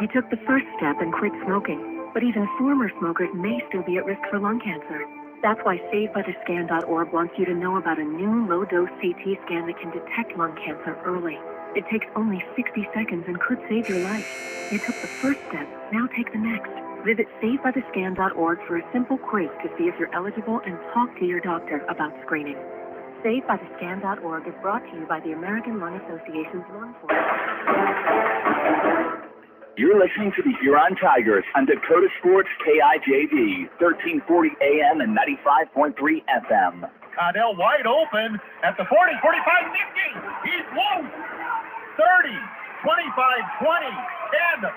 You took the first step and quit smoking, but even former smokers may still be at risk for lung cancer. That's why SaveByTheScan.org wants you to know about a new low-dose CT scan that can detect lung cancer early. It takes only 60 seconds and could save your life. You took the first step, now take the next. Visit SaveByTheScan.org for a simple quiz to see if you're eligible and talk to your doctor about screening. SaveByTheScan.org is brought to you by the American Lung Association's Lung Force. You're listening to the Huron Tigers on Dakota Sports KIJV, 1340 AM and 95.3 FM. Cardell wide open at the 40, 45, 50. He's loose. 30, 25, 20, 10, 5.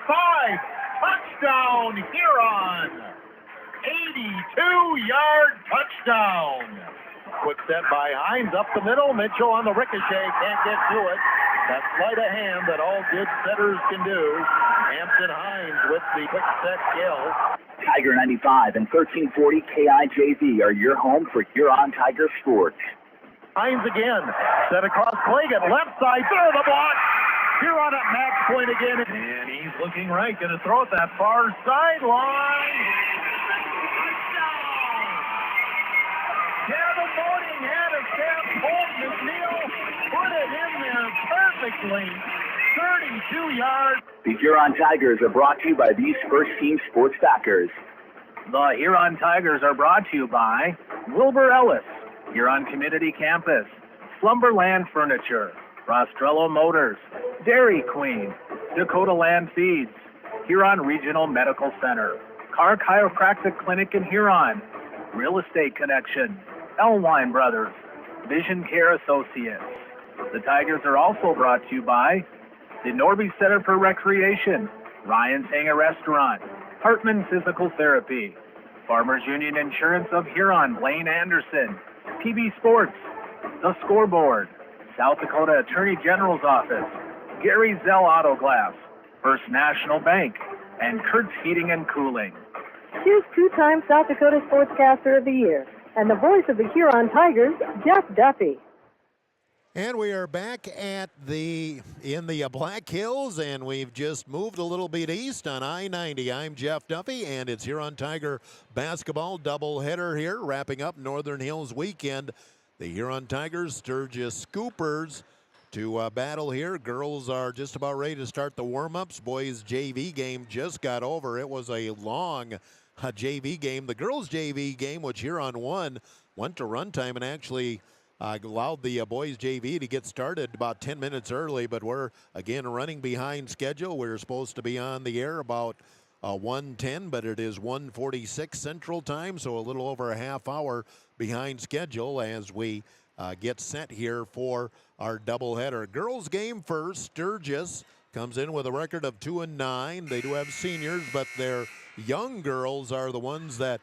Touchdown, Huron. 82-yard touchdown. Quick step by Hines up the middle. Mitchell on the ricochet. Can't get to it. That sleight of hand that all good setters can do. Hampton Hines with the quick set kill. Tiger 95 and 1340 KIJV are your home for Huron Tiger sports. Hines again. Set across Claggett. Left side. Through the block. Huron at match point again. And he's looking right. Going to throw it that far sideline. Kevin Boating had a step. Holt McNeil put it in there perfectly. 32 yards. The Huron Tigers are brought to you by these First Team Sports backers. The Huron Tigers are brought to you by Wilbur Ellis, Huron Community Campus, Slumberland Furniture, Rostrello Motors, Dairy Queen, Dakota Land Feeds, Huron Regional Medical Center, Car Chiropractic Clinic in Huron, Real Estate Connection, Elwine Brothers, Vision Care Associates. The Tigers are also brought to you by the Norby Center for Recreation, Ryan's Hangar Restaurant, Hartman Physical Therapy, Farmers Union Insurance of Huron, Blaine Anderson, PB Sports, The Scoreboard, South Dakota Attorney General's Office, Gary Zell Auto Glass, First National Bank, and Kurtz Heating and Cooling. Here's two-time South Dakota Sportscaster of the Year and the voice of the Huron Tigers, Jeff Duffy. And we are back in the Black Hills, and we've just moved a little bit east on I-90. I'm Jeff Duffy, and it's Huron Tiger basketball doubleheader here, wrapping up Northern Hills weekend. The Huron Tigers, Sturgis Scoopers to battle here. Girls are just about ready to start the warm-ups. Boys JV game just got over. It was a long JV game. The girls JV game, which Huron won, went to runtime and actually allowed the boys JV to get started about 10 minutes early, but we're again running behind schedule. We're supposed to be on the air about 1:10, but it is 1:46 Central Time, so a little over a half hour behind schedule as we get set here for our doubleheader. Girls game first. Sturgis comes in with a record of 2-9. They do have seniors, but their young girls are the ones that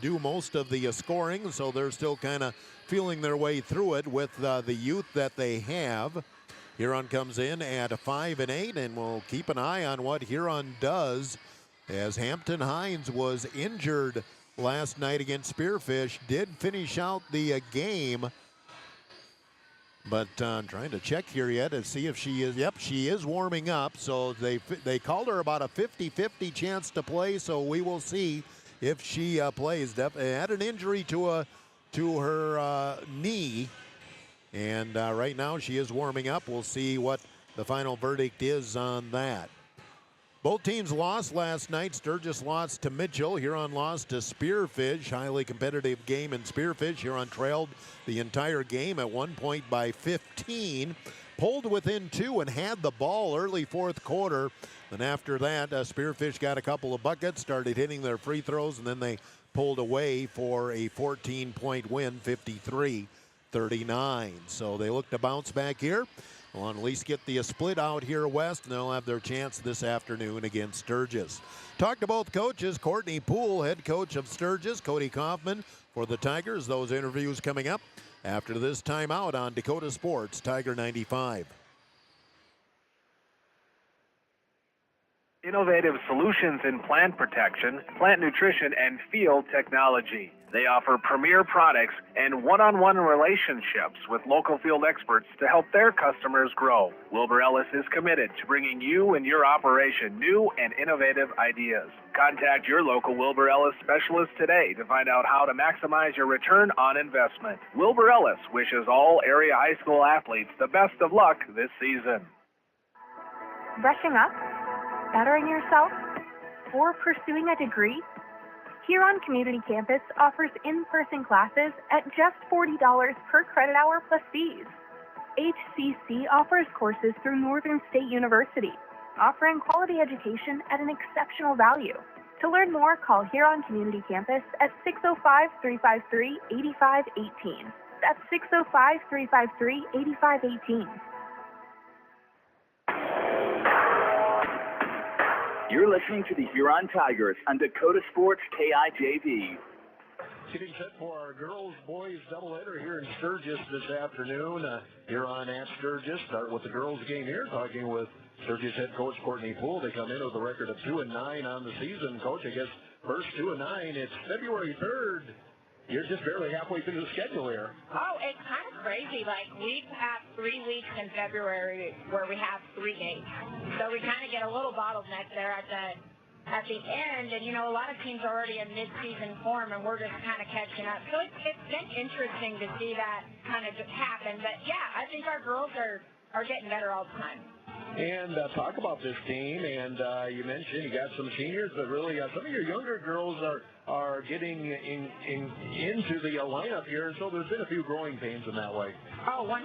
do most of the scoring, so they're still kind of feeling their way through it with the youth that they have. Huron comes in at 5-8, and we'll keep an eye on what Huron does, as Hampton Hines was injured last night against Spearfish, did finish out the game, but trying to check here yet to see if she is, yep, she is warming up, so they called her about a 50-50 chance to play, so we will see if she plays. Had an injury to her knee, and right now she is warming up. We'll see what the final verdict is on that. Both teams lost last night. Sturgis lost to Mitchell. Huron lost to Spearfish. Highly competitive game in Spearfish. Huron trailed the entire game at one point by 15. Pulled within 2 and had the ball early fourth quarter. And after that, Spearfish got a couple of buckets, started hitting their free throws, and then they pulled away for a 14-point win, 53-39. So they look to bounce back here. They'll at least get the split out here west, and they'll have their chance this afternoon against Sturgis. Talked to both coaches. Courtney Poole, head coach of Sturgis, Cody Kaufman for the Tigers. Those interviews coming up after this timeout on Dakota Sports, Tiger 95. Innovative solutions in plant protection, plant nutrition, and field technology. They offer premier products and one-on-one relationships with local field experts to help their customers grow. Wilbur Ellis is committed to bringing you and your operation new and innovative ideas. Contact your local Wilbur Ellis specialist today to find out how to maximize your return on investment. Wilbur Ellis wishes all area high school athletes the best of luck this season. Brushing up? Bettering yourself? Or pursuing a degree? Huron Community Campus offers in-person classes at just $40 per credit hour plus fees. HCC offers courses through Northern State University, offering quality education at an exceptional value. To learn more, call Huron Community Campus at 605-353-8518. That's 605-353-8518. You're listening to the Huron Tigers on Dakota Sports KIJV. Getting set for our girls-boys doubleheader here in Sturgis this afternoon. Huron at Sturgis. Start with the girls' game here. Talking with Sturgis head coach Courtney Poole. They come in with a record of 2-9 on the season. Coach, I guess first 2-9. It's February 3rd. You're just barely halfway through the schedule here. Oh, it's kind of crazy. Like, we have 3 weeks in February where we have 3 games. So we kind of get a little bottleneck there at the end. And, you know, a lot of teams are already in mid-season form, and we're just kind of catching up. So it's been interesting to see that kind of just happen. But, yeah, I think our girls are getting better all the time. And talk about this team, and you mentioned you got some seniors, but really some of your younger girls are getting into the lineup here, and so there's been a few growing pains in that way. Oh, 100%.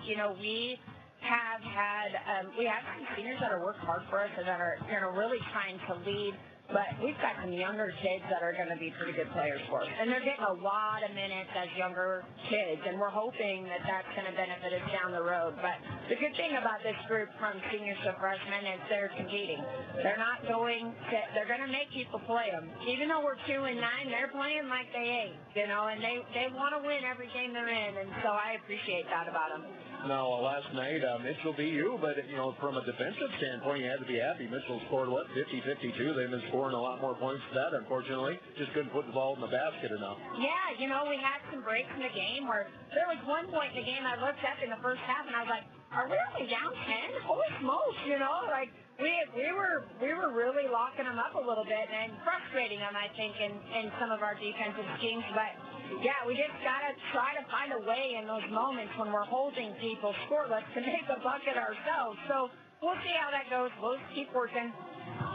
You know, we have had we have some seniors that are working hard for us and that are, you know, really trying to lead. But we've got some younger kids that are going to be pretty good players for us. And they're getting a lot of minutes as younger kids, and we're hoping that that's going to benefit us down the road. But the good thing about this group from seniors to freshmen is they're competing. They're not going to, they're going to make people play them. Even though we're 2-9, they're playing like they ain't, you know, and they want to win every game they're in, and so I appreciate that about them. Now, last night, Mitchell beat you, but, you know, from a defensive standpoint, you had to be happy. Mitchell scored, 50-52. They've been scoring a lot more points than that, unfortunately. Just couldn't put the ball in the basket enough. Yeah, you know, we had some breaks in the game where there was one point in the game I looked up in the first half, and I was like, are we only down 10? Holy smokes, you know, like, we were really locking them up a little bit and frustrating them, I think, in some of our defensive schemes. But, yeah, we just got to try to find a way in those moments when we're holding people scoreless to make a bucket ourselves. So we'll see how that goes. We'll keep working.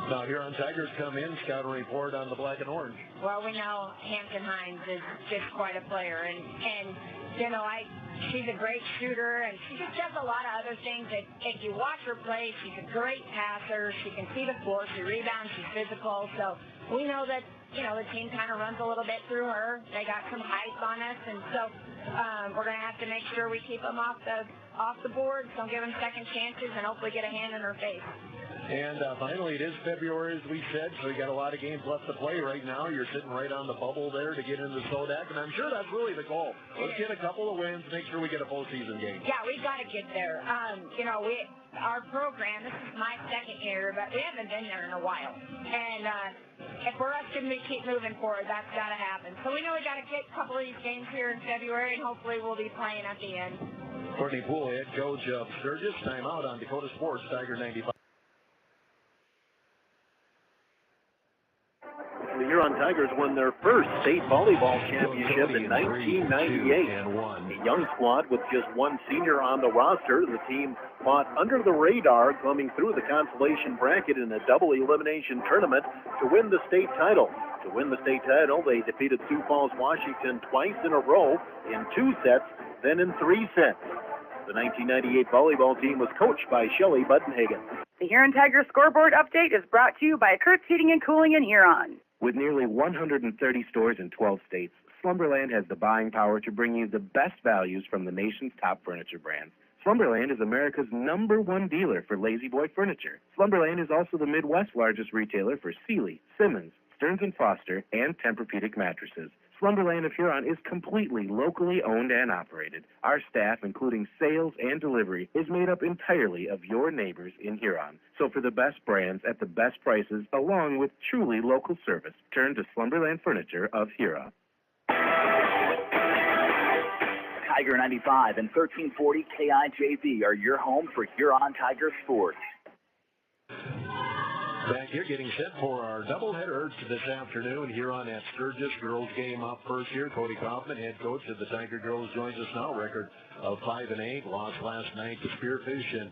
Now, Huron Tigers come in, scout and report on the black and orange. Well, we know Hampton Hines is just quite a player, and you know, she's a great shooter, and she just does a lot of other things. If you watch her play, she's a great passer. She can see the floor. She rebounds. She's physical. So we know that, you know, the team kind of runs a little bit through her. They got some height on us, and so we're going to have to make sure we keep them off the board, don't give them second chances, and hopefully get a hand in her face. And finally, it is February, as we said, so you got a lot of games left to play right now. You're sitting right on the bubble there to get into Sodak, and I'm sure that's really the goal. Let's get a couple of wins, make sure we get a postseason game. Yeah, we've got to get there. You know, our program, this is my second year, but we haven't been there in a while. And for us to keep moving forward, that's got to happen. So we know we got to get a couple of these games here in February, and hopefully we'll be playing at the end. Courtney Poole, head coach of Sturgis, timeout on Dakota Sports, Tiger 95. The Huron Tigers won their first state volleyball championship in 1998. A young squad with just one senior on the roster, the team fought under the radar, coming through the consolation bracket in a double elimination tournament to win the state title. To win the state title, they defeated Sioux Falls, Washington twice in a row in 2 sets, then in 3 sets. The 1998 volleyball team was coached by Shelley Buttenhagen. The Huron Tigers scoreboard update is brought to you by Kurt's Heating and Cooling in Huron. With nearly 130 stores in 12 states, Slumberland has the buying power to bring you the best values from the nation's top furniture brands. Slumberland is America's #1 dealer for Lazy Boy furniture. Slumberland is also the Midwest's largest retailer for Sealy, Simmons, Stearns & Foster, and Tempur-Pedic mattresses. Slumberland of Huron is completely locally owned and operated. Our staff, including sales and delivery, is made up entirely of your neighbors in Huron. So for the best brands at the best prices, along with truly local service, turn to Slumberland Furniture of Huron. Tiger 95 and 1340 KIJV are your home for Huron Tiger sports. Back here getting set for our doubleheader this afternoon here on at Sturgis. Girls game up first here. Cody Kaufman, head coach of the Tiger Girls, joins us now. Record of 5-8. Lost last night to Spearfish. And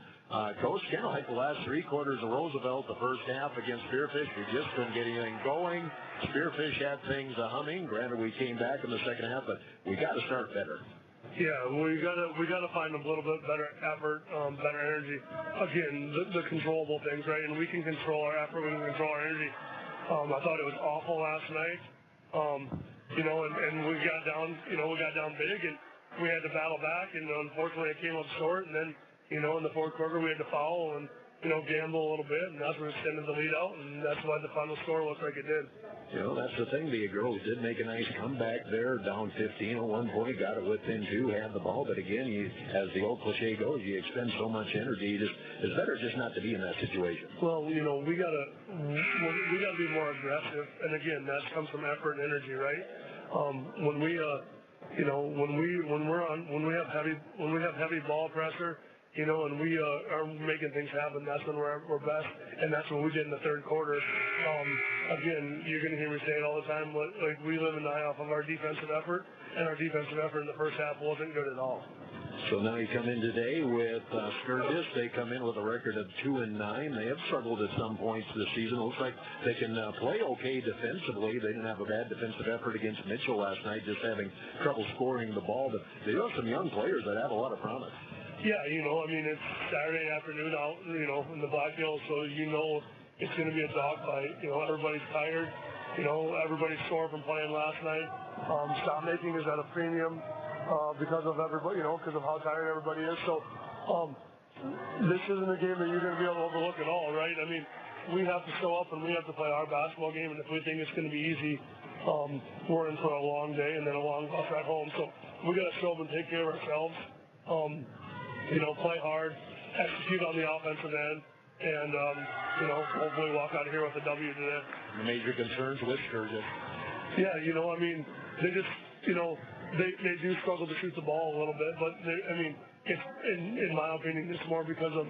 Coach, kind of like the last three quarters of Roosevelt, the first half against Spearfish, we just couldn't get anything going. Spearfish had things humming. Granted, we came back in the second half, but we got to start better. Yeah, we gotta find a little bit better effort, better energy. Again, the controllable things, right? And we can control our effort, we can control our energy. I thought it was awful last night, and we got down, we got down big, and we had to battle back, and unfortunately it came up short. And then, in the fourth quarter we had to foul and gamble a little bit, and that's where we extended the lead out, and that's why the final score looked like it did. That's the thing. The girls did make a nice comeback there, down 15 at one point, got it within two, had the ball. But again, as the old cliche goes, you expend so much energy. It's better just not to be in that situation. Well, we gotta be more aggressive, and again, that comes from effort and energy, right? When we have heavy ball pressure, and we are making things happen, that's when we're best, and that's what we did in the third quarter. Again, you're going to hear me say it all the time, like we live and die off of our defensive effort, and our defensive effort in the first half wasn't good at all. So now you come in today with Sturgis. They come in with a record of 2-9. They have struggled at some points this season. Looks like they can play okay defensively. They didn't have a bad defensive effort against Mitchell last night, just having trouble scoring the ball. But they have some young players that have a lot of promise. Yeah, it's Saturday afternoon out, in the Black Hills, so it's going to be a dogfight. Everybody's tired. Everybody's sore from playing last night. Shot making is at a premium because of everybody, because of how tired everybody is. So this isn't a game that you're going to be able to overlook at all, right? We have to show up and we have to play our basketball game, and if we think it's going to be easy, we're in for a long day and then a long bus ride home. So we got to show up and take care of ourselves. Play hard, execute on the offensive end, and, hopefully walk out of here with a W today. Major concerns with Sturgis. Yeah, they just, they do struggle to shoot the ball a little bit, but it's, in my opinion, it's more because of,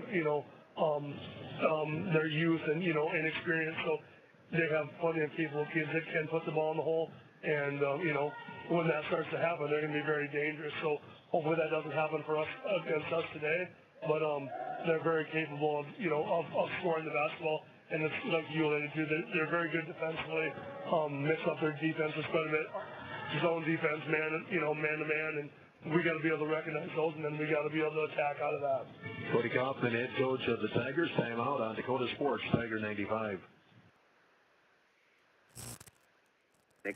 their youth and, inexperience. So they have plenty of capable kids that can put the ball in the hole, and, when that starts to happen, they're going to be very dangerous. So hopefully that doesn't happen for us against us today, but they're very capable of scoring the basketball, and it's like you alluded to, they're very good defensively, mix up their defenses quite a bit, zone defense, man to man, and we got to be able to recognize those, and then we got to be able to attack out of that. Cody Kaufman, head coach of the Tigers, timeout on Dakota Sports, Tiger 95.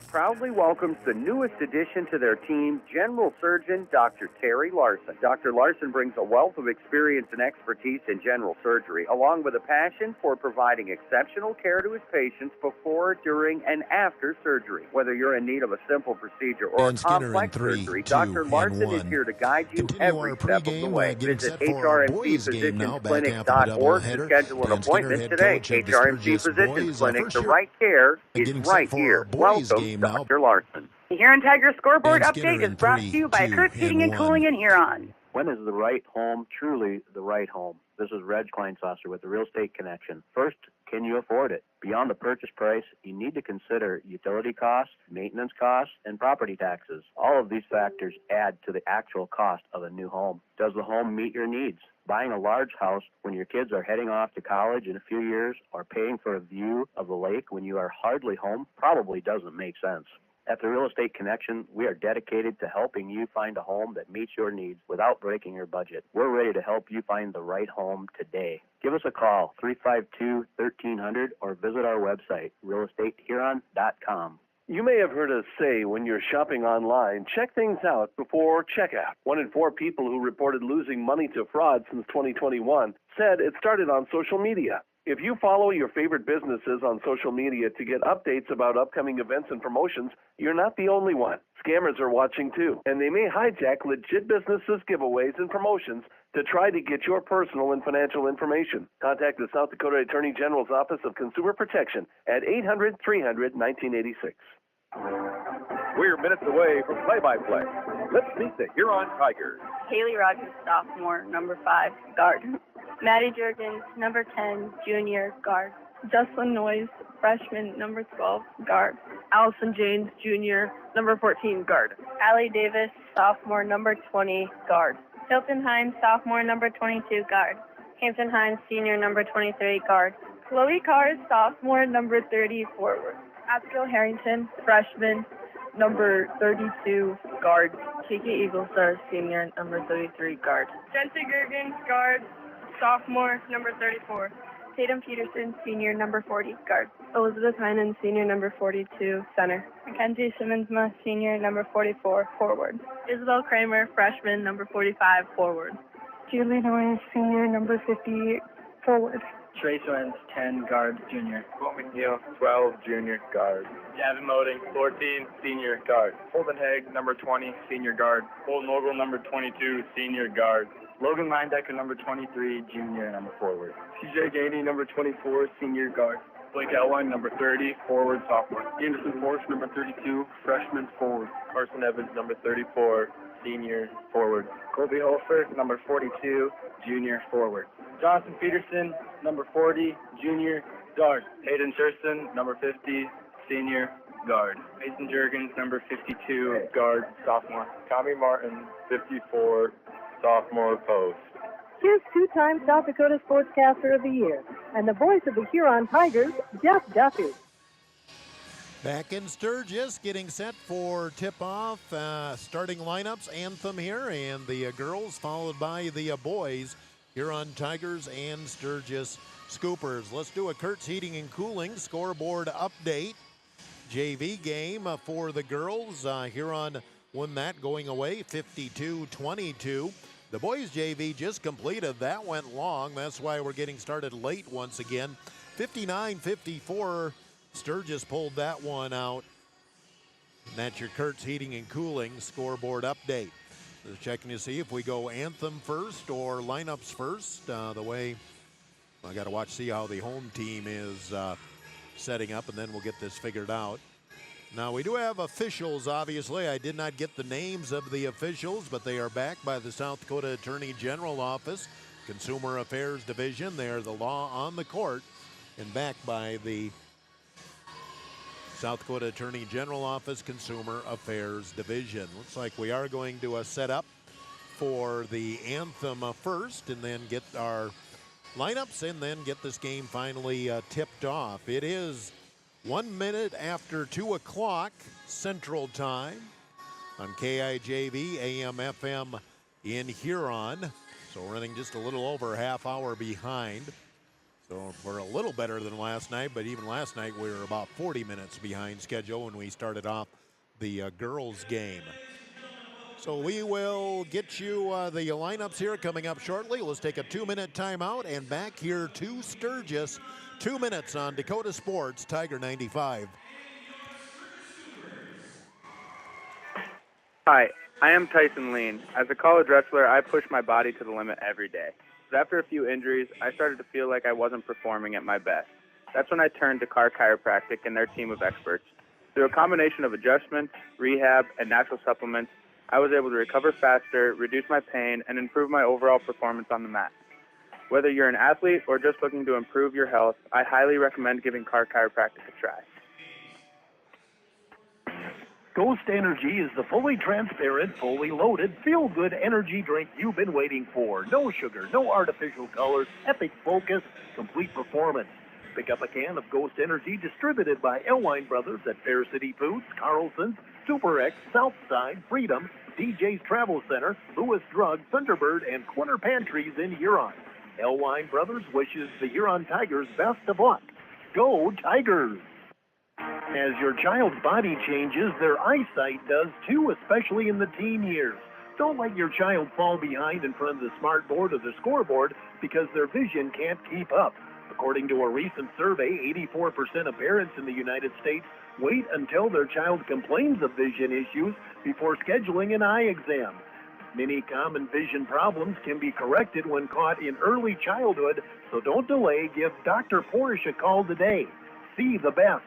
Proudly welcomes the newest addition to their team, General Surgeon Dr. Terry Larson. Dr. Larson brings a wealth of experience and expertise in general surgery, along with a passion for providing exceptional care to his patients before, during, and after surgery. Whether you're in need of a simple procedure or a complex surgery, Dr. Larson is here to guide you every step of the way. Visit HRMCPhysiciansClinic.org to schedule an appointment today. HRMC Physicians Clinic, the right care is right here. Welcome, Dr. Larson. The Huron Tiger scoreboard update is brought to you by Kurtz Heating and Cooling in Huron. When is the right home truly the right home? This is Reg Kleinsasser with the Real Estate Connection. First, can you afford it? Beyond the purchase price, you need to consider utility costs, maintenance costs, and property taxes. All of these factors add to the actual cost of a new home. Does the home meet your needs? Buying a large house when your kids are heading off to college in a few years, or paying for a view of the lake when you are hardly home probably doesn't make sense. At the Real Estate Connection, we are dedicated to helping you find a home that meets your needs without breaking your budget. We're ready to help you find the right home today. Give us a call, 352-1300, or visit our website, realestatehuron.com. You may have heard us say when you're shopping online, check things out before checkout. 1 in 4 people who reported losing money to fraud since 2021 said it started on social media. If you follow your favorite businesses on social media to get updates about upcoming events and promotions, you're not the only one. Scammers are watching too, and they may hijack legit businesses' giveaways and promotions to try to get your personal and financial information. Contact the South Dakota Attorney General's Office of Consumer Protection at 800-300-1986. We're minutes away from play-by-play. Let's meet the Huron Tigers. Haley Rogers, sophomore, number 5, guard. Maddie Jurgens, number 10, junior, guard. Jocelyn Noyes, freshman, number 12, guard. Allison James, junior, number 14, guard. Allie Davis, sophomore, number 20, guard. Hilton Hines, sophomore, number 22, guard. Hampton Hines, senior, number 23, guard. Chloe Carr, sophomore, number 30, forward. Abigail Harrington, freshman, number 32, guard. Kiki Eaglestar, senior, number 33, guard. Jency Gergen, guard. Sophomore, number 34. Tatum Peterson, senior, number 40, guard. Elizabeth Heinen, senior, number 42, center. Mackenzie Simmonsma, senior, number 44, forward. Isabel Kramer, freshman, number 45, forward. Julie Noyes, senior, number 50, forward. Trace Owens, 10, guard, junior. Walt McNeil, 12, junior, guard. Gavin Moding, 14, senior, guard. Holden Haig, number 20, senior, guard. Bolton Ogle, number 22, senior, guard. Logan Linedecker, number 23, junior, number forward. CJ Gainey, number 24, senior, guard. Blake Elwine, number 30, forward, sophomore. Anderson Force, number 32, freshman, forward. Carson Evans, number 34, senior, forward. Colby Holford, number 42, junior, forward. Jonathan Peterson, number 40, junior, guard. Hayden Sherson, number 50, senior, guard. Mason Jurgens, number 52, guard, sophomore. Tommy Martin, 54, sophomore, post. Here's two-time South Dakota Sportscaster of the Year and the voice of the Huron Tigers, Jeff Duffy. Back in Sturgis, getting set for tip-off, starting lineups, anthem here, and the girls followed by the boys, Huron Tigers and Sturgis Scoopers. Let's do a Kurtz Heating and Cooling scoreboard update. JV game for the girls. Huron won that going away 52-22. The boys JV just completed. That went long. That's why we're getting started late once again. 59-54. Sturgis pulled that one out. And that's your Kurtz Heating and Cooling scoreboard update. Just checking to see if we go anthem first or lineups first. The way I got to see how the home team is setting up, and then we'll get this figured out. Now, we do have officials, obviously. I did not get the names of the officials, but they are backed by the South Dakota Attorney General Office, Consumer Affairs Division. They are the law on the court, and backed by the South Dakota Attorney General Office, Consumer Affairs Division. Looks like we are going to set up for the anthem first, and then get our lineups, and then get this game finally tipped off. It is 1 minute after 2 o'clock Central Time on KIJV AM/FM in Huron. So we're running just a little over a half hour behind. So we're a little better than last night, but even last night we were about 40 minutes behind schedule when we started off the girls game. So we will get you the lineups here coming up shortly. Let's take a 2-minute timeout and back here to Sturgis. 2 minutes on Dakota Sports, Tiger 95. Hi, I am Tyson Lean. As a college wrestler, I push my body to the limit every day. But after a few injuries, I started to feel like I wasn't performing at my best. That's when I turned to Carr Chiropractic and their team of experts. Through a combination of adjustments, rehab, and natural supplements, I was able to recover faster, reduce my pain, and improve my overall performance on the mat. Whether you're an athlete or just looking to improve your health, I highly recommend giving Carr Chiropractic a try. Ghost Energy is the fully transparent, fully loaded, feel-good energy drink you've been waiting for. No sugar, no artificial colors, epic focus, complete performance. Pick up a can of Ghost Energy distributed by Elwine Brothers at Fair City Foods, Carlson's, Super X, Southside, Freedom, DJ's Travel Center, Lewis Drug, Thunderbird, and Corner Pantries in Huron. Elwine Brothers wishes the Huron Tigers best of luck. Go Tigers! As your child's body changes, their eyesight does too, especially in the teen years. Don't let your child fall behind in front of the smart board or the scoreboard because their vision can't keep up. According to a recent survey, 84% of parents in the United States wait until their child complains of vision issues before scheduling an eye exam. Many common vision problems can be corrected when caught in early childhood, so don't delay. Give Dr. Porsche a call today. See the best.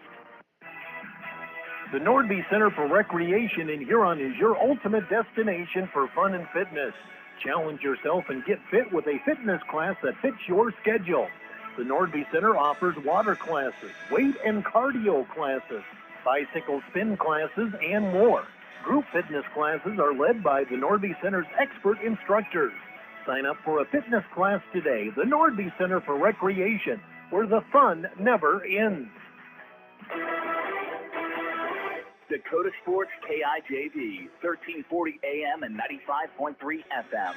The Nordby Center for Recreation in Huron is your ultimate destination for fun and fitness. Challenge yourself and get fit with a fitness class that fits your schedule. The Nordby Center offers water classes, weight and cardio classes, bicycle spin classes, and more. Group fitness classes are led by the Nordby Center's expert instructors. Sign up for a fitness class today. The Nordby Center for Recreation, where the fun never ends. Dakota Sports KIJV, 1340 AM and 95.3 FM.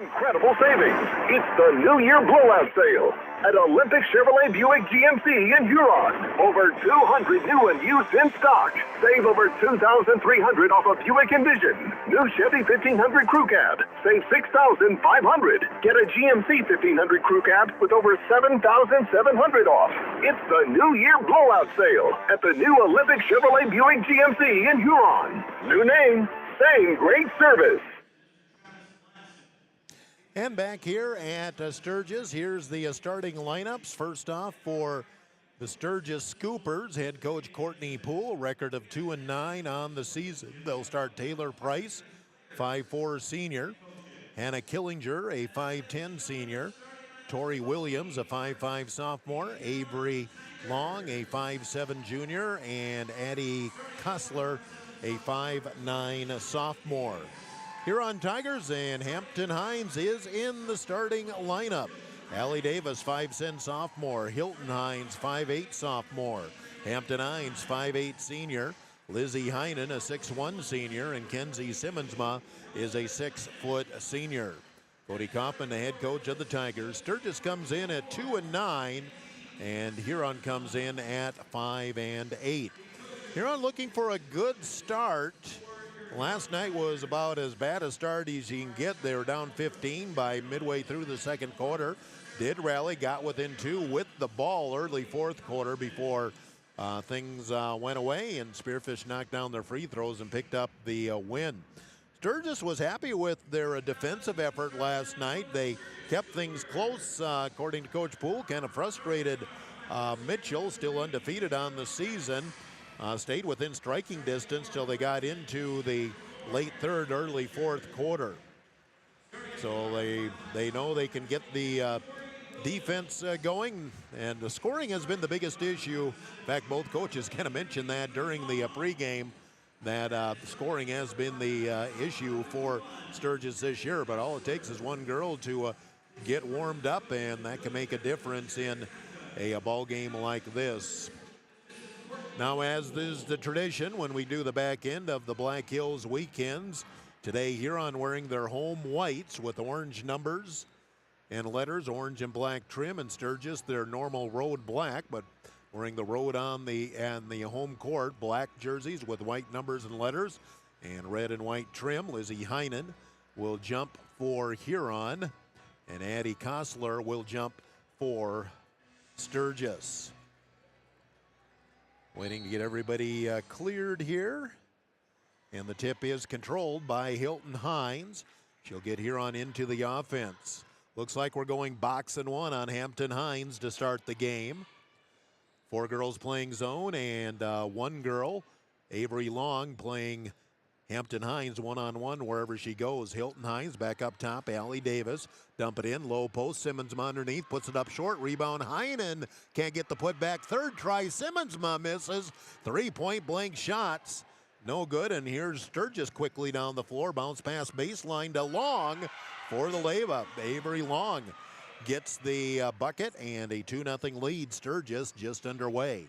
Incredible savings. It's the New Year blowout sale at Olympic Chevrolet Buick GMC in Huron. Over 200 new and used in stock. Save over $2,300 off a Buick Envision. New Chevy 1500 Crew Cab. Save $6,500. Get a GMC 1500 Crew Cab with over $7,700 off. It's the New Year blowout sale at the new Olympic Chevrolet Buick GMC in Huron. New name, same great service. And back here at Sturgis, here's the starting lineups. First off, for the Sturgis Scoopers, head coach Courtney Poole, record of 2-9 on the season. They'll start Taylor Price, 5'4" senior. Hannah Killinger, a 5'10" senior. Tori Williams, a 5'5" sophomore. Avery Long, a 5'7" junior. And Addie Kussler, a 5'9" sophomore. Huron Tigers and Hampton Hines is in the starting lineup. Allie Davis, 5'10" sophomore. Hilton Hines, 5'8" sophomore. Hampton Hines, 5'8" senior. Lizzie Heinen, a 6'1" senior. And Kenzie Simmonsma is a 6-foot senior. Cody Kaufman, the head coach of the Tigers. Sturgis comes in at 2-9, and Huron comes in at 5-8. Huron looking for a good start. Last night was about as bad a start as you can get. They were down 15 by midway through the second quarter. Did rally, got within 2 with the ball early fourth quarter before things went away, and Spearfish knocked down their free throws and picked up the win. Sturgis was happy with their defensive effort last night. They kept things close, according to Coach Poole. Kind of frustrated Mitchell, still undefeated on the season. Stayed within striking distance till they got into the late third, early fourth quarter. So they know they can get the defense going, and the scoring has been the biggest issue. In fact, both coaches kind of mentioned that during the pregame, that scoring has been the issue for Sturgis this year. But all it takes is one girl to get warmed up, and that can make a difference in a ball game like this. Now, as is the tradition when we do the back end of the Black Hills weekends, today Huron wearing their home whites with orange numbers and letters, orange and black trim, and Sturgis their normal road black, but wearing the road on the home court, black jerseys with white numbers and letters and red and white trim. Lizzie Heinen will jump for Huron, and Addie Kostler will jump for Sturgis. Waiting to get everybody cleared here. And the tip is controlled by Hilton Hines. She'll get Huron into the offense. Looks like we're going box and one on Hampton Hines to start the game. 4 girls playing zone and 1 girl, Avery Long, playing Hampton Hines one-on-one wherever she goes. Hilton Hines back up top. Allie Davis dump it in. Low post. Simmonsma underneath. Puts it up short. Rebound. Heinen can't get the putback. Third try. Simmonsma misses. 3-point blank shots. No good. And here's Sturgis quickly down the floor. Bounce pass baseline to Long for the layup. Avery Long gets the bucket, and a 2-0 lead. Sturgis just underway.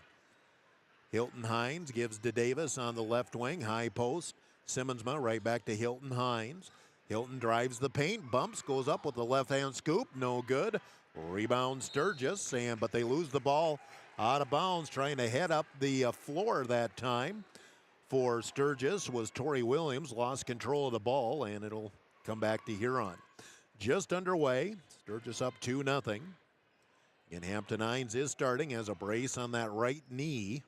Hilton Hines gives to Davis on the left wing. High post. Simmonsma right back to Hilton Hines. Hilton drives the paint, bumps, goes up with the left-hand scoop, no good. Rebound Sturgis, but they lose the ball out of bounds, trying to head up the floor that time. for Sturgis was Tori Williams. Lost control of the ball, and it'll come back to Huron. Just underway. Sturgis up 2-0. And Hampton Hines is starting, has a brace on that right knee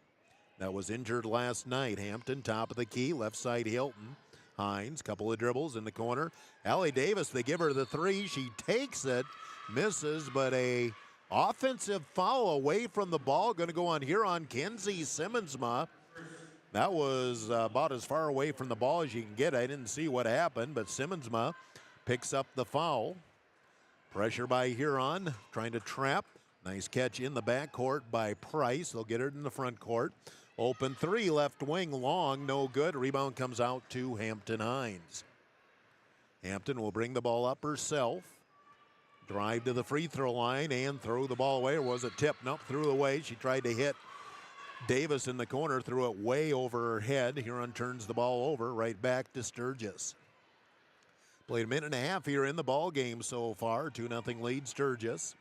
that was injured last night. Hampton, top of the key, left side Hilton. Hines, couple of dribbles in the corner. Allie Davis, they give her the three. She takes it, misses, but a offensive foul away from the ball. Going to go on Huron. Kenzie Simmonsma. That was about as far away from the ball as you can get. I didn't see what happened, but Simmonsma picks up the foul. Pressure by Huron, trying to trap. Nice catch in the backcourt by Price. They'll get it in the front court. Open three, left wing, long, no good. Rebound comes out to Hampton Hines. Hampton will bring the ball up herself. Drive to the free throw line and throw the ball away. Or was it tip? Nope, threw it away. She tried to hit Davis in the corner, threw it way over her head. Huron turns the ball over, right back to Sturgis. Played a minute and a half here in the ball game so far. 2-0 lead Sturgis.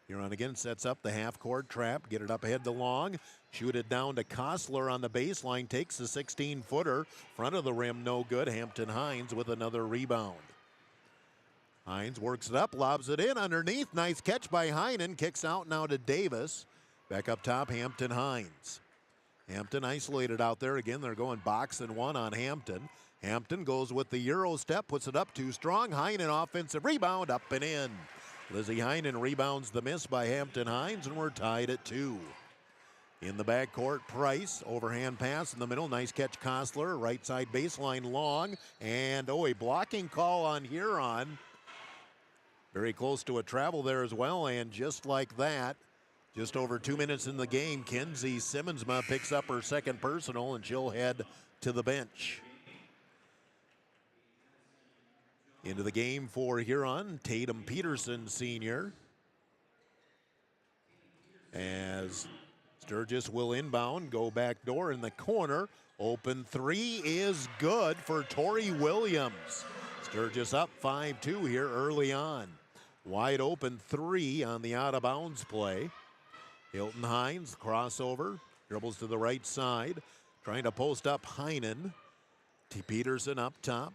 Huron again sets up the half-court trap. Get it up ahead to Long. Shoot it down to Kostler on the baseline. Takes the 16-footer. Front of the rim, no good. Hampton Hines with another rebound. Hines works it up, lobs it in underneath. Nice catch by Heinen. Kicks out now to Davis. Back up top, Hampton Hines. Hampton isolated out there. Again, they're going box and one on Hampton. Hampton goes with the Euro step, puts it up too strong. Heinen offensive rebound, up and in. Lizzie Heinen rebounds the miss by Hampton Hines, and we're tied at 2. In the backcourt, Price, overhand pass in the middle. Nice catch, Kostler. Right side baseline, Long. And, a blocking call on Huron. Very close to a travel there as well, and just like that, just over 2 minutes in the game, Kenzie Simmonsma picks up her second personal, and she'll head to the bench. Into the game for Huron, Tatum Peterson, senior. As Sturgis will inbound, go back door in the corner. Open three is good for Tori Williams. Sturgis up 5-2 here early on. Wide open three on the out-of-bounds play. Hilton Hines, crossover, dribbles to the right side. Trying to post up Heinen. T. Peterson up top.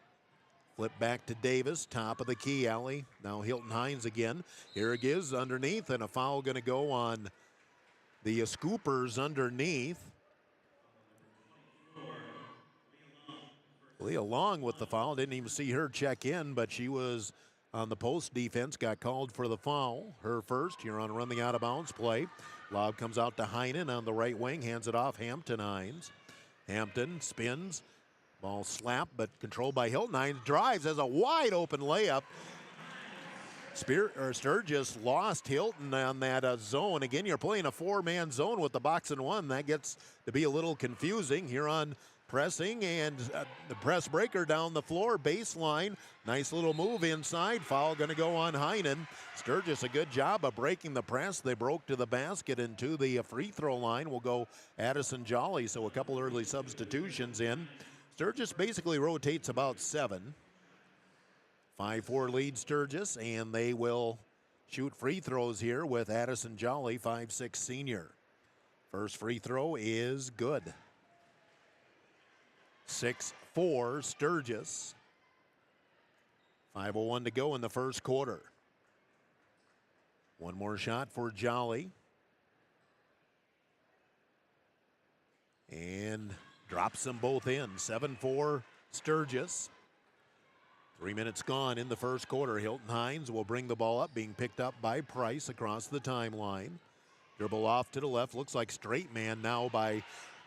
Flip back to Davis, top of the key alley. Now Hilton Hines again. Here it is underneath, and a foul going to go on the Scoopers underneath. Leah Long with the foul. Didn't even see her check in, but she was on the post defense. Got called for the foul. Her first. Huron run the out-of-bounds play. Lob comes out to Heinen on the right wing. Hands it off Hampton Hines. Hampton spins. Ball slapped, but controlled by Hilton. Hines drives, has a wide open layup. Sturgis lost Hilton on that zone. Again, you're playing a four-man zone with the box and one. That gets to be a little confusing. Huron pressing, and the press breaker down the floor, baseline. Nice little move inside. Foul going to go on Heinen. Sturgis, a good job of breaking the press. They broke to the basket and to the free throw line will go Addison Jolly. So a couple early substitutions in. Sturgis basically rotates about 7. 5-4 lead Sturgis, and they will shoot free throws here with Addison Jolly, 5'6" senior. First free throw is good. 6-4 Sturgis. 5:01 to go in the first quarter. One more shot for Jolly. And drops them both in. 7-4 Sturgis. 3 minutes gone in the first quarter. Hilton Hines will bring the ball up, being picked up by Price across the timeline. Dribble off to the left. Looks like straight man now by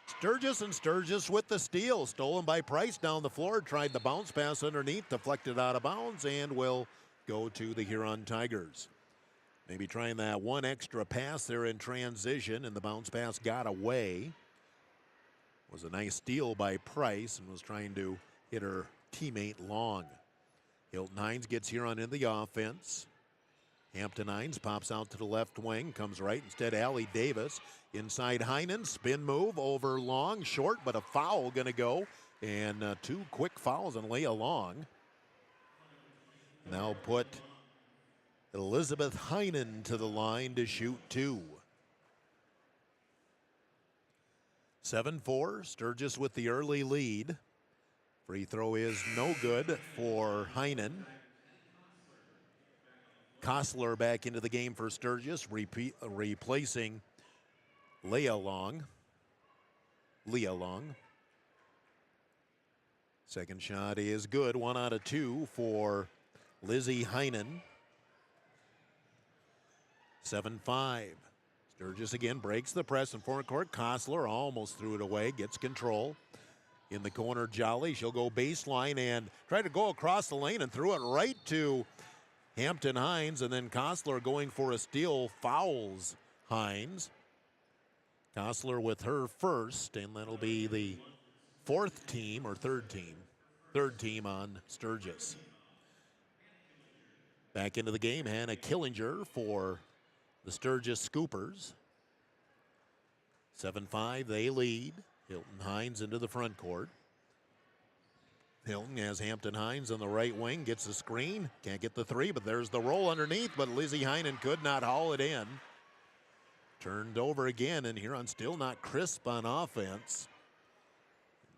Sturgis, and Sturgis with the steal. Stolen by Price down the floor. Tried the bounce pass underneath, deflected out of bounds, and will go to the Huron Tigers. Maybe trying that one extra pass there in transition, and the bounce pass got away. Was a nice steal by Price and was trying to hit her teammate Long. Hilton Hines gets Huron in the offense. Hampton Hines pops out to the left wing, comes right instead. Allie Davis inside Heinen, spin move over Long, short, but a foul going to go, and 2 quick fouls on Leah Long. Now put Elizabeth Heinen to the line to shoot 2. 7-4, Sturgis with the early lead. Free throw is no good for Heinen. Kostler back into the game for Sturgis, replacing Leah Long. Second shot is good, 1 out of 2 for Lizzie Heinen. 7-5. Sturgis again breaks the press in front court. Kostler almost threw it away, gets control. In the corner, Jolly, she'll go baseline and try to go across the lane and threw it right to Hampton Hines, and then Kostler going for a steal, fouls Hines. Kostler with her first, and that'll be the third team on Sturgis. Back into the game, Hannah Killinger for the Sturgis Scoopers. 7-5, they lead. Hilton Hines into the front court. Hilton has Hampton Hines on the right wing, gets the screen, can't get the three, but there's the roll underneath, but Lizzie Heinen could not haul it in. Turned over again, and Huron still not crisp on offense.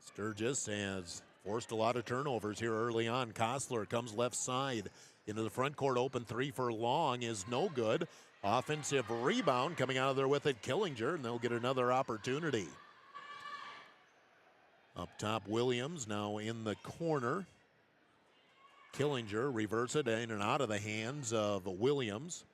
Sturgis has forced a lot of turnovers here early on. Kostler comes left side into the front court, open three for Long is no good. Offensive rebound coming out of there with it, Killinger, and they'll get another opportunity. Up top, Williams now in the corner. Killinger reverts it in and out of the hands of Williams.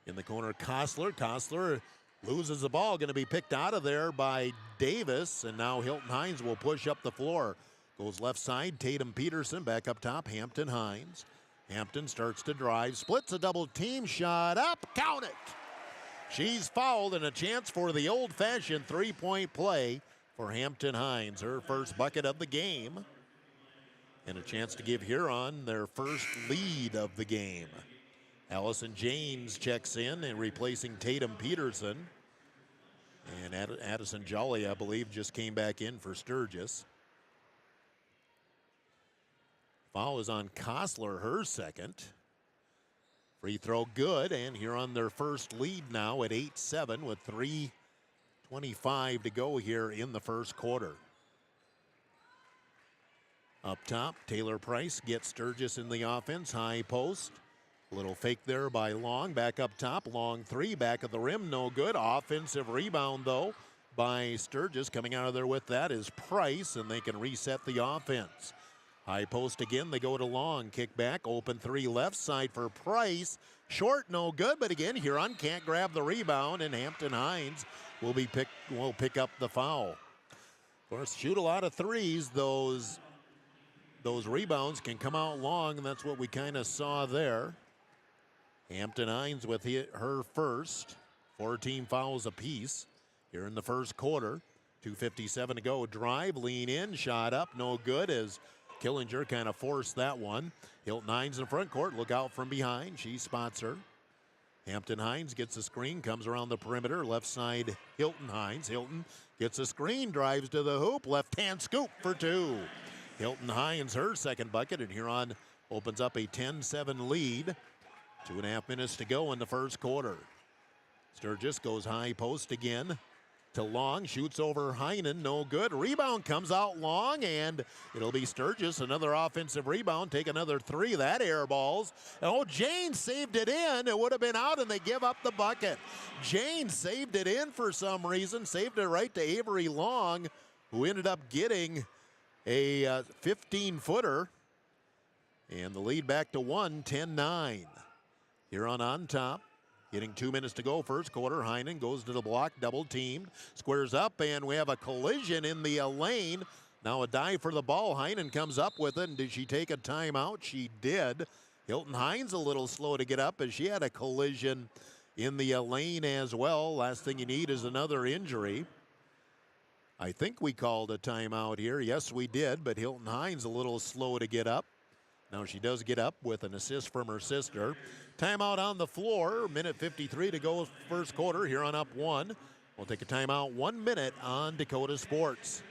In the corner, Kostler. Kostler loses the ball, going to be picked out of there by Davis, and now Hilton Hines will push up the floor. Goes left side, Tatum Peterson back up top, Hampton Hines. Hampton starts to drive, splits a double team shot up, count it. She's fouled, and a chance for the old-fashioned three-point play for Hampton Hines, her first bucket of the game, and a chance to give Huron their first lead of the game. Allison James checks in and replacing Tatum Peterson, and Addison Jolly, I believe, just came back in for Sturgis. Foul is on Kostler, her second. Free throw good, and Huron their first lead now at 8-7 with 3:25 to go here in the first quarter. Up top, Taylor Price gets Sturgis in the offense, high post. A little fake there by Long, back up top, Long three, back of the rim, no good. Offensive rebound though by Sturgis. Coming out of there with that is Price, and they can reset the offense. High post again, they go to Long, kick back, open three left side for Price. Short, no good, but again, Huron can't grab the rebound, and Hampton Hines will pick up the foul. Of course, shoot a lot of threes. Those rebounds can come out long, and that's what we kind of saw there. Hampton Hines with her first, 14 fouls apiece here in the first quarter. 2:57 to go. Drive, lean in, shot up, no good as Killinger kind of forced that one. Hilton Hines in the front court, look out from behind. She spots her. Hampton Hines gets a screen, comes around the perimeter, left side Hilton Hines. Hilton gets a screen, drives to the hoop, left-hand scoop for two. Hilton Hines, her second bucket, and Huron opens up a 10-7 lead. 2.5 minutes to go in the first quarter. Sturgis goes high post again to Long, shoots over Heinen, no good. Rebound comes out Long, and it'll be Sturgis, another offensive rebound, take another three, that air balls. Oh, Jane saved it in, it would have been out, and they give up the bucket. Jane saved it in for some reason, saved it right to Avery Long, who ended up getting a 15-footer, and the lead back to 1, 10-9. Huron on top. Getting 2 minutes to go, first quarter. Heinen goes to the block, double teamed, squares up, and we have a collision in the lane. Now a dive for the ball. Heinen comes up with it, and did she take a timeout? She did. Hilton Hines a little slow to get up as she had a collision in the lane as well. Last thing you need is another injury. I think we called a timeout here. Yes, we did, but Hilton Hines a little slow to get up. Now she does get up with an assist from her sister. Timeout on the floor. Minute 53 to go first quarter. Huron up 1. We'll take a timeout 1 minute on Dakota Sports.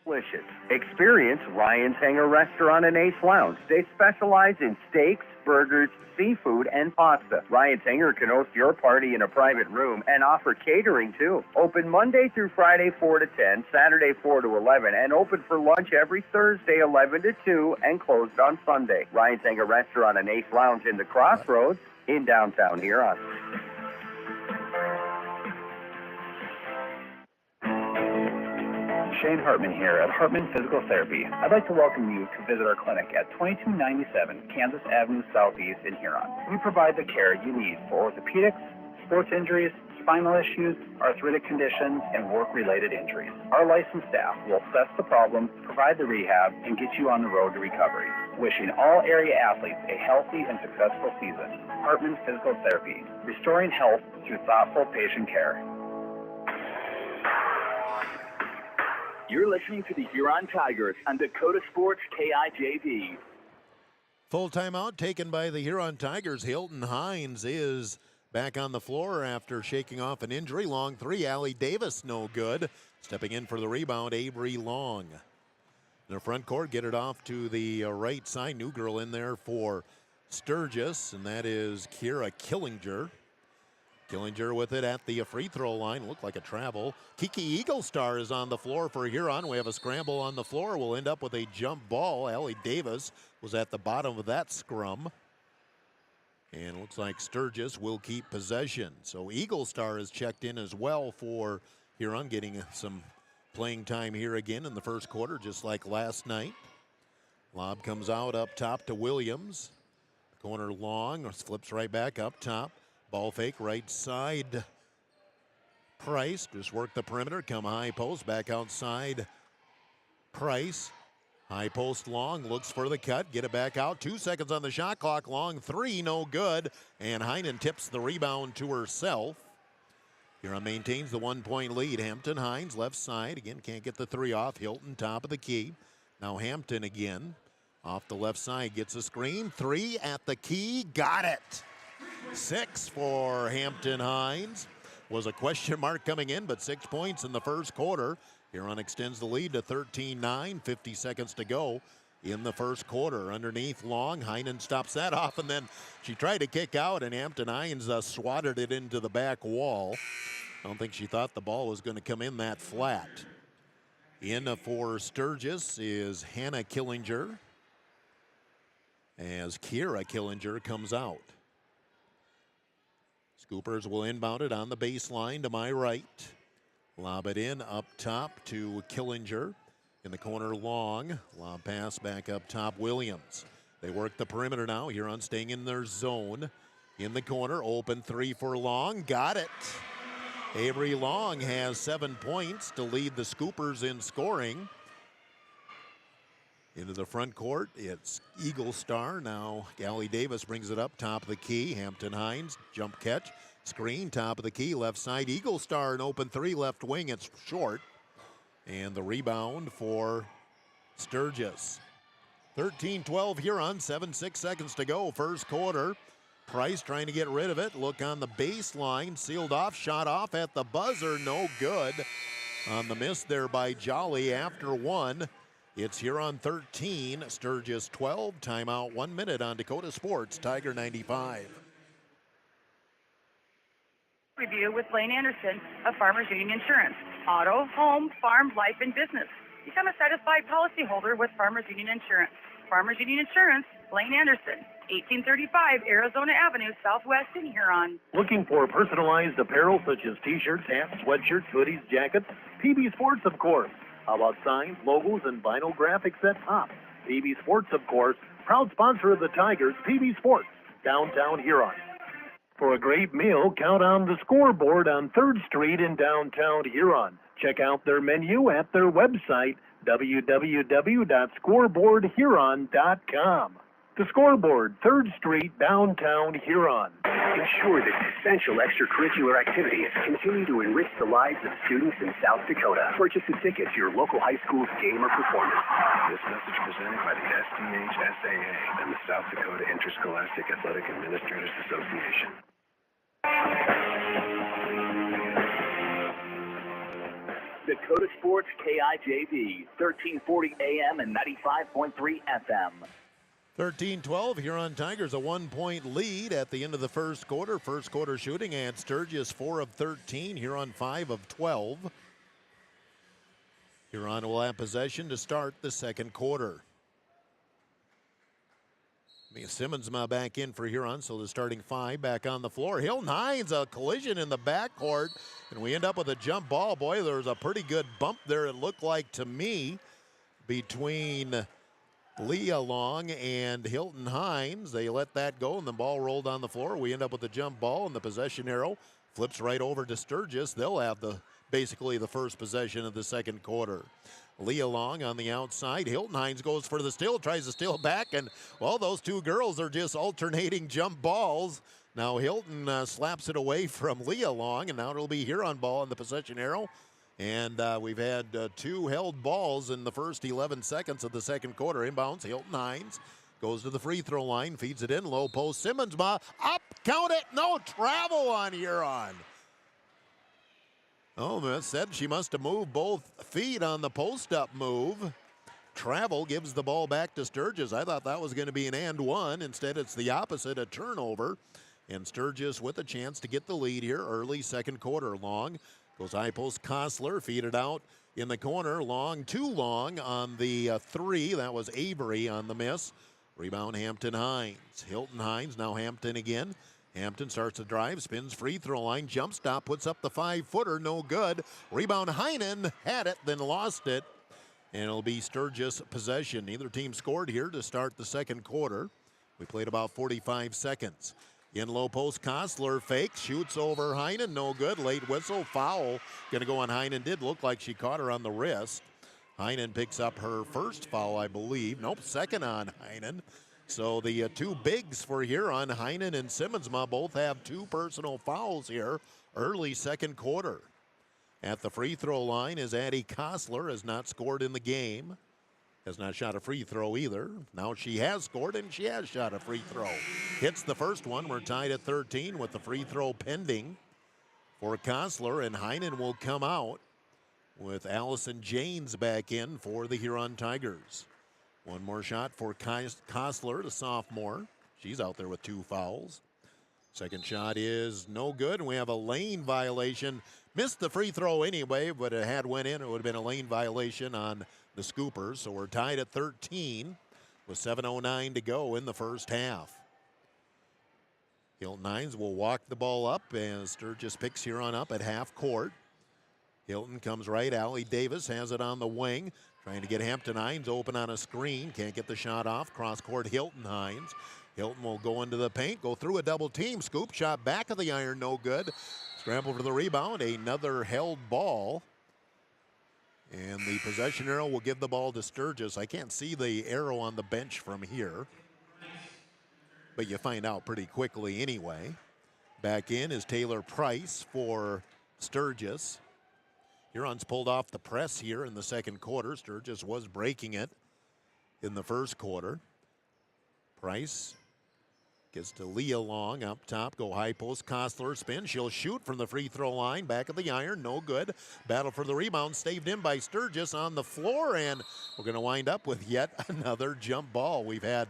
Delicious. Experience Ryan's Hangar Restaurant and Ace Lounge. They specialize in steaks, burgers, seafood, and pasta. Ryan Tanger can host your party in a private room and offer catering too. Open Monday through Friday 4 to 10, Saturday 4 to 11, and open for lunch every Thursday 11 to 2 and closed on Sunday. Ryan Tanger Restaurant and Ace Lounge in the Crossroads in downtown Huron. Shane Hartman here at Hartman Physical Therapy. I'd like to welcome you to visit our clinic at 2297 Kansas Avenue Southeast in Huron. We provide the care you need for orthopedics, sports injuries, spinal issues, arthritic conditions, and work-related injuries. Our licensed staff will assess the problem, provide the rehab, and get you on the road to recovery. Wishing all area athletes a healthy and successful season. Hartman Physical Therapy, restoring health through thoughtful patient care. You're listening to the Huron Tigers on Dakota Sports KIJV. Full timeout taken by the Huron Tigers. Hilton Hines is back on the floor after shaking off an injury. Long three, Allie Davis no good. Stepping in for the rebound, Avery Long. In the front court, get it off to the right side. New girl in there for Sturgis, and that is Kira Killinger. Killinger with it at the free throw line. Looked like a travel. Kiki Eaglestar is on the floor for Huron. We have a scramble on the floor. We'll end up with a jump ball. Allie Davis was at the bottom of that scrum. And looks like Sturgis will keep possession. So Eaglestar is checked in as well for Huron, getting some playing time here again in the first quarter, just like last night. Lob comes out up top to Williams. Corner long, flips right back up top. Ball fake right side. Price just work the perimeter, come high post, back outside. Price, high post long, looks for the cut, get it back out. 2 seconds on the shot clock, long three, no good. And Heinen tips the rebound to herself. Huron maintains the 1 point lead. Hampton Hines, left side, again can't get the three off. Hilton, top of the key. Now Hampton again, off the left side, gets a screen. Three at the key, got it. 6 for Hampton Hines. Was a question mark coming in, but 6 points in the first quarter. Huron extends the lead to 13-9, 50 seconds to go in the first quarter. Underneath Long, Heinen stops that off, and then she tried to kick out, and Hampton Hines swatted it into the back wall. I don't think she thought the ball was going to come in that flat. In for Sturgis is Hannah Killinger, as Kira Killinger comes out. Scoopers will inbound it on the baseline to my right. Lob it in up top to Killinger. In the corner, Long. Lob pass back up top, Williams. They work the perimeter now. Huron staying in their zone. In the corner, open three for Long. Got it. Avery Long has 7 points to lead the Scoopers in scoring. Into the front court, it's Eaglestar. Now Allie Davis brings it up top of the key. Hampton Hines, jump catch, screen, top of the key, left side. Eaglestar, an open three, left wing, it's short. And the rebound for Sturgis. 13-12 Huron, 7-6 seconds to go, first quarter. Price trying to get rid of it. Look on the baseline, sealed off, shot off at the buzzer, no good. On the miss there by Jolly after one. It's Huron 13, Sturgis 12. Timeout 1 minute on Dakota Sports, Tiger 95. Review with Lane Anderson of Farmers Union Insurance. Auto, home, farm, life, and business. Become a satisfied policyholder with Farmers Union Insurance. Farmers Union Insurance, Lane Anderson, 1835 Arizona Avenue, Southwest in Huron. Looking for personalized apparel such as t-shirts, hats, sweatshirts, hoodies, jackets? PB Sports, of course. How about signs, logos, and vinyl graphics at top? PB Sports, of course, proud sponsor of the Tigers, PB Sports, downtown Huron. For a great meal, count on the Scoreboard on 3rd Street in downtown Huron. Check out their menu at their website, www.scoreboardhuron.com. The Scoreboard, 3rd Street, downtown Huron. Ensure that essential extracurricular activities continue to enrich the lives of students in South Dakota. Purchase a ticket to your local high school's game or performance. This message presented by the SDHSAA and the South Dakota Interscholastic Athletic Administrators Association. Dakota Sports KIJV, 1340 AM and 95.3 FM. 13-12, Huron Tigers a 1-point lead at the end of the first quarter. First quarter shooting at Sturgis 4 of 13, Huron 5 of 12. Huron will have possession to start the second quarter. Simmonsma back in for Huron, so the starting five back on the floor. Hilton Hines, a collision in the backcourt, and we end up with a jump ball. Boy, there was a pretty good bump there, it looked like to me, between Leah Long and Hilton Hines. They let that go, and the ball rolled on the floor. We end up with a jump ball, and the possession arrow flips right over to Sturgis. They'll have basically the first possession of the second quarter. Leah Long on the outside. Hilton Hines goes for the steal, tries to steal back, and, well, those two girls are just alternating jump balls. Now Hilton slaps it away from Leah Long, and now it'll be Huron ball on the possession arrow. And we've had two held balls in the first 11 seconds of the second quarter. Inbounds, Hilton Hines goes to the free throw line, feeds it in, low post. Simmonsma, up, count it, no travel on Huron. Oh, man, said she must have moved both feet on the post-up move. Travel gives the ball back to Sturgis. I thought that was going to be an and one. Instead, it's the opposite, a turnover. And Sturgis with a chance to get the lead here early second quarter. Long goes high post, Kostler, feed it out in the corner. Long, too long on the three. That was Avery on the miss. Rebound, Hampton Hines. Hilton Hines, now Hampton again. Hampton starts to drive, spins free throw line, jump stop, puts up the 5-footer, no good. Rebound, Heinen had it, then lost it. And it'll be Sturgis possession. Neither team scored here to start the second quarter. We played about 45 seconds. In low post, Kostler fakes, shoots over Heinen, no good. Late whistle, foul. Gonna go on Heinen. Did look like she caught her on the wrist. Heinen picks up her first foul, I believe. Nope, second on Heinen. So the two bigs for Huron, Heinen and Simmonsma, both have two personal fouls here early second quarter. At the free throw line is Addie Kostler, has not scored in the game. Has not shot a free throw either. Now she has scored and she has shot a free throw. Hits the first one. We're tied at 13 with the free throw pending for Kostler, and Heinen will come out with Allison Janes back in for the Huron Tigers. One more shot for Kostler, the sophomore. She's out there with two fouls. Second shot is no good, and we have a lane violation. Missed the free throw anyway, but it had went in. It would have been a lane violation on the Scoopers. So we're tied at 13 with 7:09 to go in the first half. Hilton Hines will walk the ball up as Sturgis picks Huron up at half court. Hilton comes right. Allie Davis has it on the wing. Trying to get Hampton Hines open on a screen. Can't get the shot off. Cross court, Hilton Hines. Hilton will go into the paint, go through a double team. Scoop shot back of the iron, no good. Scramble for the rebound. Another held ball. And the possession arrow will give the ball to Sturgis. I can't see the arrow on the bench from here, but you find out pretty quickly anyway. Back in is Taylor Price for Sturgis. Huron's pulled off the press here in the second quarter. Sturgis was breaking it in the first quarter. Price gets to Leah Long up top. Go high post. Kostler spin. She'll shoot from the free throw line. Back of the iron. No good. Battle for the rebound. Staved in by Sturgis on the floor. And we're going to wind up with yet another jump ball. We've had,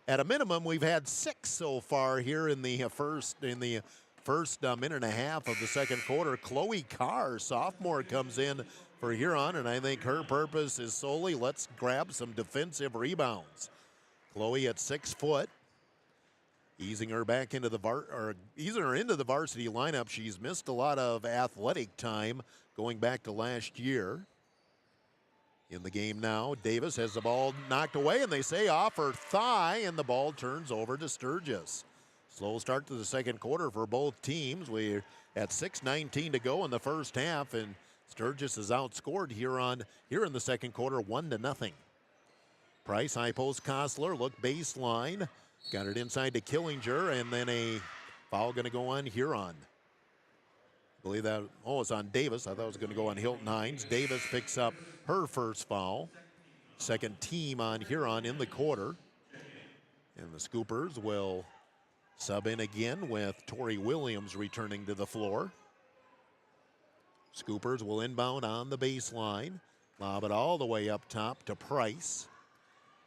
at a minimum, we've had 6 so far here in the first minute and a half of the second quarter. Chloe Carr, sophomore, comes in for Huron, and I think her purpose is solely let's grab some defensive rebounds. Chloe at 6 foot, easing her back into the varsity lineup. She's missed a lot of athletic time going back to last year. In the game now, Davis has the ball knocked away, and they say off her thigh, and the ball turns over to Sturgis. Slow start to the second quarter for both teams. We're at 6:19 to go in the first half, and Sturgis has outscored Huron here in the second quarter 1-0. Price, high post, Kostler, look baseline. Got it inside to Killinger, and then a foul going to go on Huron. I believe that, it's on Davis. I thought it was going to go on Hilton Hines. Davis picks up her first foul. Second team on Huron in the quarter. And the Scoopers will sub in again with Tori Williams returning to the floor. Scoopers will inbound on the baseline. Lob it all the way up top to Price.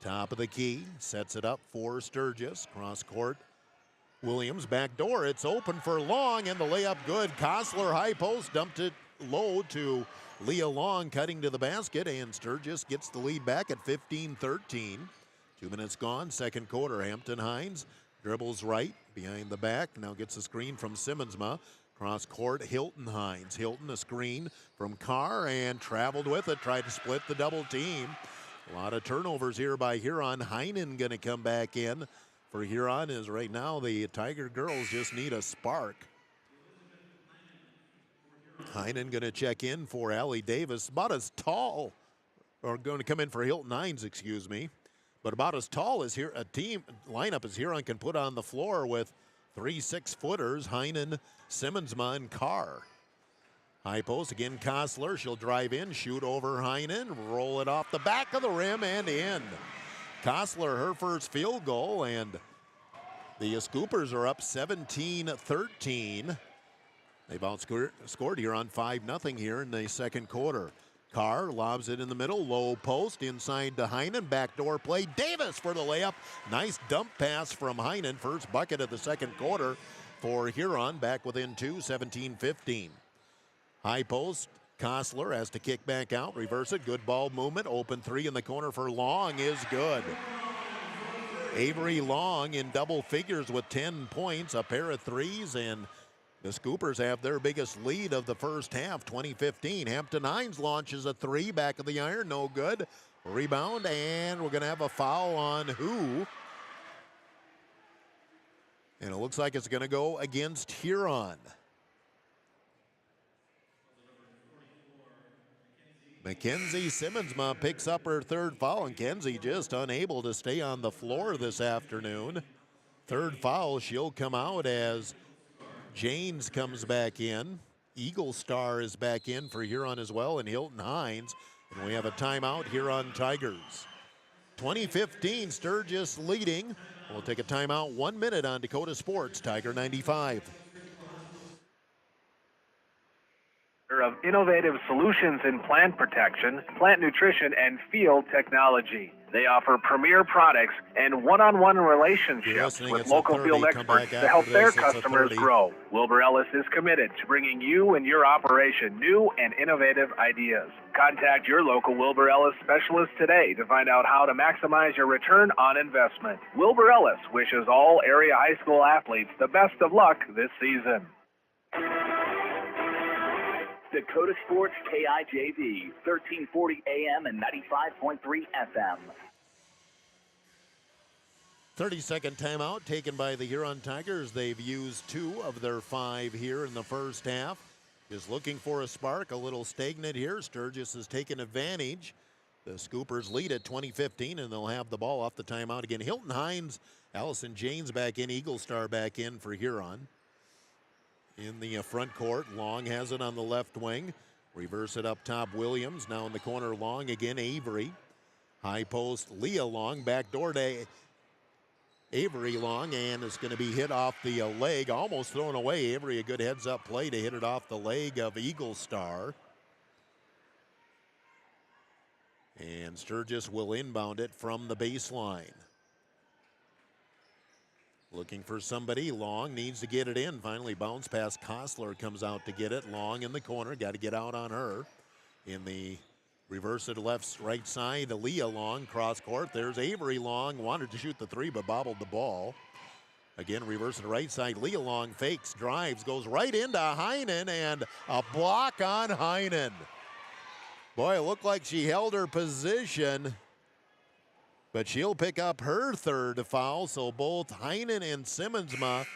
Top of the key, sets it up for Sturgis. Cross court, Williams, back door. It's open for Long, and the layup good. Kostler, high post, dumped it low to Leah Long, cutting to the basket, and Sturgis gets the lead back at 15-13. 2 minutes gone, second quarter. Hampton Hines dribbles right, behind the back, now gets a screen from Simmonsma. Cross court, Hilton Hines. Hilton, a screen from Carr, and traveled with it, tried to split the double team. A lot of turnovers here by Huron. Heinen going to come back in for Huron, as right now the Tiger girls just need a spark. Heinen going to check in for Allie Davis, about as tall, or going to come in for Hilton Hines, excuse me, but about as tall as here a team lineup as Huron can put on the floor with 3 6-footers, Heinen, Simmonsma, and Carr. High post again, Kostler. She'll drive in, shoot over Heinen, roll it off the back of the rim and in. Kostler, her first field goal, and the Scoopers are up 17-13. They've outscored here on 5-0 here in the second quarter. Carr lobs it in the middle, low post, inside to Heinen, backdoor play. Davis for the layup. Nice dump pass from Heinen, first bucket of the second quarter for Huron, back within 2, 17-15. High post, Kostler has to kick back out, reverse it, good ball movement, open three in the corner for Long is good. Avery Long in double figures with 10 points, a pair of threes, and the Scoopers have their biggest lead of the first half, 20-15. Hampton Hines launches a three, back of the iron, no good. Rebound, and we're gonna have a foul on who? And it looks like it's gonna go against Huron. Mackenzie Simmonsma picks up her third foul, and Kenzie just unable to stay on the floor this afternoon. Third foul, she'll come out as Janes comes back in. Eagle Star is back in for Huron as well, and Hilton Hines. And we have a timeout, Huron Tigers. 2015, Sturgis leading. We'll take a timeout, 1 minute on Dakota Sports, Tiger 95. Of innovative solutions in plant protection, plant nutrition, and field technology. They offer premier products and one-on-one relationships with local field experts to help their customers grow. Wilbur Ellis is committed to bringing you and your operation new and innovative ideas. Contact your local Wilbur Ellis specialist today to find out how to maximize your return on investment. Wilbur Ellis wishes all area high school athletes the best of luck this season. Dakota Sports KIJV, 1340 AM and 95.3 FM. 30-second timeout taken by the Huron Tigers. They've used 2 of their 5 here in the first half. Just looking for a spark, a little stagnant here. Sturgis has taken advantage. The Scoopers lead at 20-15, and they'll have the ball off the timeout again. Hilton Hines, Allison Janes back in, Eagle Star back in for Huron. In the front court, Long has it on the left wing. Reverse it up top, Williams. Now in the corner, Long again, Avery. High post, Leah Long. Back door to Avery Long, and it's going to be hit off the leg. Almost thrown away. Avery, a good heads-up play to hit it off the leg of Eagle Star. And Sturgis will inbound it from the baseline. Looking for somebody. Long needs to get it in. Finally, bounce pass. Kostler comes out to get it. Long in the corner. Got to get out on her. In the reverse it left, right side. Leah Long, cross court. There's Avery Long. Wanted to shoot the three, but bobbled the ball. Again, reverse it right side. Leah Long fakes, drives, goes right into Heinen, and a block on Heinen. Boy, it looked like she held her position, but she'll pick up her third foul. So both Heinen and Simmonsma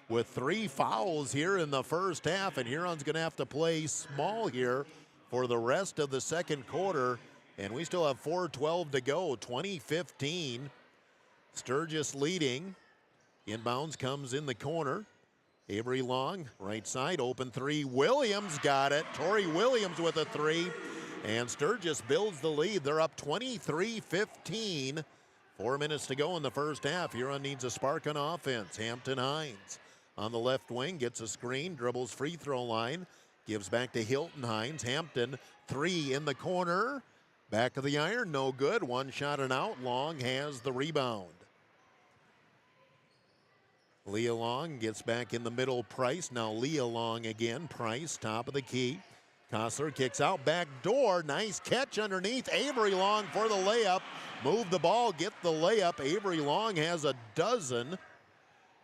with 3 fouls here in the first half, and Huron's going to have to play small here for the rest of the second quarter, and we still have 4:12 to go. 20-15, Sturgis leading. Inbounds comes in the corner. Avery Long, right side, open three. Williams got it. Tori Williams with a 3. And Sturgis builds the lead. They're up 23-15. 4 minutes to go in the first half. Huron needs a spark on offense. Hampton Hines on the left wing, gets a screen, dribbles free throw line, gives back to Hilton Hines. Hampton, 3 in the corner. Back of the iron, no good. One shot and out. Long has the rebound. Leah Long gets back in the middle. Price. Now Leah Long again. Price, top of the key. Kostler kicks out back door. Nice catch underneath. Avery Long for the layup. Move the ball, get the layup. Avery Long has a dozen.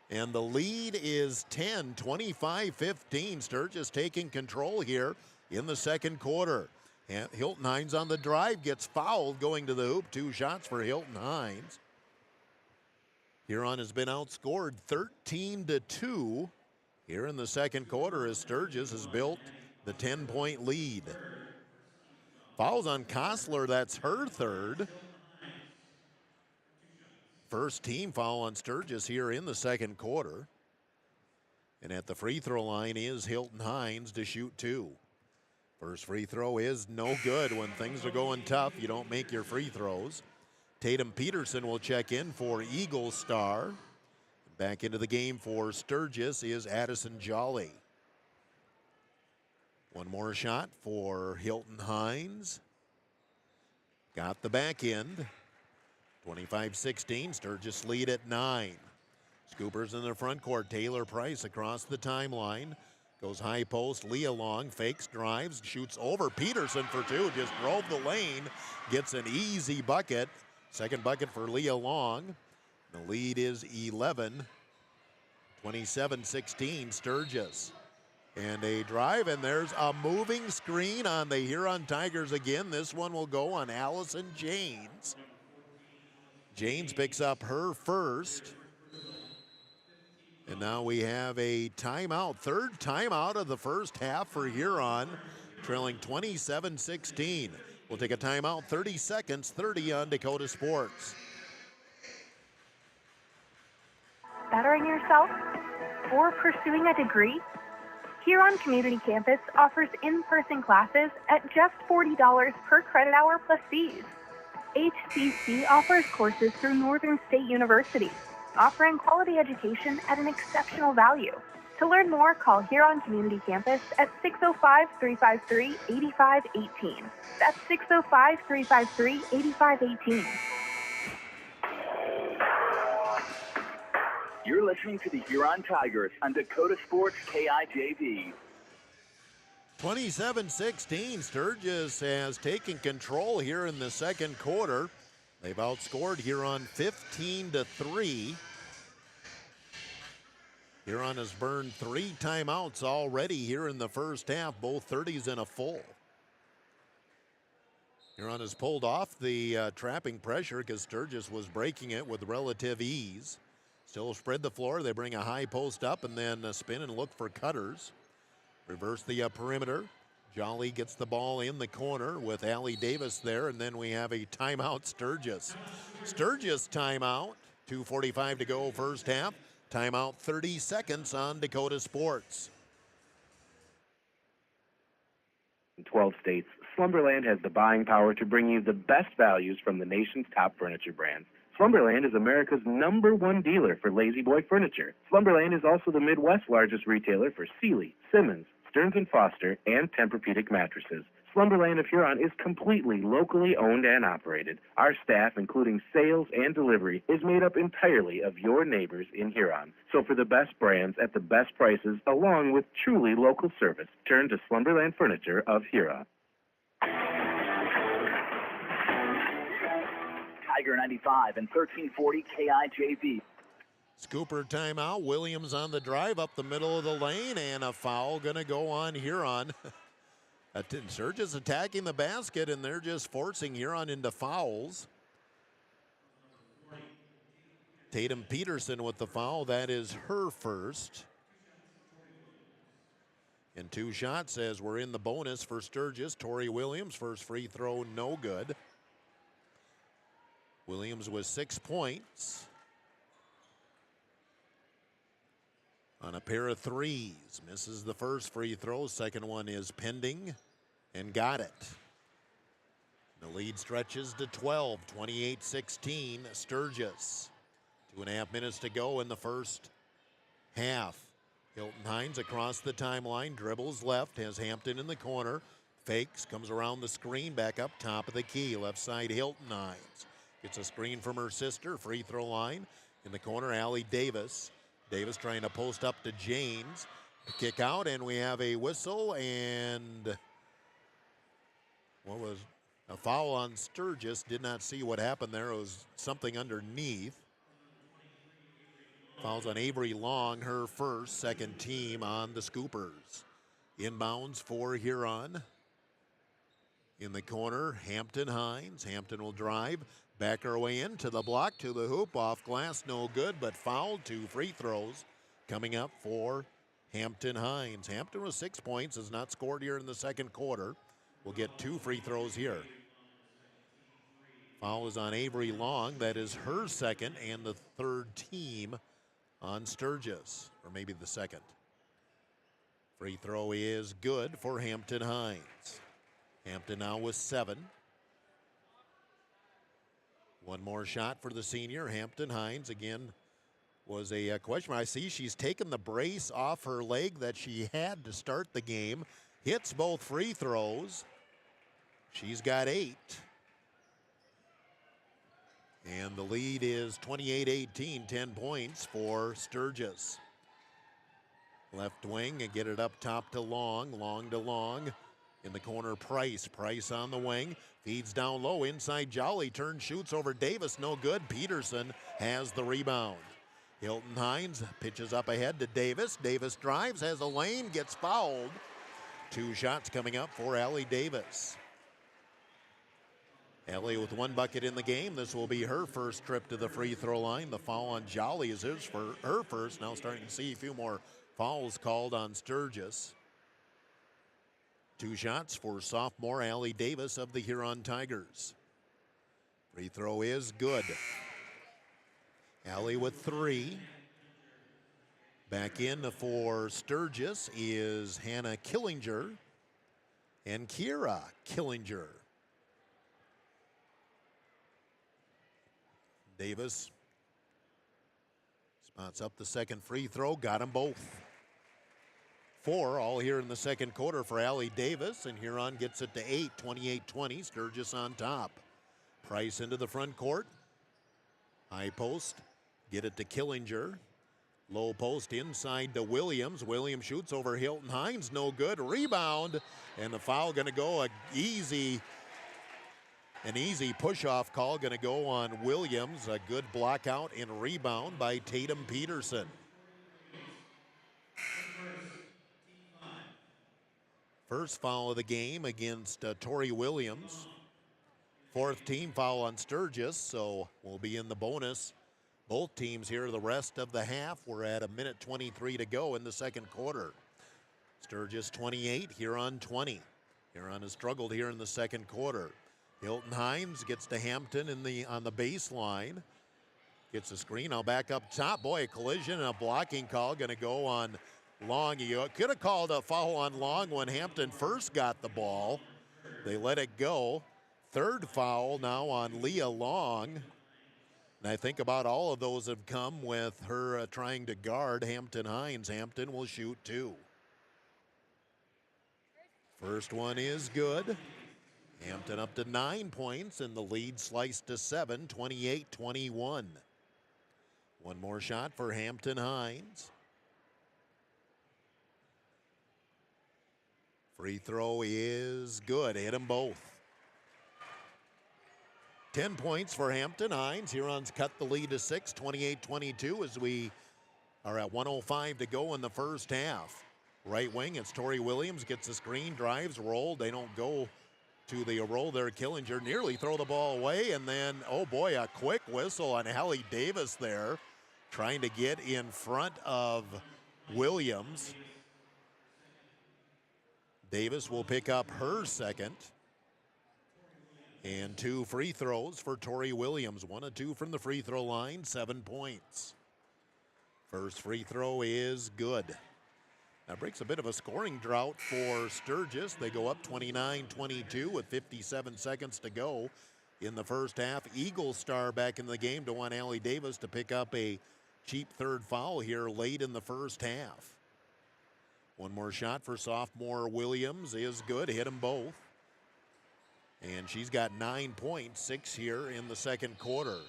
And the lead is 10, 25-15. Sturgis taking control here in the second quarter. And Hilton Hines on the drive, gets fouled going to the hoop. 2 shots for Hilton Hines. Huron has been outscored 13-2 here in the second quarter as Sturgis has built the 10-point lead. Fouls on Kostler, that's her third. First team foul on Sturgis here in the second quarter. And at the free throw line is Hilton Hines to shoot 2. First free throw is no good. When things are going tough, you don't make your free throws. Tatum Peterson will check in for Eagle Star. Back into the game for Sturgis is Addison Jolly. One more shot for Hilton Hines. Got the back end. 25-16, Sturgis lead at 9. Scoopers in the front court. Taylor Price across the timeline. Goes high post, Leah Long, fakes, drives, shoots over Peterson for 2. Just drove the lane, gets an easy bucket. Second bucket for Leah Long. The lead is 11. 27-16, Sturgis. And a drive, and there's a moving screen on the Huron Tigers again. This one will go on Allison Janes. Janes picks up her first. And now we have a timeout, third timeout of the first half for Huron, trailing 27-16. We'll take a timeout, 30 seconds, 30 on Dakota Sports. Bettering yourself or pursuing a degree? Huron Community Campus offers in-person classes at just $40 per credit hour plus fees. HCC offers courses through Northern State University, offering quality education at an exceptional value. To learn more, call Huron Community Campus at 605-353-8518. That's 605-353-8518. You're listening to the Huron Tigers on Dakota Sports KIJV. 27-16, Sturgis has taken control here in the second quarter. They've outscored Huron 15-3. Huron has burned 3 timeouts already here in the first half, both 30s and a full. Huron has pulled off the trapping pressure because Sturgis was breaking it with relative ease. Still spread the floor. They bring a high post up and then spin and look for cutters. Reverse the perimeter. Jolly gets the ball in the corner with Allie Davis there, and then we have a timeout, Sturgis. Sturgis timeout, 2:45 to go first half. Timeout, 30 seconds on Dakota Sports. In 12 states, Slumberland has the buying power to bring you the best values from the nation's top furniture brands. Slumberland is America's #1 dealer for Lazy Boy furniture. Slumberland is also the Midwest's largest retailer for Sealy, Simmons, Stearns & Foster, and Tempur-Pedic mattresses. Slumberland of Huron is completely locally owned and operated. Our staff, including sales and delivery, is made up entirely of your neighbors in Huron. So for the best brands at the best prices, along with truly local service, turn to Slumberland Furniture of Huron. Tiger 95 and 1340 KIJV. Scooper timeout. Williams on the drive up the middle of the lane, and a foul going to go on Huron. Sturgis attacking the basket, and they're just forcing Huron into fouls. Tatum Peterson with the foul. That is her first. And 2 shots as we're in the bonus for Sturgis. Tori Williams, first free throw, no good. Williams with 6 points on a pair of threes. Misses the first free throw. Second one is pending and got it. The lead stretches to 12, 28-16, Sturgis. 2.5 minutes to go in the first half. Hilton Hines across the timeline, dribbles left, has Hampton in the corner, Fakes, comes around the screen, back up top of the key. Left side, Hilton Hines. Gets a screen from her sister. Free throw line. In the corner, Allie Davis. Davis trying to post up to James. Kick out, and we have a whistle, and what was a foul on Sturgis. Did not see what happened there. It was something underneath. Fouls on Avery Long, her first, second team on the Scoopers. Inbounds for Huron. In the corner, Hampton Hines. Hampton will drive, back her way into the block, to the hoop, off glass, no good, but fouled. 2 free throws coming up for Hampton Hines. Hampton with 6 points, has not scored here in the second quarter. Will get 2 free throws here. Foul is on Avery Long. That is her second and the third team on Sturgis, or maybe the second. Free throw is good for Hampton Hines. Hampton now with 7. One more shot for the senior. Hampton Hines again was a question. I see she's taken the brace off her leg that she had to start the game. Hits both free throws. She's got 8. And the lead is 28-18, 10 points for Sturgis. Left wing and get it up top to Long, Long to Long. In the corner, Price. Price on the wing. Feeds down low. Inside Jolly. Turn, shoots over Davis. No good. Peterson has the rebound. Hilton Hines pitches up ahead to Davis. Davis drives, has a lane, gets fouled. 2 shots coming up for Allie Davis. Allie with 1 bucket in the game. This will be her first trip to the free throw line. The foul on Jolly is his for her first. Now starting to see a few more fouls called on Sturgis. 2 shots for sophomore Allie Davis of the Huron Tigers. Free throw is good. Allie with 3. Back in for Sturgis is Hannah Killinger and Kira Killinger. Davis spots up the second free throw, got them both. 4 all here in the second quarter for Allie Davis, and Huron gets it to 8, 28-20, Sturgis on top. Price into the front court. High post, get it to Killinger. Low post inside to Williams. Williams shoots over Hilton Hines, no good. Rebound, and the foul gonna go an easy push-off call gonna go on Williams. A good block out and rebound by Tatum Peterson. First foul of the game against Tori Williams. 4th team foul on Sturgis, so we'll be in the bonus. Both teams here the rest of the half. We're at 1:23 to go in the second quarter. Sturgis 28, Huron 20. Huron has struggled here in the second quarter. Hilton Hines gets to Hampton on the baseline. Gets a screen, now back up top. Boy, a collision and a blocking call gonna go on Long. You could have called a foul on Long when Hampton first got the ball. They let it go. 3rd foul now on Leah Long. And I think about all of those have come with her trying to guard Hampton Hines. Hampton will shoot 2. First one is good. Hampton up to 9 points, and the lead sliced to 7, 28-21. One more shot for Hampton Hines. Free throw is good. Hit them both. 10 points for Hampton Hines. Huron's cut the lead to 6, 28-22, as we are at 1:05 to go in the first half. Right wing, it's Tori Williams, gets the screen, drives, rolled. They don't go to the roll there. Killinger nearly throw the ball away, and then, oh boy, a quick whistle on Allie Davis there, trying to get in front of Williams. Davis will pick up her second. And 2 free throws for Tori Williams. 1 of 2 from the free throw line, 7 points. First free throw is good. That breaks a bit of a scoring drought for Sturgis. They go up 29-22 with 57 seconds to go in the first half. Eagle Star back in the game to want Allie Davis to pick up a cheap 3rd foul here late in the first half. One more shot for sophomore Williams is good. Hit them both. And she's got 9 points, 6 here in the second quarter.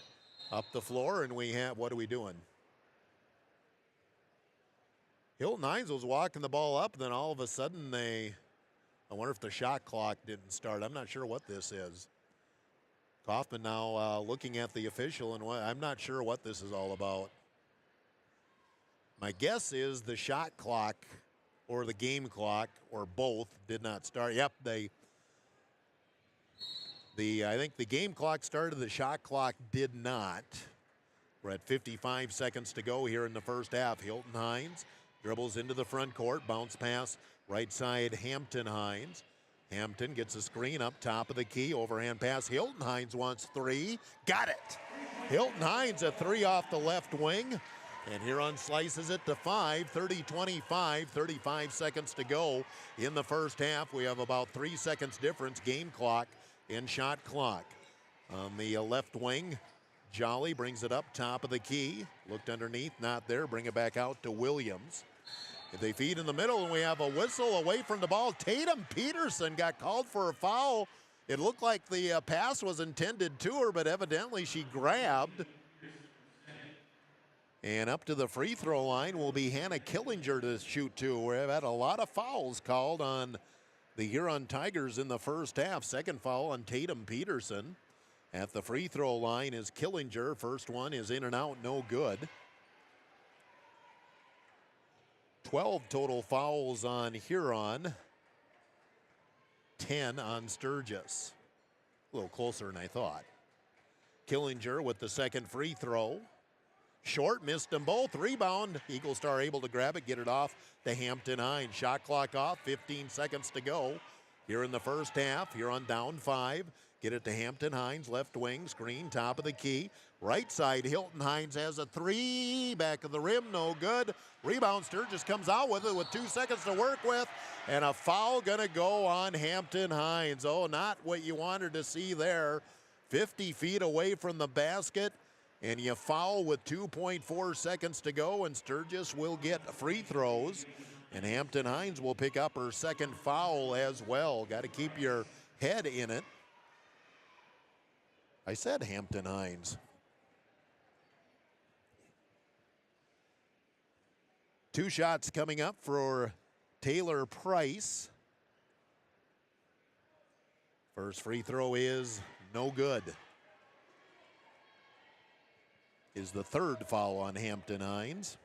Up the floor, and we have, what are we doing? Hilton Hines was walking the ball up, and then all of a sudden I wonder if the shot clock didn't start. I'm not sure what this is. Kaufman now looking at the official, and I'm not sure what this is all about. My guess is the shot clock or the game clock or both did not start. Yep, I think the game clock started, the shot clock did not. We're at 55 seconds to go here in the first half. Hilton Hines dribbles into the front court, bounce pass right side Hampton Hines. Hampton gets a screen up top of the key, overhand pass. Hilton Hines wants three, got it. Hilton Hines a three off the left wing, and Huron slices it to 5, 30-25, 35 seconds to go in the first half. We have about 3 seconds difference, game clock and shot clock. On the left wing, Jolly brings it up top of the key. Looked underneath, not there. Bring it back out to Williams. They feed in the middle, and we have a whistle away from the ball. Tatum Peterson got called for a foul. It looked like the pass was intended to her, but evidently she grabbed. And up to the free throw line will be Hannah Killinger to shoot to. We've had a lot of fouls called on the Huron Tigers in the first half. Second foul on Tatum Peterson. At the free throw line is Killinger. First one is in and out, no good. 12 total fouls on Huron. 10 on Sturgis. A little closer than I thought. Killinger with the second free throw. Short, missed them both. Rebound. Eagle Star able to grab it, get it off to Hampton Hines. Shot clock off, 15 seconds to go. Here in the first half, Huron down 5. Get it to Hampton Hines, left wing, screen, top of the key. Right side, Hilton Hines has a three, back of the rim, no good. Rebound, Sturgis comes out with it with 2 seconds to work with, and a foul gonna go on Hampton Hines. Oh, not what you wanted to see there. 50 feet away from the basket, and you foul with 2.4 seconds to go, and Sturgis will get free throws, and Hampton Hines will pick up her second foul as well. Got to keep your head in it. I said Hampton Hines. Two shots coming up for Taylor Price. First free throw is no good. Is the third foul on Hampton Hines.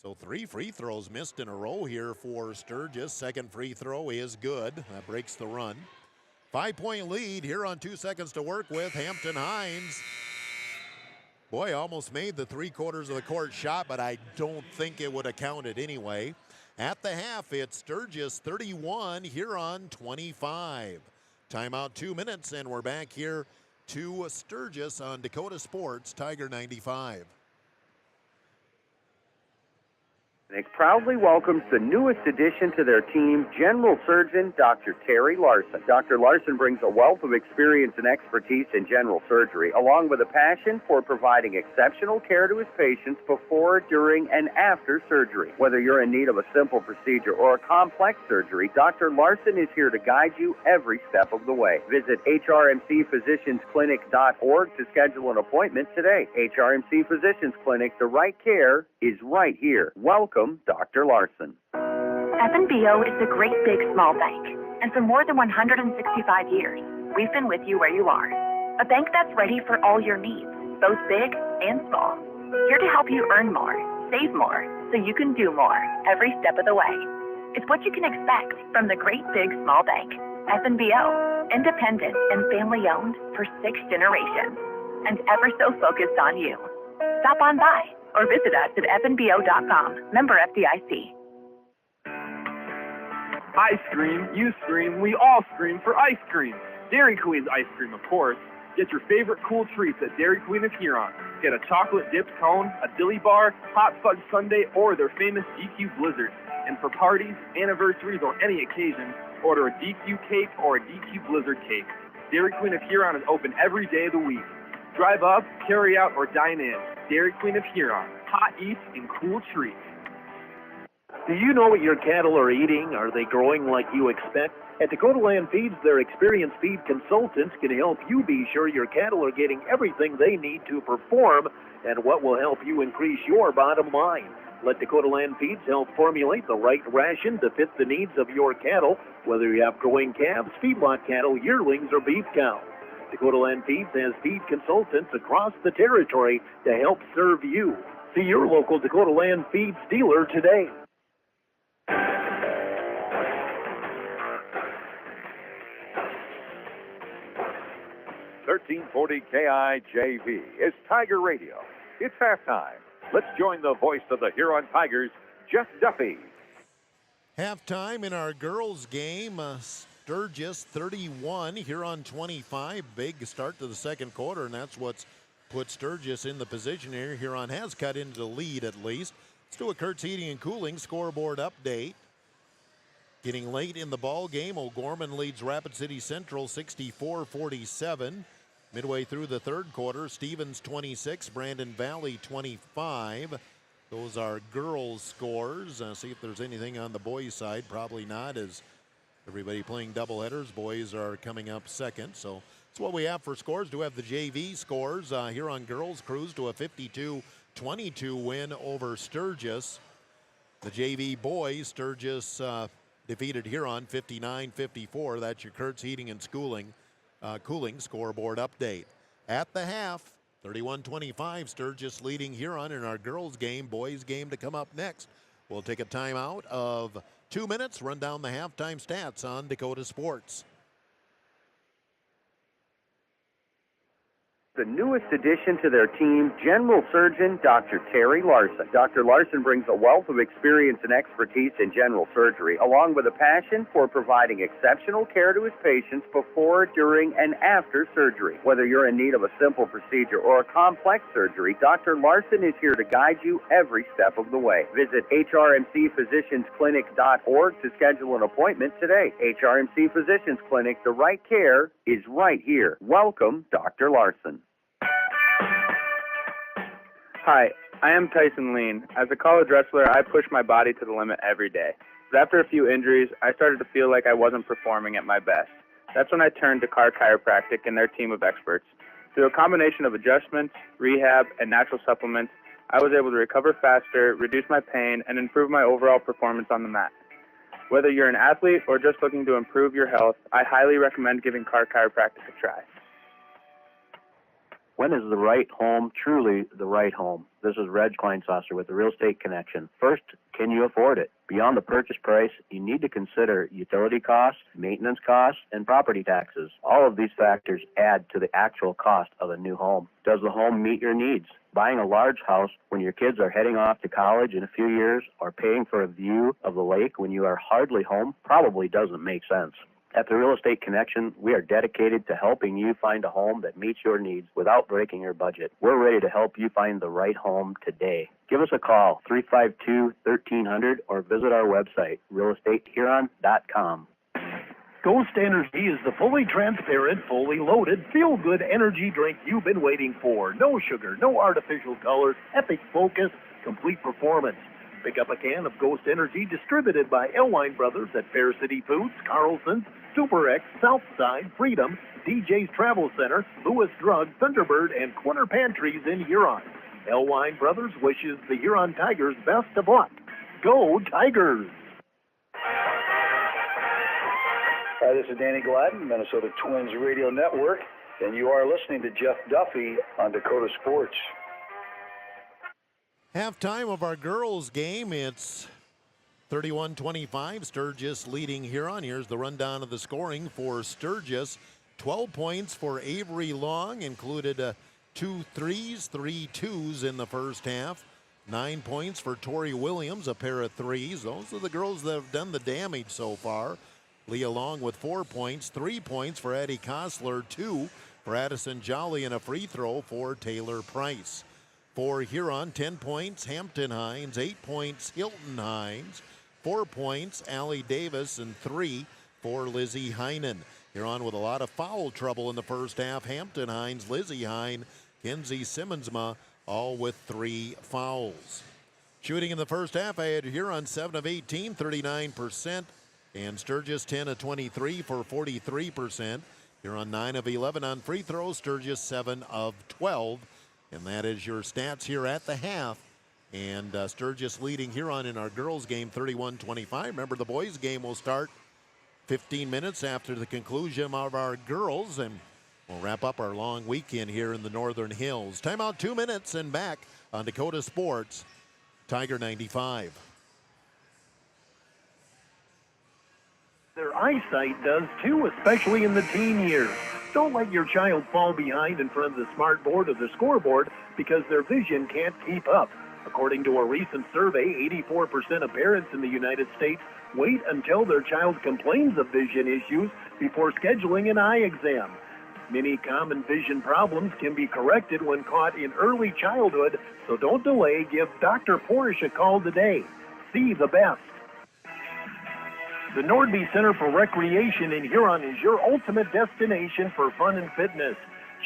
So 3 free throws missed in a row here for Sturgis. Second free throw is good. That breaks the run. 5-point lead here on 2 seconds to work with. Hampton Hines. Boy, almost made the 3/4 of the court shot, but I don't think it would have counted anyway. At the half, it's Sturgis 31, Huron 25. Timeout 2 minutes, and we're back here to Sturgis on Dakota Sports, Tiger 95. Clinic proudly welcomes the newest addition to their team, General Surgeon Dr. Terry Larson. Dr. Larson brings a wealth of experience and expertise in general surgery, along with a passion for providing exceptional care to his patients before, during, and after surgery. Whether you're in need of a simple procedure or a complex surgery, Dr. Larson is here to guide you every step of the way. Visit hrmcphysiciansclinic.org to schedule an appointment today. HRMC Physicians Clinic, the right care is right here. Welcome, Dr. Larson. FNBO is a great big small bank, and for more than 165 years, we've been with you where you are. A bank that's ready for all your needs, both big and small. Here to help you earn more, save more, so you can do more every step of the way. It's what you can expect from the great big small bank. FNBO, independent and family owned for 6 generations, and ever so focused on you. Stop on by or visit us at fnbo.com. Member FDIC. I scream, you scream, we all scream for ice cream. Dairy Queen's ice cream, of course. Get your favorite cool treats at Dairy Queen of Huron. Get a chocolate dipped cone, a dilly bar, hot fudge sundae, or their famous DQ Blizzard. And for parties, anniversaries, or any occasion, order a DQ cake or a DQ Blizzard cake. Dairy Queen of Huron is open every day of the week. Drive up, carry out, or dine in. Dairy Queen of Huron. Hot eats and cool treats. Do you know what your cattle are eating? Are they growing like you expect? At Dakota Land Feeds, their experienced feed consultants can help you be sure your cattle are getting everything they need to perform and what will help you increase your bottom line. Let Dakota Land Feeds help formulate the right ration to fit the needs of your cattle, whether you have growing calves, feedlot cattle, yearlings, or beef cows. Dakota Land Feeds has feed consultants across the territory to help serve you. See your local Dakota Land Feeds dealer today. 1340 KIJV is Tiger Radio. It's halftime. Let's join the voice of the Huron Tigers, Jeff Duffy. Halftime in our girls' game, Sturgis 31, Huron 25. Big start to the second quarter, and that's what's put Sturgis in the position here. Huron has cut into the lead at least. Let's do a Kurt's Heating and Cooling scoreboard update. Getting late in the ball game, O'Gorman leads Rapid City Central 64-47. Midway through the third quarter, Stevens 26, Brandon Valley 25. Those are girls' scores. See if there's anything on the boys' side. Probably not, as everybody playing doubleheaders. Boys are coming up second. So that's what we have for scores. Do have the JV scores. Huron girls cruise to a 52-22 win over Sturgis. The JV boys, Sturgis defeated Huron 59-54. That's your Kurt's Heating and Cooling scoreboard update. At the half, 31-25, Sturgis leading Huron in our girls game. Boys game to come up next. We'll take a timeout of 2 minutes, run down the halftime stats on Dakota Sports. The newest addition to their team, General Surgeon Dr. Terry Larson. Dr. Larson brings a wealth of experience and expertise in general surgery, along with a passion for providing exceptional care to his patients before, during, and after surgery. Whether you're in need of a simple procedure or a complex surgery, Dr. Larson is here to guide you every step of the way. Visit hrmcphysiciansclinic.org to schedule an appointment today. HRMC Physicians Clinic, the right care is right here. Welcome, Dr. Larson. Hi, I am Tyson Lean. As a college wrestler, I push my body to the limit every day. But after a few injuries, I started to feel like I wasn't performing at my best. That's when I turned to Car Chiropractic and their team of experts. Through a combination of adjustments, rehab, and natural supplements, I was able to recover faster, reduce my pain, and improve my overall performance on the mat. Whether you're an athlete or just looking to improve your health, I highly recommend giving Car Chiropractic a try. When is the right home truly the right home? This is Reg Kleinsasser with the Real Estate Connection. First, can you afford it? Beyond the purchase price, you need to consider utility costs, maintenance costs, and property taxes. All of these factors add to the actual cost of a new home. Does the home meet your needs? Buying a large house when your kids are heading off to college in a few years, or paying for a view of the lake when you are hardly home, probably doesn't make sense. At the Real Estate Connection, we are dedicated to helping you find a home that meets your needs without breaking your budget. We're ready to help you find the right home today. Give us a call, 352-1300, or visit our website, realestatehuron.com. Ghost Energy is the fully transparent, fully loaded, feel-good energy drink you've been waiting for. No sugar, no artificial colors, epic focus, complete performance. Pick up a can of Ghost Energy distributed by Elwine Brothers at Fair City Foods, Carlson's, Super X, Southside, Freedom, DJ's Travel Center, Lewis Drug, Thunderbird, and Quinter Pantries in Huron. Elwine Brothers wishes the Huron Tigers best of luck. Go Tigers! Hi, this is Danny Gladden, Minnesota Twins Radio Network, and you are listening to Jeff Duffy on Dakota Sports. Halftime of our girls' game, it's 31-25, Sturgis leading Huron. Here's the rundown of the scoring for Sturgis. 12 points for Avery Long, included 2 threes, 3 twos in the first half. 9 points for Tori Williams, a pair of threes. Those are the girls that have done the damage so far. Leah Long with 4 points, 3 points for Addie Kostler, 2 for Addison Jolly, and a free throw for Taylor Price. For Huron, 10 points, Hampton Hines, 8 points, Hilton Hines, 4 points, Allie Davis, and 3 for Lizzie Heinen. Huron with a lot of foul trouble in the first half. Hampton Hines, Lizzie Hine, Kenzie Simmonsma, all with 3 fouls. Shooting in the first half, I had Huron 7 of 18, 39%, and Sturgis 10 of 23 for 43%. Huron 9 of 11 on free throws, Sturgis 7 of 12, and that is your stats here at the half. And Sturgis leading Huron in our girls game 31-25. Remember, the boys game will start 15 minutes after the conclusion of our girls, and we'll wrap up our long weekend here in the Northern Hills. Timeout 2 minutes and back on Dakota Sports, Tiger 95. Their eyesight does too, especially in the teen years. Don't let your child fall behind in front of the smart board or the scoreboard because their vision can't keep up. According to a recent survey, 84% of parents in the United States wait until their child complains of vision issues before scheduling an eye exam. Many common vision problems can be corrected when caught in early childhood, so don't delay. Give Dr. Porish a call today. See the best. The Nordby Center for Recreation in Huron is your ultimate destination for fun and fitness.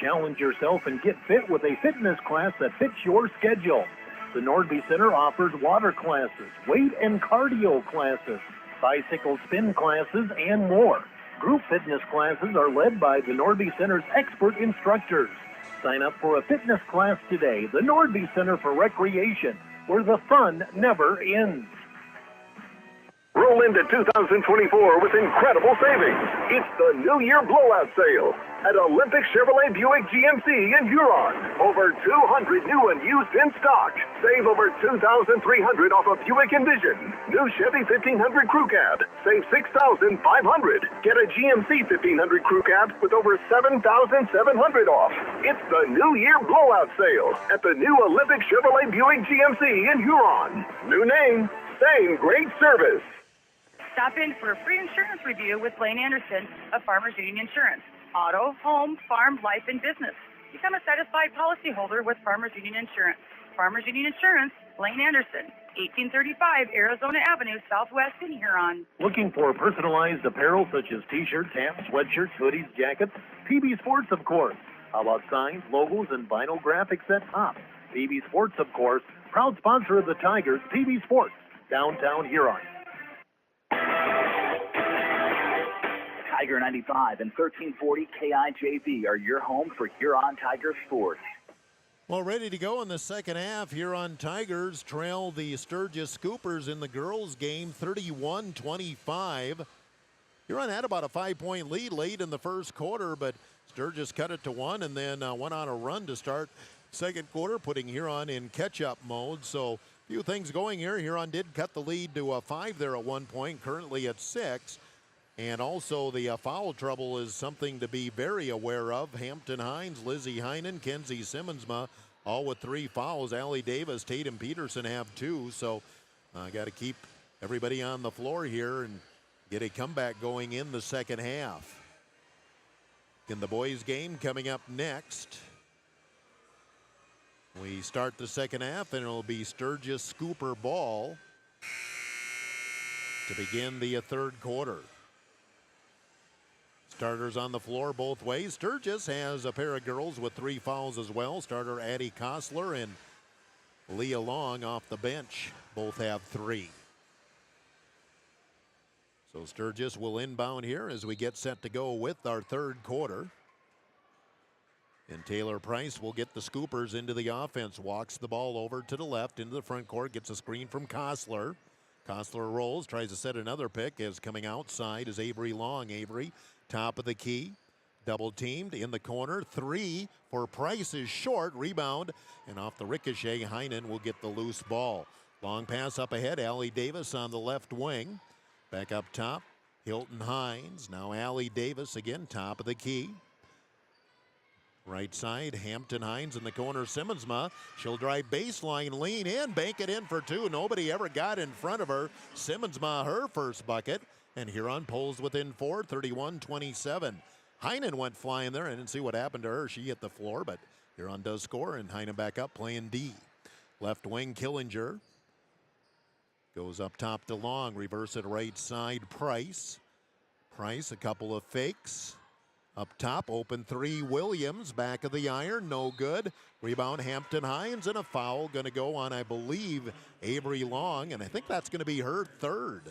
Challenge yourself and get fit with a fitness class that fits your schedule. The Nordby Center offers water classes, weight and cardio classes, bicycle spin classes, and more. Group fitness classes are led by the Nordby Center's expert instructors. Sign up for a fitness class today. The Nordby Center for Recreation, where the fun never ends. Roll into 2024 with incredible savings. It's the New Year Blowout Sale at Olympic Chevrolet Buick GMC in Huron. Over 200 new and used in stock. Save over $2,300 off a Buick Envision. New Chevy 1500 Crew Cab. Save $6,500. Get a GMC 1500 Crew Cab with over $7,700 off. It's the New Year Blowout Sale at the new Olympic Chevrolet Buick GMC in Huron. New name, same great service. Stop in for a free insurance review with Blaine Anderson of Farmers Union Insurance. Auto, home, farm, life, and business. Become a satisfied policyholder with Farmers Union Insurance. Farmers Union Insurance, Blaine Anderson, 1835 Arizona Avenue, Southwest in Huron. Looking for personalized apparel such as t-shirts, hats, sweatshirts, hoodies, jackets? PB Sports, of course. How about signs, logos, and vinyl graphics at top? PB Sports, of course, proud sponsor of the Tigers. PB Sports, downtown Huron. Tiger 95 and 1340 KIJV are your home for Huron Tiger sports. Well, ready to go in the second half. Huron Tigers trail the Sturgis Scoopers in the girls' game 31-25. Huron had about a 5-point lead late in the first quarter, but Sturgis cut it to 1 and then went on a run to start second quarter, putting Huron in catch-up mode. So a few things going here. Huron did cut the lead to 5 there at one point, currently at 6. And also the foul trouble is something to be very aware of. Hampton Hines, Lizzie Heinen, Kenzie Simmonsma, all with 3 fouls. Allie Davis, Tatum Peterson have 2. So got to keep everybody on the floor here and get a comeback going in the second half. In the boys' game coming up next, we start the second half and it'll be Sturgis Scooper ball to begin the third quarter. Starters on the floor both ways. Sturgis has a pair of girls with 3 fouls as well. Starter Addie Kostler and Leah Long off the bench both have 3. So Sturgis will inbound here as we get set to go with our third quarter. And Taylor Price will get the Scoopers into the offense. Walks the ball over to the left into the front court. Gets a screen from Kostler. Kostler rolls, tries to set another pick. As coming outside is Avery Long. Avery, top of the key, double teamed in the corner. 3 for Price is short. Rebound, and off the ricochet, Heinen will get the loose ball. Long pass up ahead. Allie Davis on the left wing. Back up top, Hilton Hines. Now Allie Davis again, top of the key. Right side, Hampton Hines in the corner. Simmonsma, she'll drive baseline, lean in, bank it in for 2. Nobody ever got in front of her. Simmonsma, her first bucket. And Huron pulls within 4, 31-27. Heinen went flying there. I didn't see what happened to her. She hit the floor, but Huron does score, and Heinen back up playing D. Left wing, Killinger. Goes up top to Long. Reverse it right side, Price. Price, a couple of fakes. Up top, open three, Williams, back of the iron, no good. Rebound, Hampton Hines, and a foul going to go on, I believe, Avery Long, and I think that's going to be her third.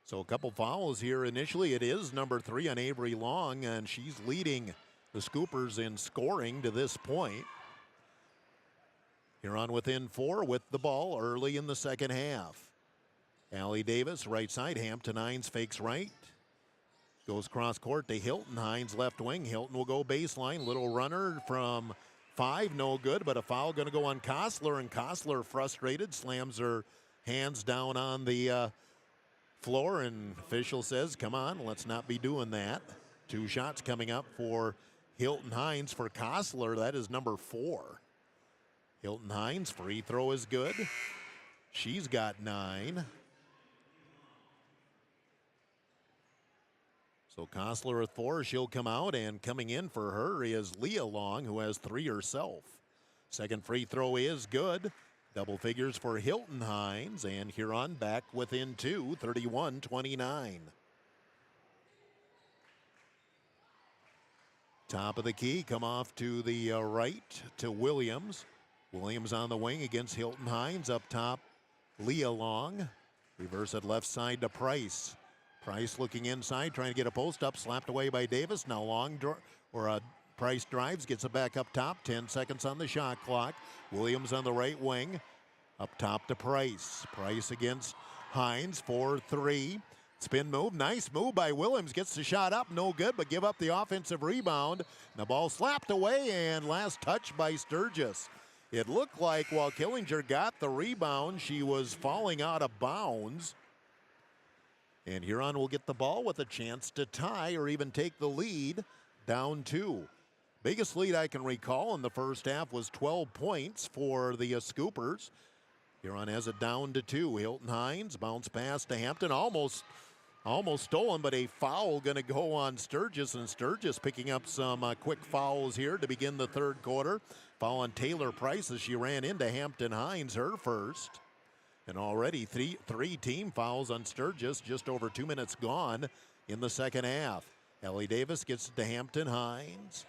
So a couple fouls here initially. It is number 3 on Avery Long, and she's leading the Scoopers in scoring to this point. Huron within 4 with the ball early in the second half. Allie Davis, right side, Hampton Hines fakes right. Goes cross court to Hilton Hines, left wing. Hilton will go baseline. Little runner from 5, no good, but a foul going to go on Kostler, and Kostler, frustrated, slams her hands down on the floor, and official says, come on, let's not be doing that. 2 shots coming up for Hilton Hines. For Kostler, that is number 4. Hilton Hines, free throw is good. She's got 9. So Kostler with 4, she'll come out, and coming in for her is Leah Long, who has 3 herself. Second free throw is good. Double figures for Hilton Hines, and Huron back within 2, 31-29. Top of the key, come off to the right to Williams. Williams on the wing against Hilton Hines. Up top, Leah Long. Reverse it left side to Price. Price looking inside, trying to get a post up, slapped away by Davis. Now Price drives, gets it back up top. 10 seconds on the shot clock. Williams on the right wing. Up top to Price. Price against Hines, 4-3. Spin move, nice move by Williams. Gets the shot up, no good, but give up the offensive rebound. The ball slapped away, and last touch by Sturgis. It looked like while Killinger got the rebound, she was falling out of bounds. And Huron will get the ball with a chance to tie or even take the lead, down 2. Biggest lead I can recall in the first half was 12 points for the Scoopers. Huron has it down to 2. Hilton Hines, bounce pass to Hampton, almost stolen, but a foul going to go on Sturgis, and Sturgis picking up some quick fouls here to begin the third quarter. Foul on Taylor Price as she ran into Hampton Hines, her first. And already three team fouls on Sturgis, just over 2 minutes gone in the second half. Ellie Davis gets it to Hampton Hines.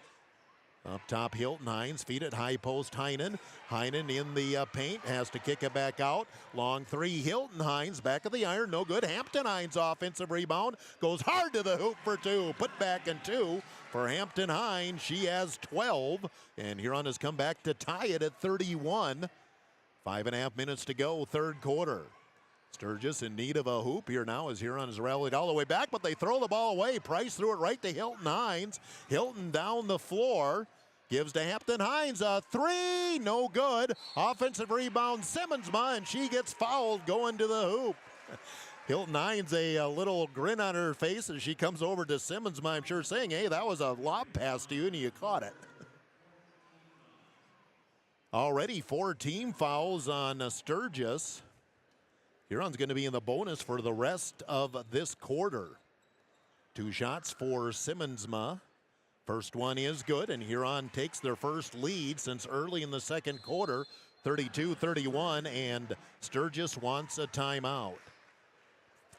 Up top, Hilton Hines, feed it, high post, Heinen. Heinen in the paint, has to kick it back out. Long 3, Hilton Hines, back of the iron, no good. Hampton Hines offensive rebound, goes hard to the hoop for 2. Put back in 2 for Hampton Hines. She has 12, and Huron has come back to tie it at 31. 5.5 minutes to go, third quarter. Sturgis in need of a hoop here now as Huron has rallied all the way back, but they throw the ball away. Price threw it right to Hilton Hines. Hilton down the floor. Gives to Hampton Hines a 3, no good. Offensive rebound, Simmonsma, and she gets fouled going to the hoop. Hilton Hines, a little grin on her face as she comes over to Simmonsma, I'm sure saying, hey, that was a lob pass to you and you caught it. Already 4 team fouls on Sturgis. Huron's going to be in the bonus for the rest of this quarter. 2 shots for Simmonsma. First one is good, and Huron takes their first lead since early in the second quarter, 32-31, and Sturgis wants a timeout.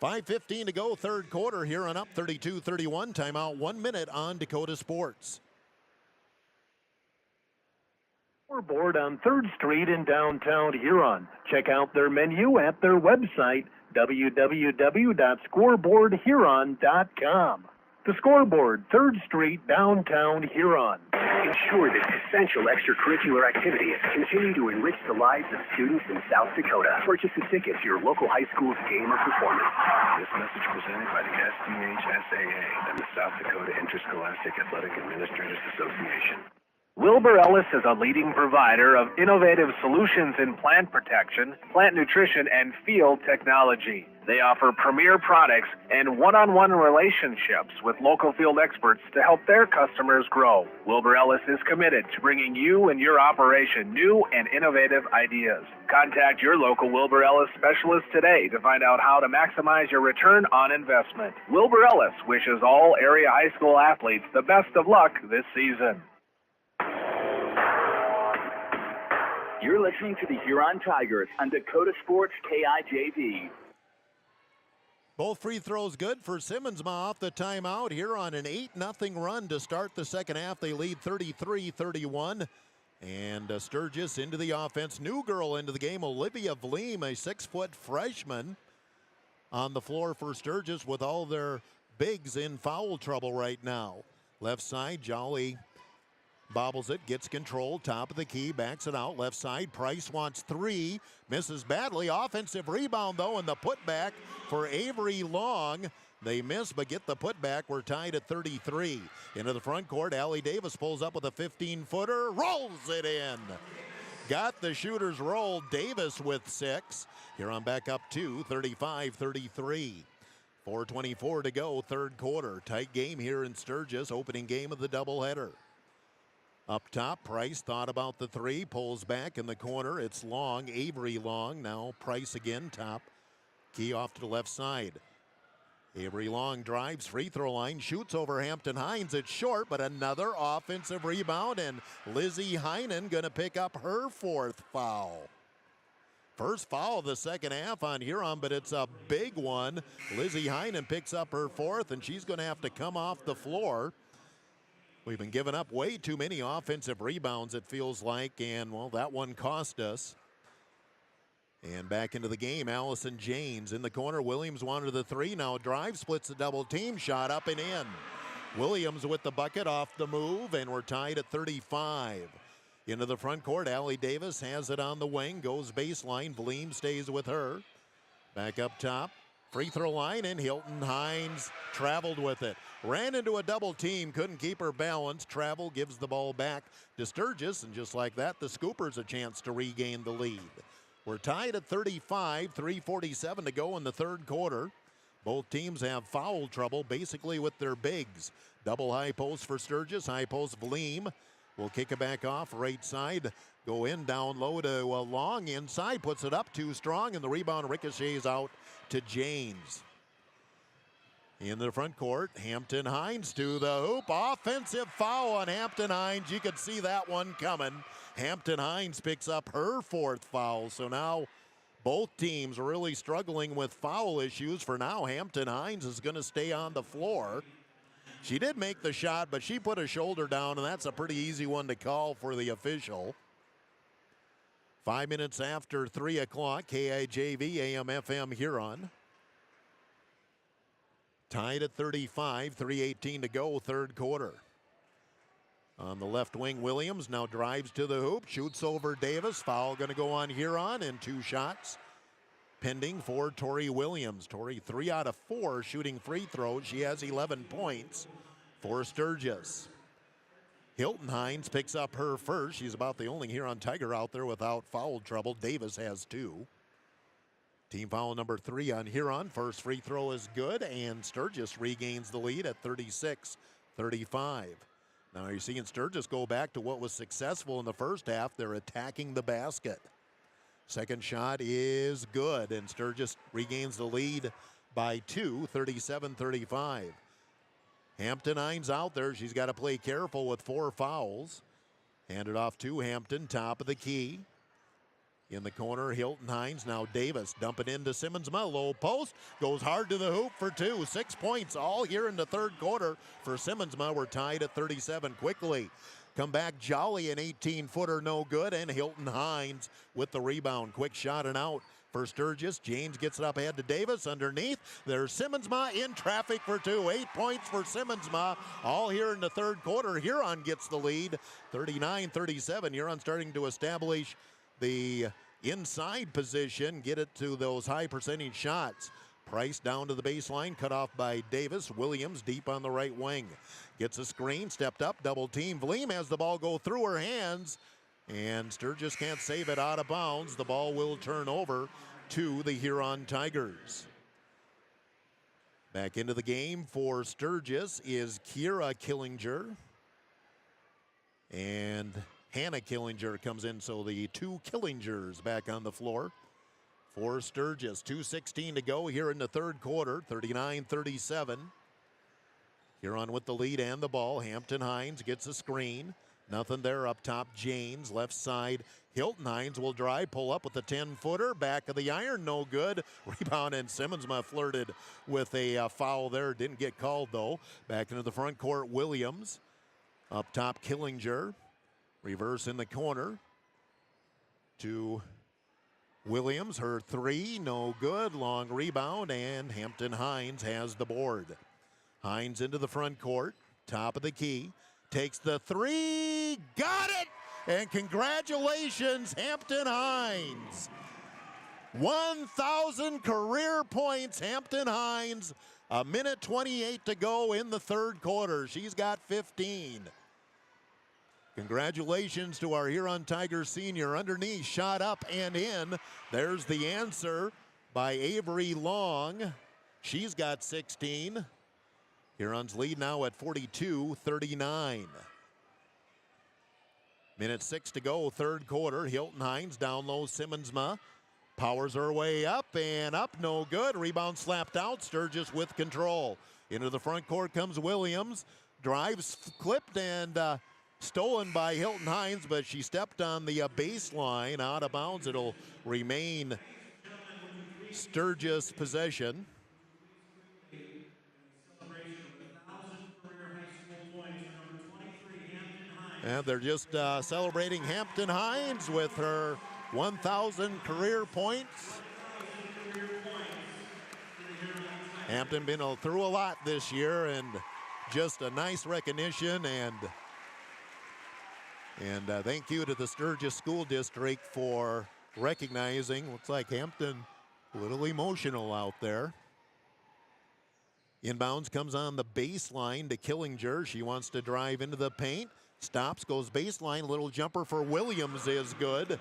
5:15 to go, third quarter. Huron up 32-31. Timeout, 1 minute on Dakota Sports. Scoreboard on 3rd Street in downtown Huron. Check out their menu at their website, www.scoreboardhuron.com. The Scoreboard, 3rd Street, downtown Huron. Ensure that essential extracurricular activities continue to enrich the lives of students in South Dakota. Purchase a ticket to your local high school's game or performance. This message presented by the SDHSAA and the South Dakota Interscholastic Athletic Administrators Association. Wilbur Ellis is a leading provider of innovative solutions in plant protection, plant nutrition, and field technology. They offer premier products and one-on-one relationships with local field experts to help their customers grow. Wilbur Ellis is committed to bringing you and your operation new and innovative ideas. Contact your local Wilbur Ellis specialist today to find out how to maximize your return on investment. Wilbur Ellis wishes all area high school athletes the best of luck this season. You're listening to the Huron Tigers on Dakota Sports KIJV. Both free throws good for Simmonsma off the timeout here on an 8-0 run to start the second half. They lead 33-31. And Sturgis into the offense. New girl into the game, Olivia Vleem, a 6-foot freshman on the floor for Sturgis with all their bigs in foul trouble right now. Left side, Jolly bobbles it, gets control, top of the key, backs it out. Left side, Price wants three, misses badly. Offensive rebound, though, and the putback for Avery Long. They miss, but get the putback. We're tied at 33. Into the front court, Allie Davis pulls up with a 15-footer, rolls it in. Got the shooters rolled. Davis with 6. Here on back up 2, 35-33. 4:24 to go, third quarter. Tight game here in Sturgis, opening game of the doubleheader. Up top, Price thought about the three, pulls back in the corner. It's Long, Avery Long. Now Price again, top. Key off to the left side. Avery Long drives, free throw line, shoots over Hampton Hines. It's short, but another offensive rebound, and Lizzie Heinen going to pick up her 4th foul. First foul of the second half on Huron, but it's a big one. Lizzie Heinen picks up her 4th, and she's going to have to come off the floor. We've been giving up way too many offensive rebounds, it feels like, and, well, that one cost us. And back into the game, Allison Janes in the corner. Williams wanted the three, now drive, splits the double team, shot up and in. Williams with the bucket off the move, and we're tied at 35. Into the front court, Allie Davis has it on the wing, goes baseline, Vleem stays with her. Back up top, free throw line, and Hilton Hines traveled with it. Ran into a double team, couldn't keep her balance. Travel gives the ball back to Sturgis, and just like that, the Scoopers a chance to regain the lead. We're tied at 35, 3:47 to go in the third quarter. Both teams have foul trouble basically with their bigs. Double high post for Sturgis, high post Vleem. Will kick it back off right side. Go in down low to Long inside, puts it up too strong, and the rebound ricochets out to James. In the front court, Hampton Hines to the hoop. Offensive foul on Hampton Hines. You could see that one coming. Hampton Hines picks up her 4th foul. So now both teams are really struggling with foul issues. For now, Hampton Hines is going to stay on the floor. She did make the shot, but she put a shoulder down, and that's a pretty easy one to call for the official. 5 minutes after 3 o'clock, KIJV AM FM Huron. Tied at 35, 3:18 to go, third quarter. On the left wing, Williams now drives to the hoop, shoots over Davis. Foul going to go on Huron, and 2 shots pending for Tori Williams. Tori 3 out of 4 shooting free throws. She has 11 points for Sturgis. Hilton Hines picks up her first. She's about the only Huron Tiger out there without foul trouble. Davis has 2. Team foul number 3 on Huron. First free throw is good, and Sturgis regains the lead at 36-35. Now you're seeing Sturgis go back to what was successful in the first half. They're attacking the basket. Second shot is good, and Sturgis regains the lead by 2, 37-35. Hampton Hines out there. She's got to play careful with 4 fouls. Handed off to Hampton, top of the key. In the corner, Hilton Hines. Now Davis dumping into Simmonsma. Low post. Goes hard to the hoop for 2. 6 points all here in the third quarter for Simmonsma. We're tied at 37 quickly. Come back, Jolly, an 18-footer, no good. And Hilton Hines with the rebound. Quick shot and out for Sturgis. James gets it up ahead to Davis. Underneath, there's Simmonsma in traffic for 2. 8 points for Simmonsma. All here in the third quarter. Huron gets the lead. 39-37. Huron starting to establish the inside position, get it to those high percentage shots. Price down to the baseline, cut off by Davis. Williams deep on the right wing. Gets a screen, stepped up, double team. Vleem has the ball go through her hands, and Sturgis can't save it out of bounds. The ball will turn over to the Huron Tigers. Back into the game for Sturgis is Kira Killinger. And Hannah Killinger comes in, so the 2 Killingers back on the floor for Sturgis. 2:16 to go here in the third quarter, 39-37. Huron with the lead and the ball. Hampton Hines gets a screen. Nothing there up top. Janes, left side. Hilton Hines will drive, pull up with the 10-footer. Back of the iron, no good. Rebound, and Simmonsma flirted with a foul there. Didn't get called, though. Back into the front court, Williams. Up top, Killinger. Reverse in the corner to Williams. Her three, no good. Long rebound, and Hampton Hines has the board. Hines into the front court, top of the key. Takes the three, got it! And congratulations, Hampton Hines. 1,000 career points, Hampton Hines. A minute 28 to go in the third quarter. She's got 15. Congratulations to our Huron Tigers senior. Underneath, shot up and in. There's the answer by Avery Long. She's got 16. Huron's lead now at 42-39. Minute 6 to go, third quarter. Hilton Hines down low, Simmonsma powers her way up and up, no good. Rebound slapped out, Sturgis with control. Into the front court comes Williams. Drives clipped and stolen by Hilton Hines, but she stepped on the baseline, out of bounds. It'll remain Sturgis possession. And they're just celebrating Hampton Hines with her 1,000 career points. Hampton been through a lot this year, and just a nice recognition, and thank you to the Sturgis School District for recognizing. Looks like Hampton a little emotional out there. Inbounds comes on the baseline to Killinger. She wants to drive into the paint. Stops, goes baseline. Little jumper for Williams is good.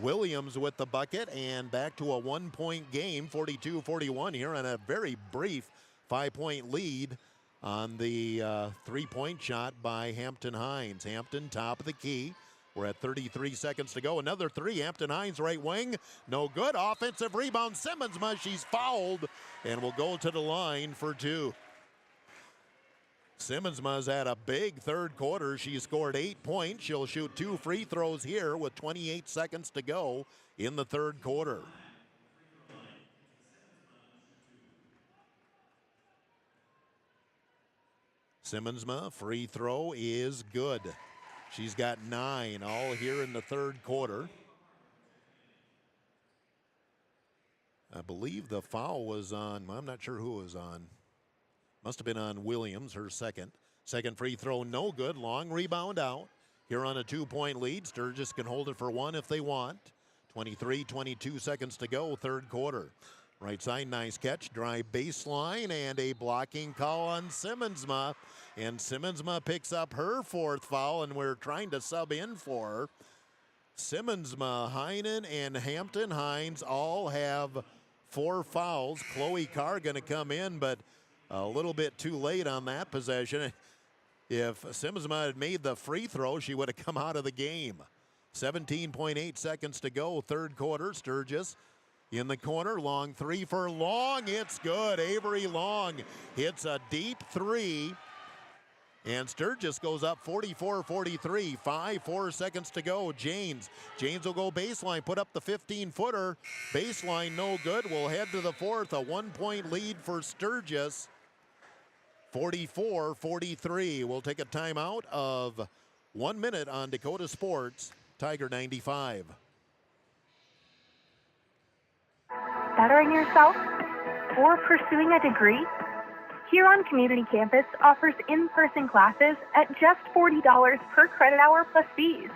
Williams with the bucket, and back to a one-point game, 42-41 here on a very brief 5-point lead on the three-point shot by Hampton Hines. Hampton, top of the key. We're at 33 seconds to go. Another three, Hampton Hines, right wing. No good. Offensive rebound, Simmonsma. She's fouled and will go to the line for two. Simmonsma's had a big third quarter. She scored 8 points. She'll shoot 2 free throws here with 28 seconds to go in the third quarter. Simmonsma, free throw is good. She's got 9 all here in the third quarter. I believe the foul was on, I'm not sure who it was on. Must have been on Williams, her second. Second free throw, no good. Long rebound out. Here on a 2-point lead. Sturgis can hold it for one if they want. 22 seconds to go, third quarter. Right side, nice catch. Drive baseline and a blocking call on Simmonsma. And Simmonsma picks up her 4th foul, and we're trying to sub in for her. Simmonsma, Heinen, and Hampton Hines all have 4 fouls. Chloe Carr going to come in, but a little bit too late on that possession. If Simmonsma had made the free throw, she would have come out of the game. 17.8 seconds to go, third quarter. Sturgis in the corner, long three for Long. It's good. Avery Long hits a deep three. And Sturgis goes up 44-43. 4 seconds to go. Janes will go baseline, put up the 15-footer. Baseline no good. We'll head to the fourth. A 1-point lead for Sturgis. 44-43. We'll take a timeout of 1 minute on Dakota Sports, Tiger 95. Bettering yourself or pursuing a degree? Huron Community Campus offers in-person classes at just $40 per credit hour plus fees.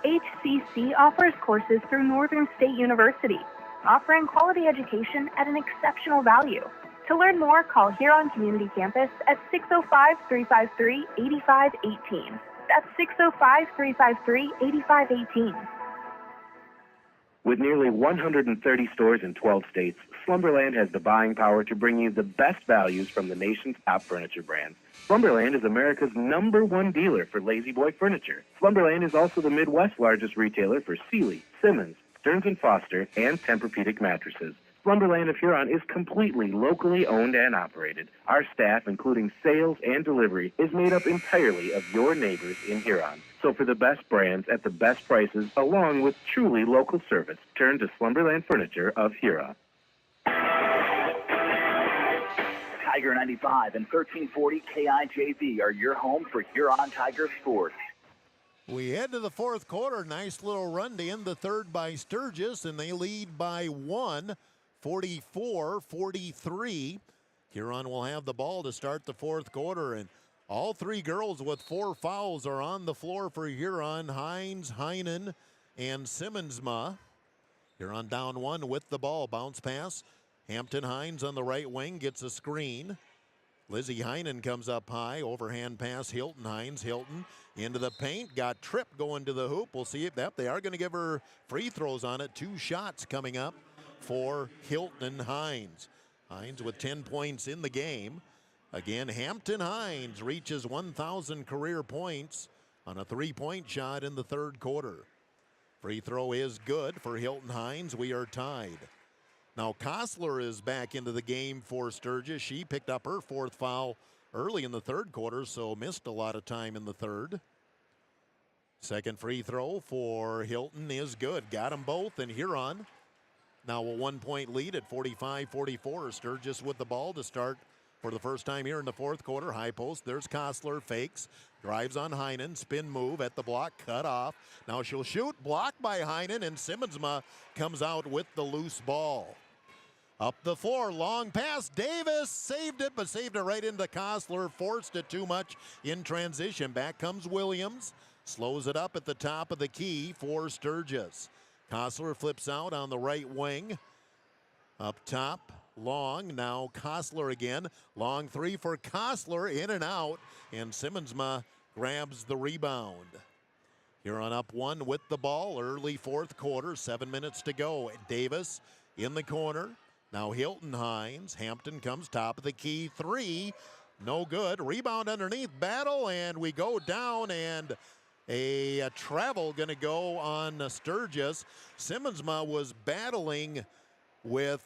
HCC offers courses through Northern State University, offering quality education at an exceptional value. To learn more, call Huron Community Campus at 605-353-8518. That's 605-353-8518. With nearly 130 stores in 12 states, Slumberland has the buying power to bring you the best values from the nation's top furniture brands. Slumberland is America's #1 dealer for Lazy Boy furniture. Slumberland is also the Midwest's largest retailer for Sealy, Simmons, Stearns & Foster, and Tempur-Pedic mattresses. Slumberland of Huron is completely locally owned and operated. Our staff, including sales and delivery, is made up entirely of your neighbors in Huron. So for the best brands at the best prices, along with truly local service, turn to Slumberland Furniture of Huron. Tiger 95 and 1340 KIJV are your home for Huron Tiger sports. We head to the fourth quarter. Nice little run to end the third by Sturgis, and they lead by 1, 44-43. Huron will have the ball to start the fourth quarter, and all three girls with 4 fouls are on the floor for Huron. Hines, Heinen, and Simmonsma. Huron down 1 with the ball. Bounce pass. Hampton Hines on the right wing gets a screen. Lizzie Heinen comes up high. Overhand pass, Hilton Hines. Hilton into the paint. Got tripped going to the hoop. We'll see if they are going to give her free throws on it. 2 shots coming up for Hilton Hines. Hines with 10 points in the game. Again, Hampton Hines reaches 1,000 career points on a 3-point shot in the third quarter. Free throw is good for Hilton Hines. We are tied. Now Kostler is back into the game for Sturgis. She picked up her 4th foul early in the third quarter, so missed a lot of time in the third. Second free throw for Hilton is good. Got them both, and Huron now a 1-point lead at 45-44. Sturgis with the ball to start for the first time here in the fourth quarter. High post, there's Kostler, fakes, drives on Heinen, spin move at the block, cut off. Now she'll shoot, blocked by Heinen, and Simmonsma comes out with the loose ball. Up the floor, long pass, Davis saved it, but saved it right into Kostler, forced it too much in transition. Back comes Williams, slows it up at the top of the key for Sturgis. Kostler flips out on the right wing. Up top, long, now Kostler again. Long 3 for Kostler, in and out, and Simmonsma grabs the rebound. Huron up 1 with the ball, early fourth quarter, 7 minutes to go. Davis in the corner. Now Hilton Hines. Hampton comes top of the key. 3, no good. Rebound underneath, battle, and we go down, and a travel going to go on Sturgis. Simmonsma was battling with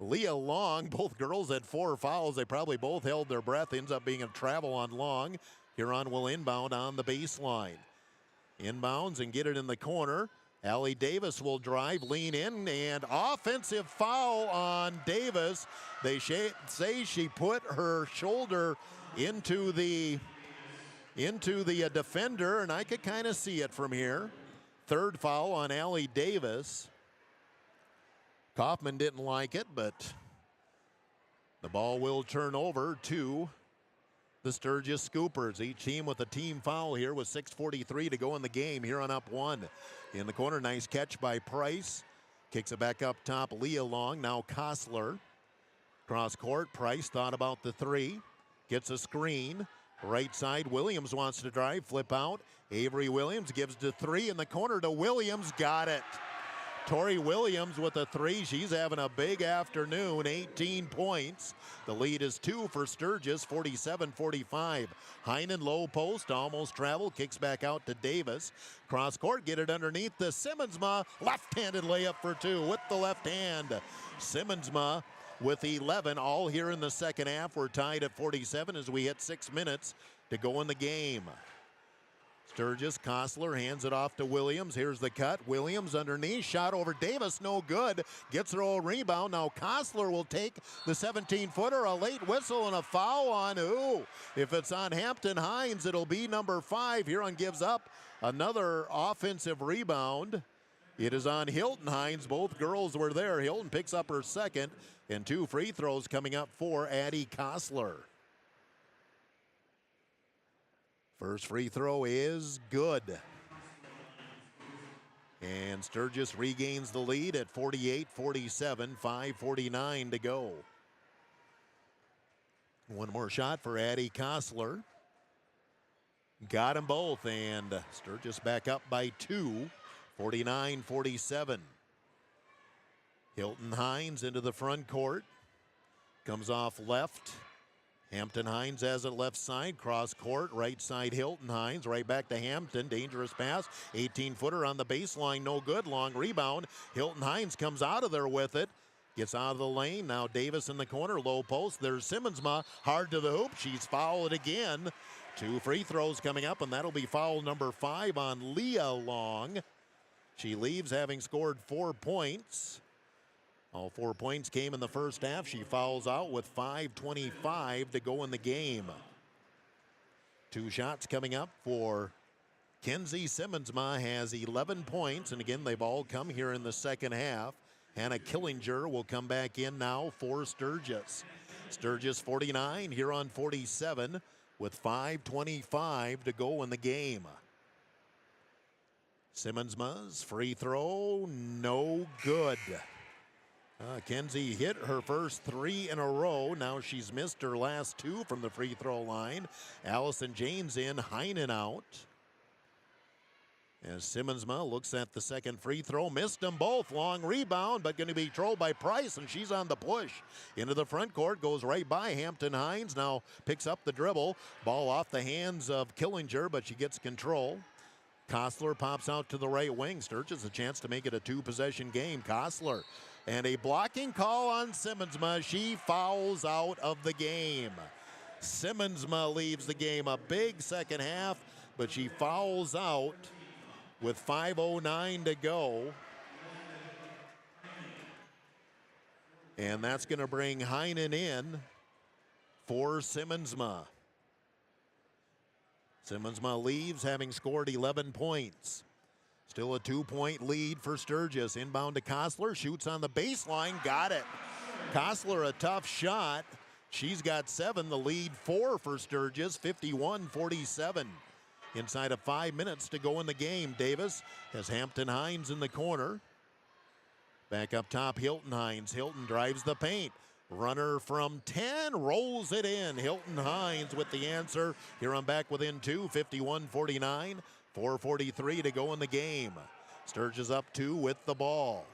Leah Long. Both girls had 4 fouls. They probably both held their breath. Ends up being a travel on Long. Huron will inbound on the baseline. Inbounds and get it in the corner. Allie Davis will drive, lean in, and offensive foul on Davis. They say she put her shoulder into the defender, and I could kind of see it from here. Third foul on Allie Davis. Kaufman didn't like it, but the ball will turn over to the Sturgis Scoopers. Each team with a team foul here with 6:43 to go in the game. Huron up 1. In the corner, nice catch by Price. Kicks it back up top, Leah Long. Now Kostler. Cross court, Price thought about the 3. Gets a screen. Right side, Williams wants to drive, flip out. Avery Williams gives the 3 in the corner to Williams. Got it. Tori Williams with a 3. She's having a big afternoon, 18 points. The lead is 2 for Sturgis, 47-45. Heinen low post, almost travel, kicks back out to Davis. Cross court, get it underneath the Simmonsma. Left-handed layup for 2 with the left hand. Simmonsma with 11, all here in the second half. We're tied at 47 as we hit 6 minutes to go in the game. Sturgis, Kostler hands it off to Williams. Here's the cut. Williams underneath, shot over Davis, no good. Gets her own rebound. Now Kostler will take the 17-footer. A late whistle and a foul on who? If it's on Hampton Hines, it'll be number 5. Huron gives up another offensive rebound. It is on Hilton Hines. Both girls were there. Hilton picks up her second, and 2 free throws coming up for Addie Kostler. First free throw is good. And Sturgis regains the lead at 48-47, 5:49 to go. One more shot for Addie Kostler. Got them both, and Sturgis back up by 2, 49-47. Hilton Hines into the front court. Comes off left. Hampton Hines has it left side, cross court, right side Hilton Hines, right back to Hampton, dangerous pass, 18-footer on the baseline, no good, long rebound. Hilton Hines comes out of there with it, gets out of the lane, now Davis in the corner, low post, there's Simmonsma, hard to the hoop, she's fouled again. 2 free throws coming up, and that'll be foul number 5 on Leah Long. She leaves having scored 4 points. All 4 points came in the first half. She fouls out with 5:25 to go in the game. 2 shots coming up for Kenzie Simmonsma, has 11 points, and again, they've all come here in the second half. Hannah Killinger will come back in now for Sturgis. Sturgis 49, Huron 47, with 5:25 to go in the game. Simmonsma's free throw, no good. Kenzie hit her first 3 in a row. Now she's missed her last 2 from the free throw line. Allison Janes in, Heinen out. As Simmonsma looks at the second free throw, missed them both. Long rebound, but going to be trolled by Price, and she's on the push. Into the front court, goes right by Hampton Hines. Now picks up the dribble. Ball off the hands of Killinger, but she gets control. Kostler pops out to the right wing. Sturgis a chance to make it a 2-possession game. Kostler, and a blocking call on Simmonsma. She fouls out of the game. Simmonsma leaves the game. A big second half, but she fouls out with 5:09 to go. And that's going to bring Heinen in for Simmonsma. Simmonsma leaves having scored 11 points. Still a 2-point lead for Sturgis. Inbound to Kostler, shoots on the baseline, got it. Kostler, a tough shot. She's got 7, the lead 4 for Sturgis, 51-47. Inside of 5 minutes to go in the game. Davis has Hampton Hines in the corner. Back up top, Hilton Hines. Hilton drives the paint. Runner from 10, rolls it in. Hilton Hines with the answer. Here on back within 2, 51-49. 4:43 to go in the game. Sturgis up 2 with the ball.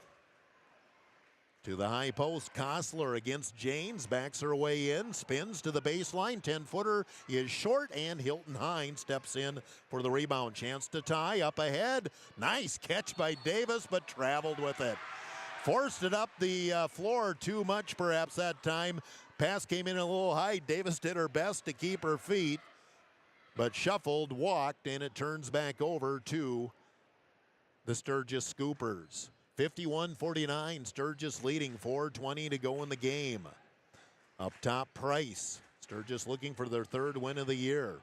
To the high post, Kostler against Janes, backs her way in, spins to the baseline, 10-footer is short, and Hilton Hines steps in for the rebound. Chance to tie, up ahead, nice catch by Davis, but traveled with it. Forced it up the floor too much perhaps that time. Pass came in a little high. Davis did her best to keep her feet, but shuffled, walked, and it turns back over to the Sturgis Scoopers. 51-49, Sturgis leading, 4:20 to go in the game. Up top, Price. Sturgis looking for their 3rd win of the year.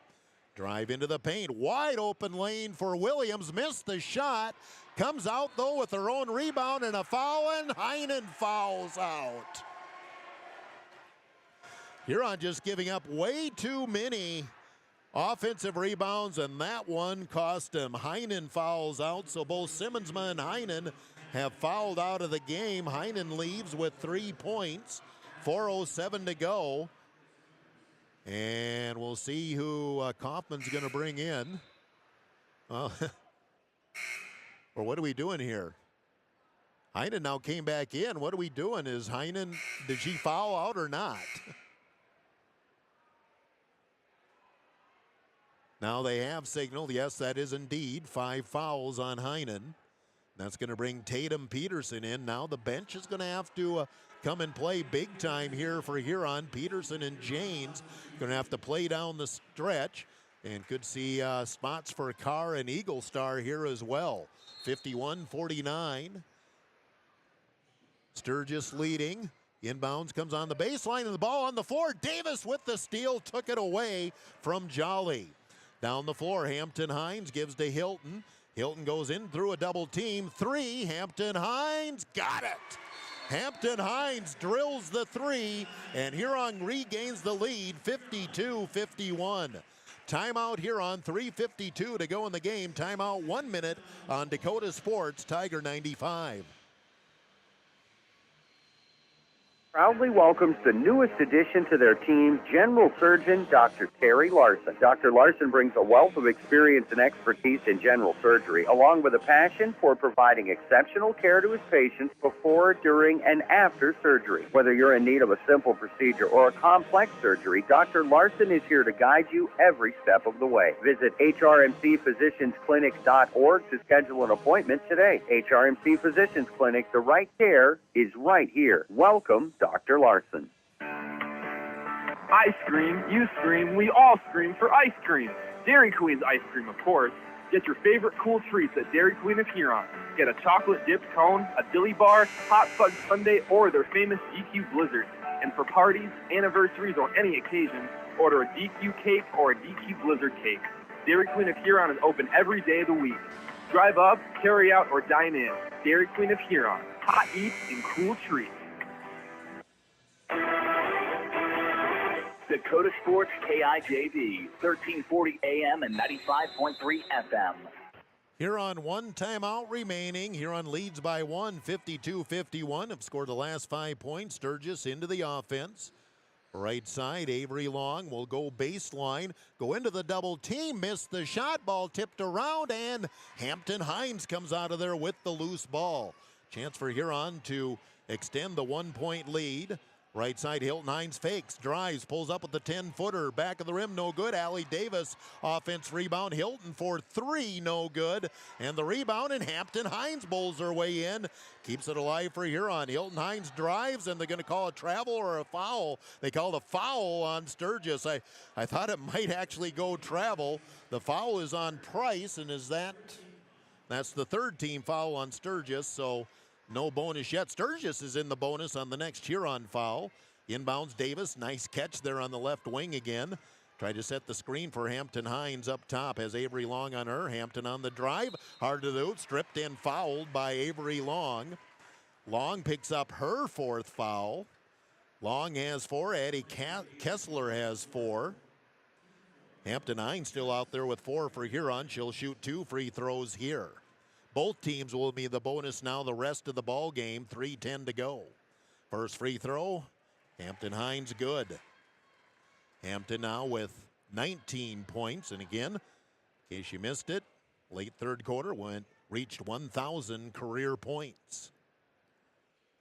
Drive into the paint, wide open lane for Williams, missed the shot. Comes out though with her own rebound and a foul, and Heinen fouls out. Huron just giving up way too many offensive rebounds, and that one cost him. Heinen fouls out, so both Simmonsma and Heinen have fouled out of the game. Heinen leaves with 3 points, 4:07 to go. And we'll see who Kaufman's going to bring in. Well, or what are we doing here? Heinen now came back in. What are we doing? Is Heinen, did she foul out or not? Now they have signaled, yes, that is indeed 5 fouls on Heinen. That's going to bring Tatum Peterson in. Now the bench is going to have to come and play big time here for Huron. Peterson and Janes going to have to play down the stretch, and could see spots for Carr and Eagle Star here as well. 51-49. Sturgis leading. Inbounds comes on the baseline, and the ball on the floor. Davis with the steal, took it away from Jolly. Down the floor, Hampton Hines gives to Hilton. Hilton goes in through a double team. 3, Hampton Hines, got it. Hampton Hines drills the 3, and Huron regains the lead, 52-51. Timeout Huron, 3:52 to go in the game. Timeout 1 minute on Dakota Sports, Tiger 95. Proudly welcomes the newest addition to their team, General Surgeon Dr. Terry Larson. Dr. Larson brings a wealth of experience and expertise in general surgery, along with a passion for providing exceptional care to his patients before, during, and after surgery. Whether you're in need of a simple procedure or a complex surgery, Dr. Larson is here to guide you every step of the way. Visit hrmcphysiciansclinic.org to schedule an appointment today. HRMC Physicians Clinic, the right care is right here. Welcome, Dr. Larson. I scream, you scream, we all scream for ice cream. Dairy Queen's ice cream, of course. Get your favorite cool treats at Dairy Queen of Huron. Get a chocolate dipped cone, a dilly bar, hot fudge sundae, or their famous DQ Blizzard. And for parties, anniversaries, or any occasion, order a DQ cake or a DQ Blizzard cake. Dairy Queen of Huron is open every day of the week. Drive up, carry out, or dine in. Dairy Queen of Huron. Hot eats and cool treats. Dakota Sports KIJV, 1340 AM and 95.3 FM. Huron, one timeout remaining. Huron leads by one, 52-51. Have scored the last 5 points. Sturgis into the offense. Right side, Avery Long will go baseline, go into the double team, missed the shot, ball tipped around, and Hampton Hines comes out of there with the loose ball. Chance for Huron to extend the 1 point lead. Right side, Hilton Hines fakes, drives, pulls up with the 10-footer. Back of the rim, no good. Allie Davis, offense rebound. Hilton for three, no good. And the rebound, and Hampton Hines bowls her way in. Keeps it alive for Huron. Hilton Hines drives, and they're going to call a travel or a foul. They called a foul on Sturgis. I thought it might actually go travel. The foul is on Price, and that's the third team foul on Sturgis, so no bonus yet. Sturgis is in the bonus on the next Huron foul. Inbounds Davis. Nice catch there on the left wing again. Tried to set the screen for Hampton Hines up top. Has Avery Long on her. Hampton on the drive. Hard to do. Stripped and fouled by Avery Long. Long picks up her fourth foul. Long has four. Addie Kessler has four. Hampton Hines still out there with four for Huron. She'll shoot 2 free throws here. Both teams will be the bonus now the rest of the ball game. 3:10 to go. First free throw, Hampton Hines good. Hampton now with 19 points. And again, in case you missed it, late third quarter reached 1,000 career points.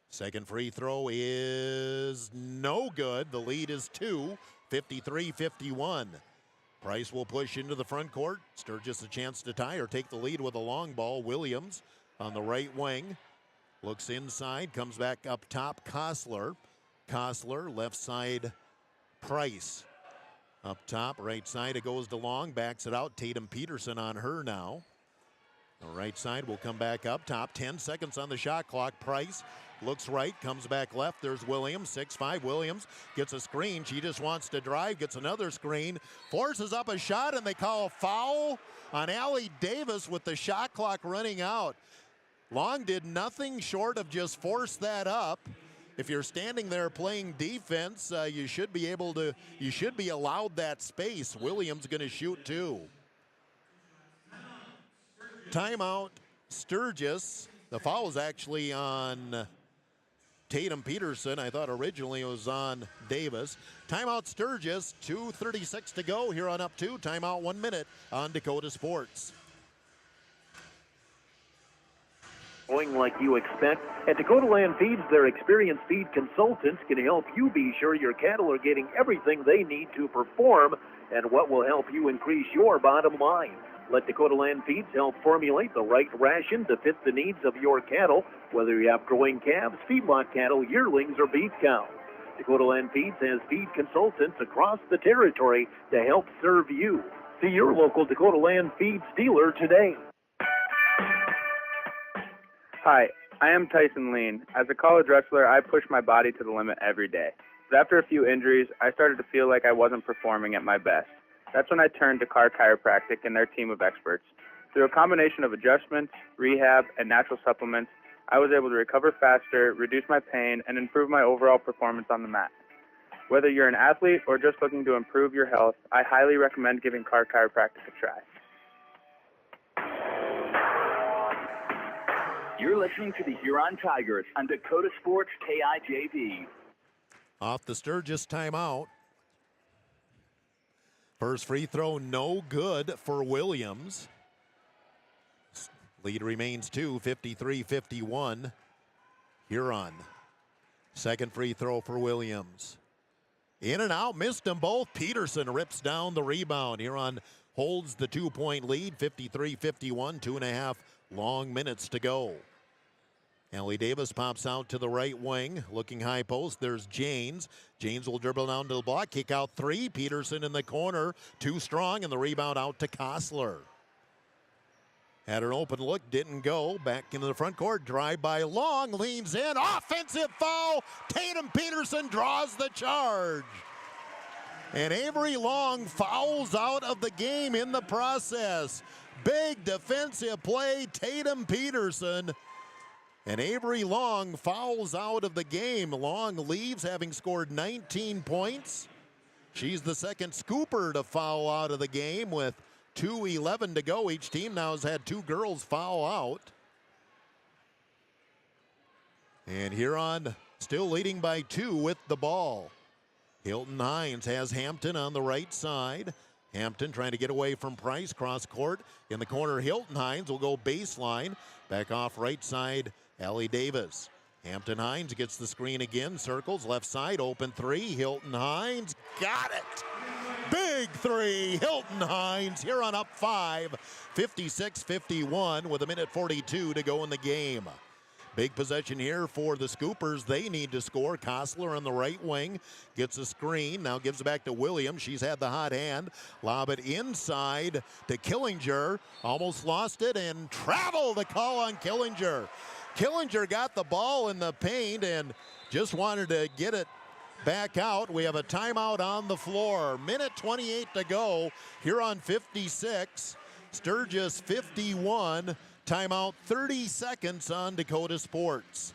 Second free throw is no good. The lead is 2, 53-51. Price will push into the front court. Sturgis a chance to tie or take the lead with a long ball. Williams on the right wing. Looks inside, comes back up top. Kostler, left side, Price. Up top, right side, it goes to Long, backs it out. Tatum Peterson on her now. The right side will come back up top. 10 seconds on the shot clock. Price looks right, comes back left. There's Williams, 6'5". Williams gets a screen. She just wants to drive, gets another screen, forces up a shot, and they call a foul on Allie Davis with the shot clock running out. Long did nothing short of just force that up. If you're standing there playing defense, you should be allowed that space. Williams going to shoot 2. Timeout, Sturgis. The foul is actually on Tatum Peterson. I thought originally it was on Davis. Timeout, Sturgis. 2:36 to go. Here on up 2. Timeout, 1 minute on Dakota Sports. Going like you expect. At Dakota Land Feeds, their experienced feed consultants can help you be sure your cattle are getting everything they need to perform and what will help you increase your bottom line. Let Dakota Land Feeds help formulate the right ration to fit the needs of your cattle, whether you have growing calves, feedlot cattle, yearlings, or beef cows. Dakota Land Feeds has feed consultants across the territory to help serve you. See your local Dakota Land Feeds dealer today. Hi, I am Tyson Lean. As a college wrestler, I push my body to the limit every day. But after a few injuries, I started to feel like I wasn't performing at my best. That's when I turned to Carr Chiropractic and their team of experts. Through a combination of adjustments, rehab, and natural supplements, I was able to recover faster, reduce my pain, and improve my overall performance on the mat. Whether you're an athlete or just looking to improve your health, I highly recommend giving Carr Chiropractic a try. You're listening to the Huron Tigers on Dakota Sports KIJV. Off the Sturgis timeout. First free throw, no good for Williams. Lead remains 2, 53-51. Huron. Second free throw for Williams. In and out, missed them both. Peterson rips down the rebound. Huron holds the 2-point lead, 53-51, 2.5 long minutes to go. Allie Davis pops out to the right wing, looking high post. There's Janes. Janes will dribble down to the block, kick out three. Peterson in the corner, too strong, and the rebound out to Kostler. Had an open look, didn't go. Back into the front court, drive by Long, leans in, offensive foul. Tatum Peterson draws the charge. And Avery Long fouls out of the game in the process. Big defensive play, Tatum Peterson. And Avery Long fouls out of the game. Long leaves having scored 19 points. She's the second scooper to foul out of the game with 2:11 to go. Each team now has had two girls foul out. And Huron still leading by 2 with the ball. Hilton Hines has Hampton on the right side. Hampton trying to get away from Price. Cross court in the corner. Hilton Hines will go baseline. Back off right side, Allie Davis. Hampton Hines gets the screen again. Circles left side. Open three. Hilton Hines got it. Big three. Hilton Hines. Huron up 5. 56-51 with 1:42 to go in the game. Big possession here for the Scoopers. They need to score. Kostler on the right wing gets a screen. Now gives it back to Williams. She's had the hot hand. Lob it inside to Killinger. Almost lost it and travel the call on Killinger. Killinger got the ball in the paint and just wanted to get it back out. We have a timeout on the floor. 1:28 to go. Huron 56. Sturgis 51. Timeout 30 seconds on Dakota Sports.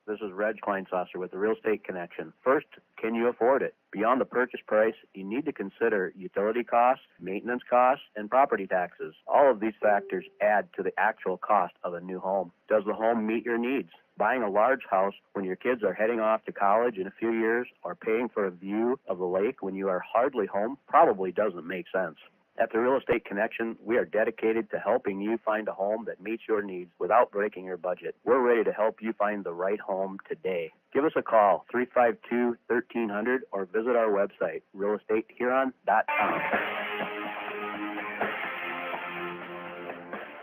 This is Reg Kleinsasser with the Real Estate Connection. First, can you afford it? Beyond the purchase price, you need to consider utility costs, maintenance costs, and property taxes. All of these factors add to the actual cost of a new home. Does the home meet your needs? Buying a large house when your kids are heading off to college in a few years or paying for a view of the lake when you are hardly home probably doesn't make sense. At the Real Estate Connection, we are dedicated to helping you find a home that meets your needs without breaking your budget. We're ready to help you find the right home today. Give us a call, 352-1300, or visit our website, realestatehuron.com.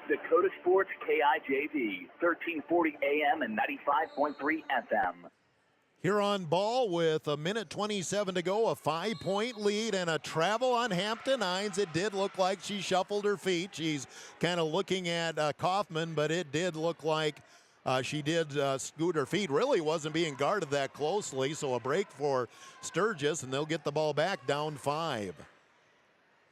Dakota Sports KIJV, 1340 AM and 95.3 FM. Huron ball with 1:27 to go, a 5-point lead and a travel on Hampton Hines. It did look like she shuffled her feet. She's kind of looking at Kaufman, but it did look like she did scoot her feet. Really wasn't being guarded that closely, so a break for Sturgis, and they'll get the ball back down 5.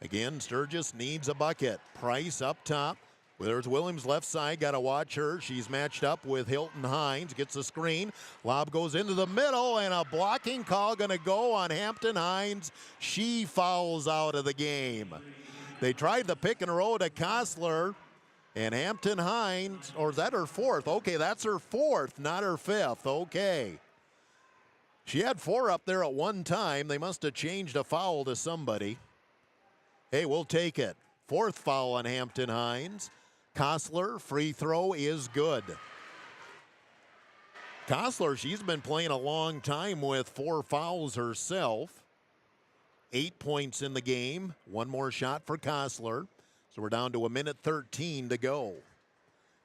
Again, Sturgis needs a bucket. Price up top. There's Williams left side, got to watch her. She's matched up with Hilton Hines, gets the screen. Lob goes into the middle, and a blocking call going to go on Hampton Hines. She fouls out of the game. They tried the pick and roll to Kostler, and Hampton Hines, or is that her 4th? Okay, that's her 4th, not her 5th. Okay. She had 4 up there at one time. They must have changed a foul to somebody. Hey, we'll take it. 4th foul on Hampton Hines. Kostler, free throw is good. Kostler, she's been playing a long time with 4 fouls herself. 8 points in the game. One more shot for Kostler. So we're down to 1:13 to go.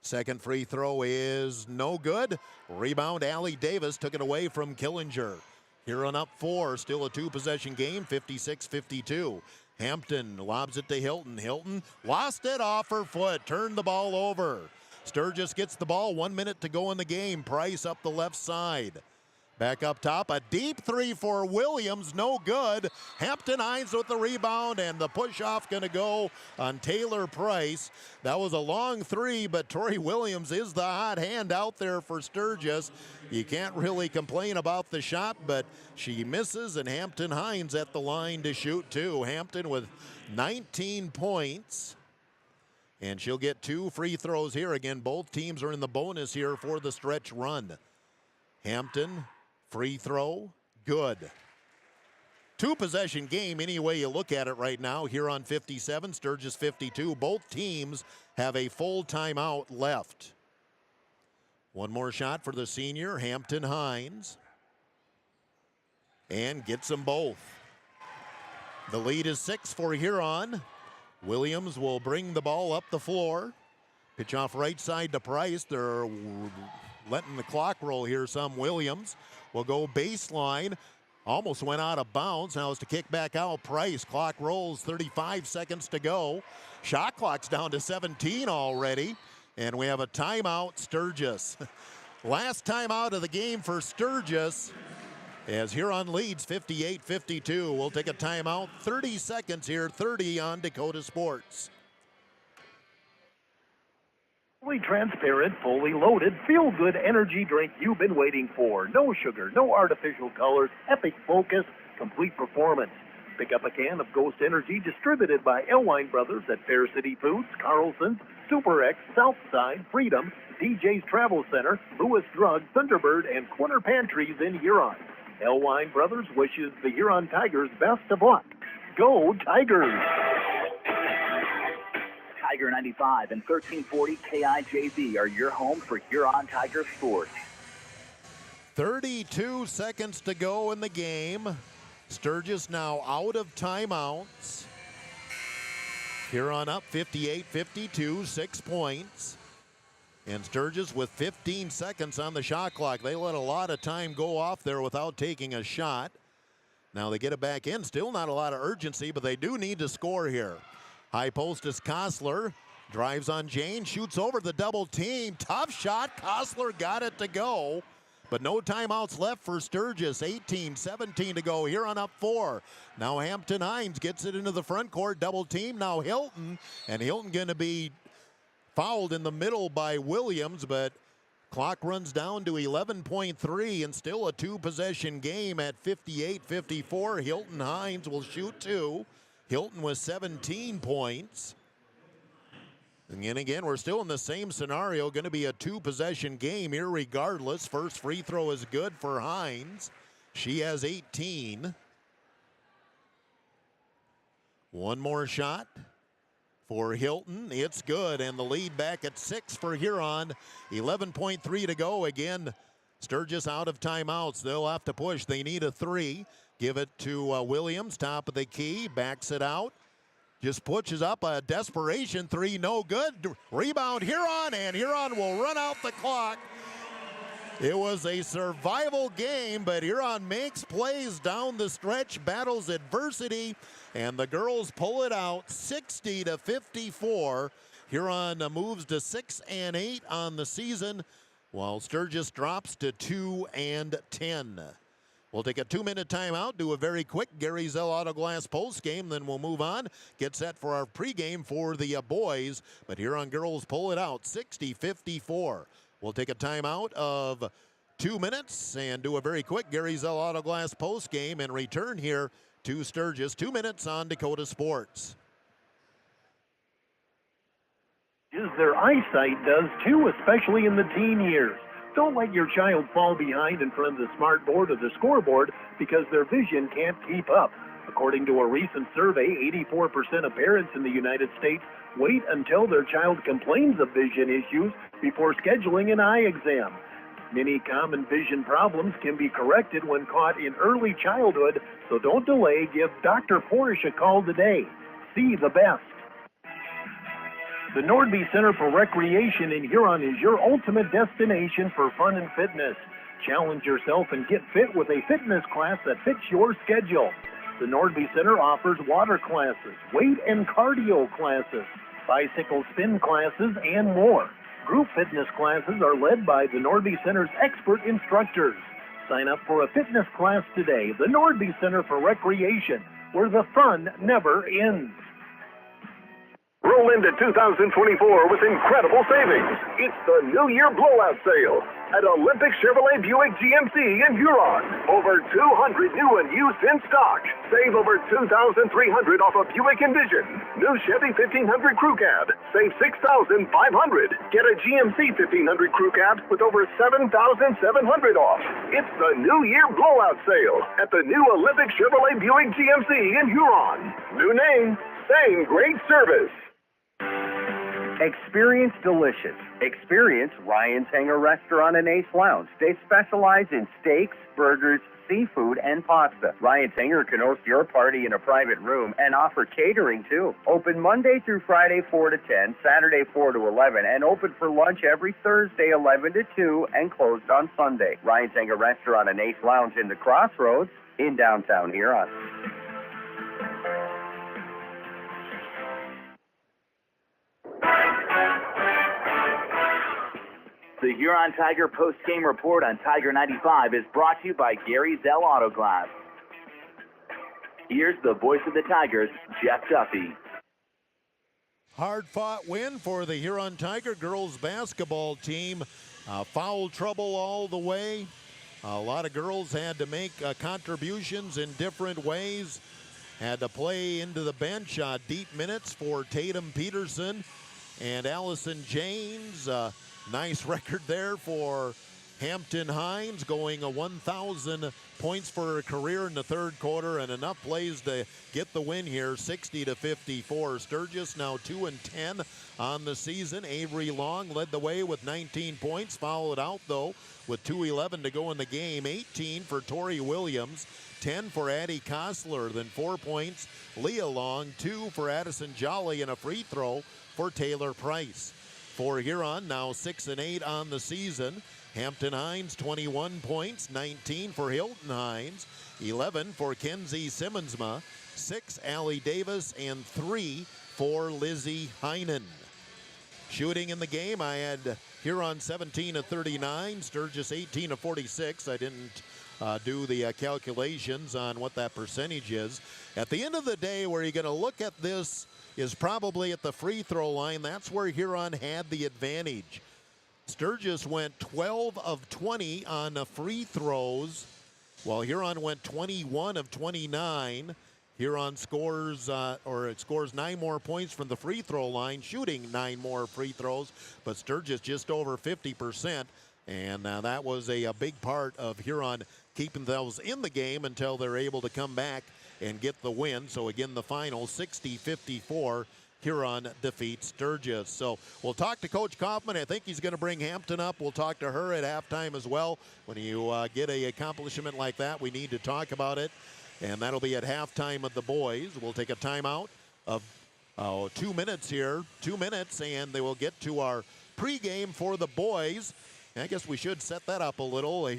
Second free throw is no good. Rebound, Allie Davis took it away from Killinger. Huron up 4, still a 2-possession game, 56-52. Hampton lobs it to Hilton. Hilton lost it off her foot, turned the ball over. Sturgis gets the ball, 1 minute to go in the game. Price up the left side. Back up top, a deep 3 for Williams, no good. Hampton Hines with the rebound, and the push-off going to go on Taylor Price. That was a long 3, but Tori Williams is the hot hand out there for Sturgis. You can't really complain about the shot, but she misses, and Hampton Hines at the line to shoot too. Hampton with 19 points. And she'll get 2 free throws here. Again, both teams are in the bonus here for the stretch run. Hampton, free throw, good. 2-possession game any way you look at it right now. Huron 57, Sturgis 52. Both teams have a full timeout left. One more shot for the senior, Hampton Hines. And gets them both. The lead is 6 for Huron. Williams will bring the ball up the floor. Pitch off right side to Price. They're letting the clock roll here some. Williams will go baseline. Almost went out of bounds. Now it's to kick back out. Price. Clock rolls. 35 seconds to go. Shot clock's down to 17 already. And we have a timeout, Sturgis. Last timeout of the game for Sturgis as Huron leads 58-52. We'll take a timeout. 30 seconds here. 30 on Dakota Sports. Fully transparent, fully loaded, feel-good energy drink you've been waiting for. No sugar, no artificial colors, epic focus, complete performance. Pick up a can of Ghost Energy distributed by Elwine Brothers at Fair City Foods, Carlson's, Super X, Southside, Freedom, DJ's Travel Center, Lewis Drug, Thunderbird, and Quinter Pantries in Huron. Elwine Brothers wishes the Huron Tigers best of luck. Go Tigers! Tiger 95 and 1340 KIJV are your home for Huron Tiger sports. 32 seconds to go in the game. Sturgis now out of timeouts. Huron up 58-52, 6 points. And Sturgis with 15 seconds on the shot clock. They let a lot of time go off there without taking a shot. Now they get it back in. Still not a lot of urgency, but they do need to score here. High post is Kostler. Drives on Jane, shoots over the double team. Tough shot. Kostler got it to go. But no timeouts left for Sturgis. 18-17 to go. Huron up 4. Now Hampton Hines gets it into the front court. Double team. Now Hilton. And Hilton going to be fouled in the middle by Williams. But clock runs down to 11.3 and still a 2-possession game at 58-54. Hilton Hines will shoot 2. Hilton with 17 points. And again, we're still in the same scenario. Going to be a 2-possession game irregardless. First free throw is good for Hines. She has 18. One more shot for Hilton. It's good, and the lead back at 6 for Huron. 11.3 to go. Again, Sturgis out of timeouts. They'll have to push. They need a 3. Give it to Williams, top of the key, backs it out. Just pushes up a desperation 3, no good. Rebound Huron, and Huron will run out the clock. It was a survival game, but Huron makes plays down the stretch, battles adversity, and the girls pull it out 60-54. Huron moves to 6-8 on the season, while Sturgis drops to 2-10. We'll take a 2-minute timeout, do a very quick Gary Zell Auto Glass post game, then we'll move on, get set for our pregame for the boys. But Huron girls pull it out 60-54. We'll take a timeout of 2 minutes and do a very quick Gary Zell Auto Glass post game and return here to Sturgis. 2 minutes on Dakota Sports. Their eyesight does too, especially in the teen years. Don't let your child fall behind in front of the smart board or the scoreboard because their vision can't keep up. According to a recent survey, 84% of parents in the United States wait until their child complains of vision issues before scheduling an eye exam. Many common vision problems can be corrected when caught in early childhood, so don't delay. Give Dr. Porsche a call today. See the best. The Nordby Center for Recreation in Huron is your ultimate destination for fun and fitness. Challenge yourself and get fit with a fitness class that fits your schedule. The Nordby Center offers water classes, weight and cardio classes, bicycle spin classes, and more. Group fitness classes are led by the Nordby Center's expert instructors. Sign up for a fitness class today. The Nordby Center for Recreation, where the fun never ends. Roll into 2024 with incredible savings. It's the New Year Blowout Sale at Olympic Chevrolet Buick GMC in Huron. Over 200 new and used in stock. Save over $2,300 off a Buick Envision. New Chevy 1500 Crew Cab. Save $6,500. Get a GMC 1500 Crew Cab with over $7,700 off. It's the New Year Blowout Sale at the new Olympic Chevrolet Buick GMC in Huron. New name, same great service. Experience delicious. Experience Ryan's Hangar Restaurant and Ace Lounge. They specialize in steaks, burgers, seafood, and pasta. Ryan Singer can host your party in a private room and offer catering too. Open Monday through Friday 4 to 10, Saturday 4 to 11, and open for lunch every Thursday 11 to 2 and closed on Sunday. Ryan Singer Restaurant and Ace Lounge in the Crossroads in downtown Huron. The Huron Tiger post-game report on Tiger 95 is brought to you by Gary Zell Auto Glass. Here's the voice of the Tigers, Jeff Duffy. Hard-fought win for the Huron Tiger girls basketball team. Foul trouble all the way. A lot of girls had to make contributions in different ways. Had to play into the bench deep minutes for Tatum Peterson and Allison James. Nice record there for Hampton Hines, going 1,000 points for her career in the third quarter, and enough plays to get the win here, 60-54. Sturgis now 2-10 on the season. Avery Long led the way with 19 points, followed out though with 2:11 to go in the game. 18 for Tori Williams, 10 for Addie Kostler, then 4 points Leah Long, 2 for Addison Jolly, and a free throw for Taylor Price. For Huron, now 6-8 on the season. Hampton Hines, 21 points, 19 for Hilton Hines, 11 for Kenzie Simmonsma, 6 Allie Davis, and 3 for Lizzie Heinen. Shooting in the game, I had Huron 17-39, Sturgis 18-46. I didn't do the calculations on what that percentage is. At the end of the day, where you're going to look at this is probably at the free throw line. That's where Huron had the advantage. Sturgis went 12 of 20 on the free throws, while Huron went 21 of 29. Huron scores 9 more points from the free throw line, shooting 9 more free throws, but Sturgis just over 50%. And that was a big part of Huron keeping those in the game until they're able to come back and get the win. So again, the final 60-54, Huron defeats Sturgis. So we'll talk to Coach Kaufman. I think he's going to bring Hampton up. We'll talk to her at halftime as well. When you get an accomplishment like that, we need to talk about it. And that'll be at halftime of the boys. We'll take a timeout of 2 minutes here. 2 minutes, and they will get to our pregame for the boys. And I guess we should set that up a little.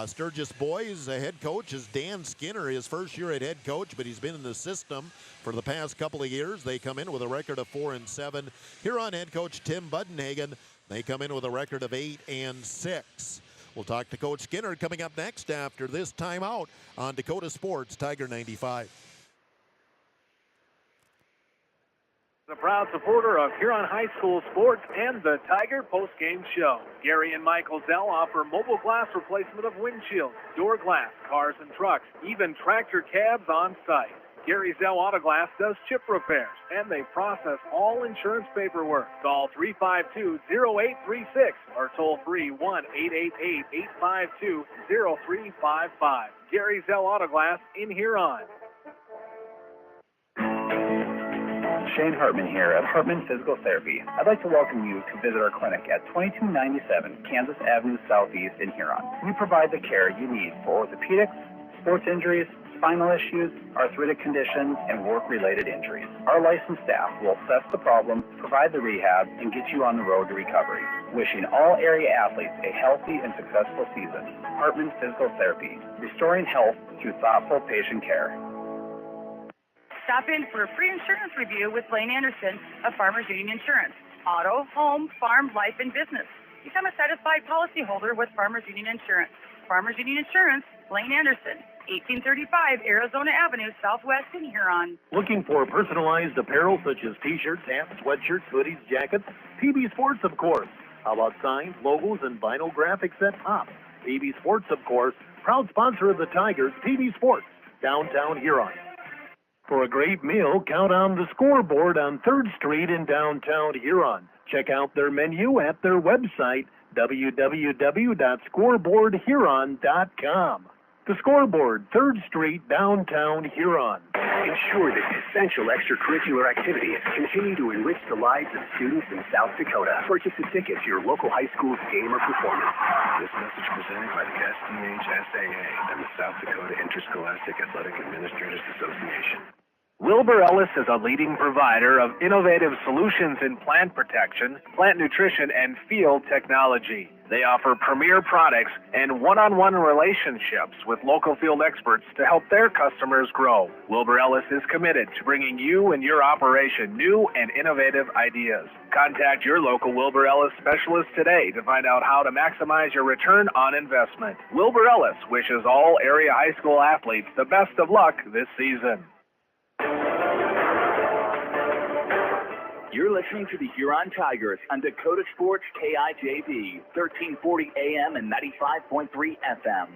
Sturgis boys head coach is Dan Skinner, his first year at head coach, but he's been in the system for the past couple of years. They come in with a record of 4-7. Huron head coach Tim Budenhagen, they come in with a record of 8-6. We'll talk to Coach Skinner coming up next after this timeout on Dakota Sports Tiger 95. A proud supporter of Huron High School sports and the Tiger postgame show. Gary and Michael Zell offer mobile glass replacement of windshields, door glass, cars and trucks, even tractor cabs on site. Gary Zell Auto Glass does chip repairs, and they process all insurance paperwork. Call 352-0836 or toll free 1-888-852-0355. Gary Zell Auto Glass in Huron. Shane Hartman here at Hartman Physical Therapy. I'd like to welcome you to visit our clinic at 2297 Kansas Avenue Southeast in Huron. We provide the care you need for orthopedics, sports injuries, spinal issues, arthritic conditions, and work-related injuries. Our licensed staff will assess the problem, provide the rehab, and get you on the road to recovery. Wishing all area athletes a healthy and successful season. Hartman Physical Therapy, restoring health through thoughtful patient care. Stop in for a free insurance review with Blaine Anderson of Farmers Union Insurance. Auto, home, farm, life, and business. Become a satisfied policyholder with Farmers Union Insurance. Farmers Union Insurance, Blaine Anderson, 1835 Arizona Avenue, Southwest in Huron. Looking for personalized apparel such as t-shirts, hats, sweatshirts, hoodies, jackets? PB Sports, of course. How about signs, logos, and vinyl graphics that pop? PB Sports, of course. Proud sponsor of the Tigers, PB Sports, downtown Huron. For a great meal, count on the Scoreboard on 3rd Street in downtown Huron. Check out their menu at their website, www.scoreboardhuron.com. The Scoreboard, 3rd Street, downtown Huron. Ensure that essential extracurricular activities continue to enrich the lives of students in South Dakota. Purchase a ticket to your local high school's game or performance. This message presented by the SDHSAA and the South Dakota Interscholastic Athletic Administrators Association. Wilbur Ellis is a leading provider of innovative solutions in plant protection, plant nutrition, and field technology. They offer premier products and one-on-one relationships with local field experts to help their customers grow. Wilbur Ellis is committed to bringing you and your operation new and innovative ideas. Contact your local Wilbur Ellis specialist today to find out how to maximize your return on investment. Wilbur Ellis wishes all area high school athletes the best of luck this season. You're listening to the Huron Tigers on Dakota Sports KIJV, 1340 AM and 95.3 FM.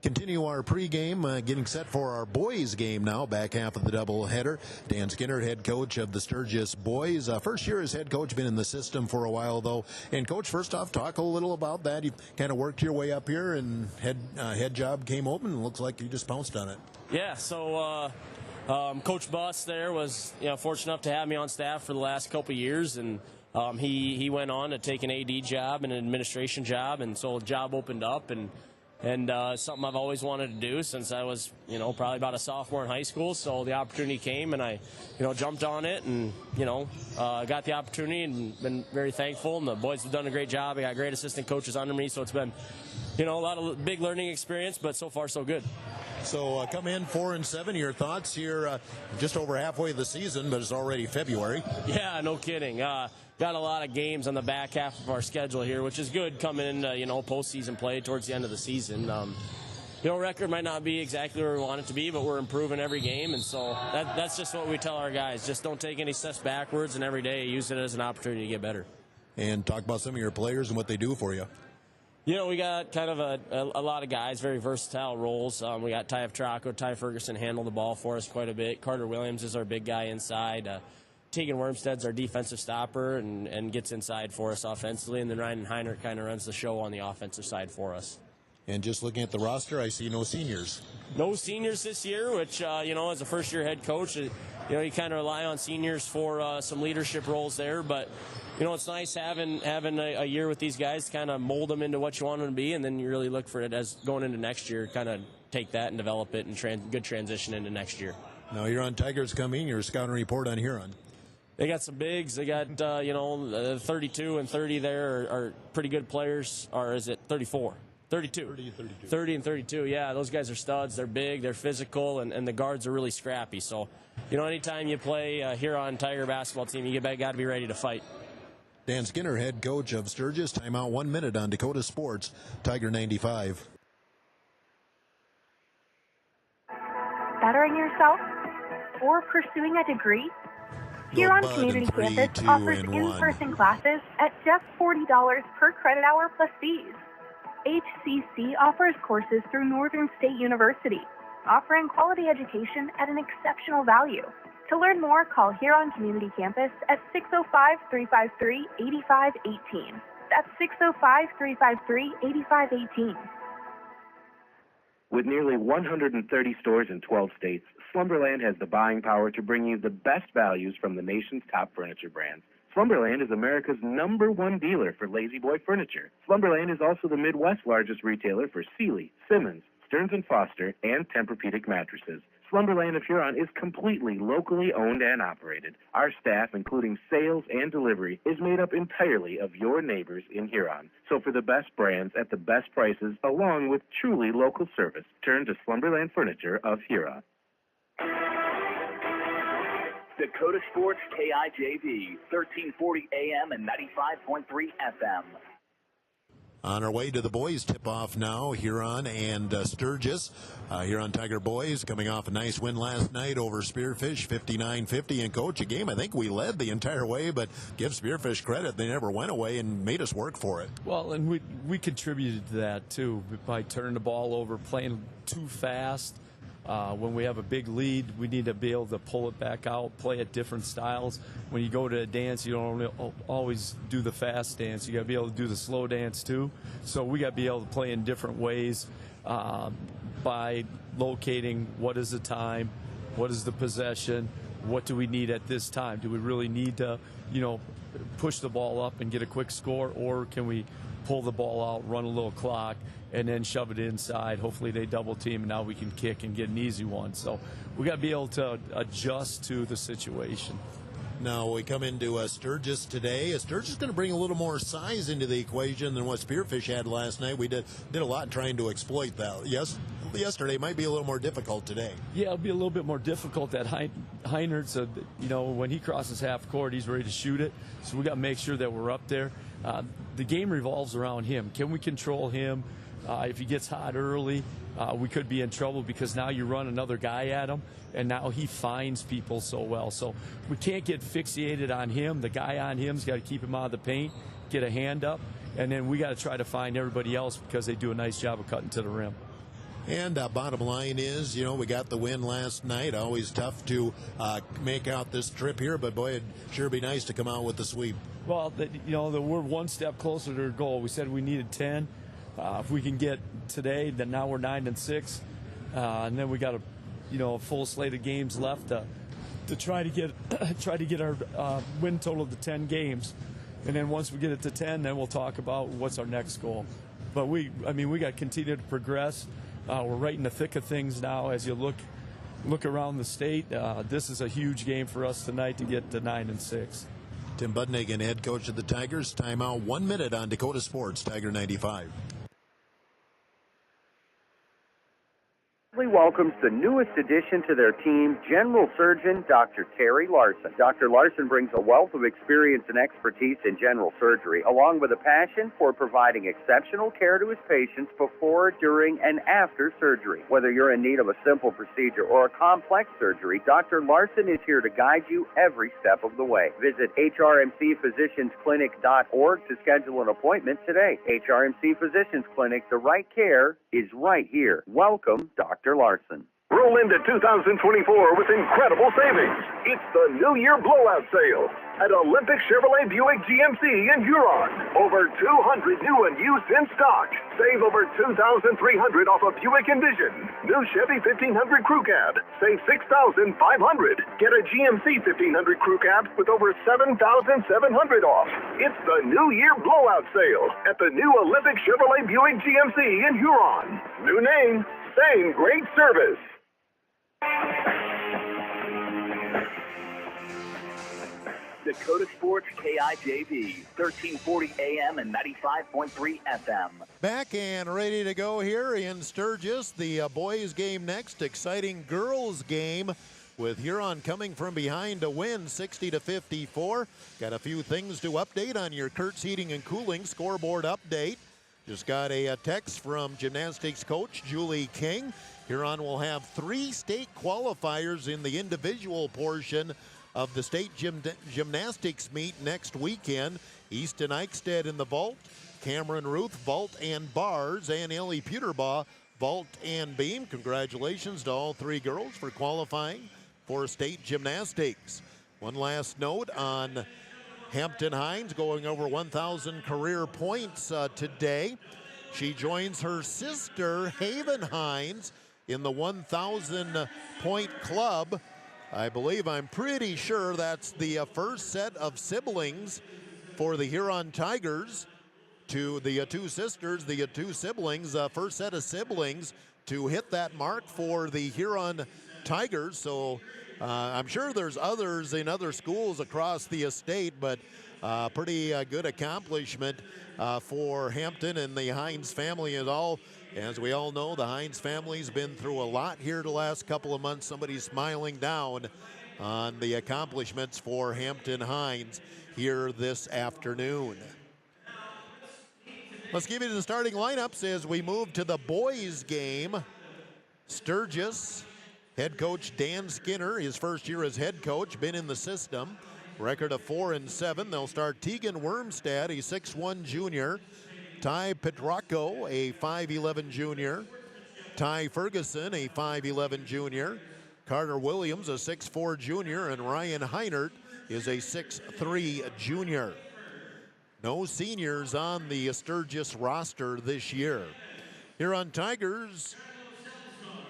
Continue our pregame, getting set for our boys game now, back half of the doubleheader. Dan Skinner, head coach of the Sturgis boys. First year as head coach, been in the system for a while, though. And, Coach, first off, talk a little about that. You kind of worked your way up here, and head job came open, and looks like you just pounced on it. Yeah, so Coach Buss there was fortunate enough to have me on staff for the last couple of years, and he went on to take an AD job and an administration job, and so the job opened up, and something I've always wanted to do since I was probably about a sophomore in high school. So the opportunity came, and I jumped on it, and got the opportunity, and been very thankful. And the boys have done a great job. I got great assistant coaches under me, so it's been a lot of big learning experience, but so far so good. So come in 4-7. Your thoughts here, just over halfway of the season, but it's already February. Yeah, no kidding. Got a lot of games on the back half of our schedule here, which is good coming into postseason play towards the end of the season. Record might not be exactly where we want it to be, but we're improving every game, and so that's just what we tell our guys. Just don't take any steps backwards, and every day use it as an opportunity to get better. And talk about some of your players and what they do for you. We got kind of a lot of guys, very versatile roles. We got Ty Petracco, Ty Ferguson handle the ball for us quite a bit. Carter Williams is our big guy inside. Tegan Wormstead's our defensive stopper and gets inside for us offensively. And then Ryan Heinrich kind of runs the show on the offensive side for us. And just looking at the roster, I see no seniors. No seniors this year, which, as a first-year head coach, you kind of rely on seniors for some leadership roles there. But, it's nice having a year with these guys to kind of mold them into what you want them to be, and then you really look for it as going into next year, kind of take that and develop it and good transition into next year. Now, Huron Tigers come in, your scouting report on Huron. They got some bigs. They got, 32 and 30 there are pretty good players. Or is it 34? 32. 30 and 32, yeah. Those guys are studs. They're big. They're physical, and the guards are really scrappy. So, anytime you play a Huron Tiger basketball team, you got to be ready to fight. Dan Skinner, head coach of Sturgis. Timeout 1 minute on Dakota Sports, Tiger 95. Bettering yourself or pursuing a degree? Huron Community Campus offers in-person classes at just $40 per credit hour plus fees. HCC offers courses through Northern State University, offering quality education at an exceptional value. To learn more, call Huron Community Campus at 605-353-8518. That's 605-353-8518. With nearly 130 stores in 12 states, Slumberland has the buying power to bring you the best values from the nation's top furniture brands. Slumberland is America's #1 dealer for Lazy Boy furniture. Slumberland is also the Midwest's largest retailer for Sealy, Simmons, Stearns & Foster, and Tempur-Pedic mattresses. Slumberland of Huron is completely locally owned and operated. Our staff, including sales and delivery, is made up entirely of your neighbors in Huron. So for the best brands at the best prices, along with truly local service, turn to Slumberland Furniture of Huron. Dakota Sports KIJV, 1340 AM and 95.3 FM. On our way to the boys tip-off now, Huron and Sturgis. Huron Tiger boys coming off a nice win last night over Spearfish, 59-50. And, Coach, a game I think we led the entire way, but give Spearfish credit. They never went away and made us work for it. Well, and we contributed to that, too, by turning the ball over, playing too fast. When we have a big lead, we need to be able to pull it back out, play at different styles. When you go to a dance, you don't always do the fast dance. You got to be able to do the slow dance too. So we got to be able to play in different ways. by locating what is the time, what is the possession, what do we need at this time? Do we really need to, push the ball up and get a quick score, or can we pull the ball out, run a little clock, and then shove it inside? Hopefully they double team, and now we can kick and get an easy one. So we got to be able to adjust to the situation. Now we come into Sturgis today. Sturgis is going to bring a little more size into the equation than what Spearfish had last night. We did a lot trying to exploit that. Yesterday might be a little more difficult today. Yeah, it'll be a little bit more difficult. That Heinert's, when he crosses half court, he's ready to shoot it. So we got to make sure that we're up there. The game revolves around him. Can we control him? If he gets hot early, we could be in trouble because now you run another guy at him, and now he finds people so well. So we can't get fixated on him. The guy on him's got to keep him out of the paint, get a hand up, and then we got to try to find everybody else because they do a nice job of cutting to the rim. And bottom line is, we got the win last night. Always tough to make out this trip here, but boy, it'd sure be nice to come out with the sweep. Well, we're one step closer to our goal. We said we needed 10. If we can get today, then now we're 9-6, and then we got a full slate of games left to try to get our win total to 10 games, and then once we get it to 10, then we'll talk about what's our next goal. But we got to continue to progress. We're right in the thick of things now. As you look around the state, this is a huge game for us tonight to get to 9-6. Tim Budnigan, head coach of the Tigers. Timeout 1 minute on Dakota Sports, Tiger 95. Welcomes the newest addition to their team, General Surgeon Dr. Terry Larson. Dr. Larson brings a wealth of experience and expertise in general surgery, along with a passion for providing exceptional care to his patients before, during, and after surgery. Whether you're in need of a simple procedure or a complex surgery, Dr. Larson is here to guide you every step of the way. Visit hrmcphysiciansclinic.org to schedule an appointment today. HRMC Physicians Clinic, the right care is right here. Welcome, Dr. Larson. Roll into 2024 with incredible savings. It's the New Year Blowout Sale at Olympic Chevrolet Buick GMC in Huron. Over 200 new and used in stock. Save over $2,300 off a Buick Envision. New Chevy 1500 Crew Cab. Save $6,500. Get a GMC 1500 Crew Cab with over $7,700 off. It's the New Year Blowout Sale at the new Olympic Chevrolet Buick GMC in Huron. New name, same great service. Dakota Sports KIJV, 1340 AM and 95.3 FM. Back and ready to go here in Sturgis. The boys game next. Exciting girls game with Huron coming from behind to win 60-54. Got a few things to update on your Kurtz Heating and Cooling scoreboard update. Just got a text from gymnastics coach Julie King. Huron will have 3 state qualifiers in the individual portion of the state gymnastics meet next weekend. Easton Eichstead in the vault, Cameron Ruth vault and bars, and Ellie Puterbaugh vault and beam. Congratulations to all 3 girls for qualifying for state gymnastics. One last note on Hampton Hines going over 1,000 career points today. She joins her sister Haven Hines in the 1,000 point club. I'm pretty sure that's the first set of siblings for the Huron Tigers to the 2 sisters, the 2 siblings, first set of siblings to hit that mark for the Huron Tigers. So I'm sure there's others in other schools across the estate, but pretty good accomplishment for Hampton and the Hines family at all. As we all know, the Hines family's been through a lot here the last couple of months. Somebody's smiling down on the accomplishments for Hampton Hines here this afternoon. Let's give you the starting lineups as we move to the boys game. Sturgis, head coach Dan Skinner, his first year as head coach, been in the system. Record of 4-7. They'll start Tegan Wormstad, a 6'1 junior. Ty Petracco, a 5'11 junior. Ty Ferguson, a 5'11 junior. Carter Williams, a 6'4 junior. And Ryan Heinert is a 6'3 junior. No seniors on the Sturgis roster this year. Huron Tigers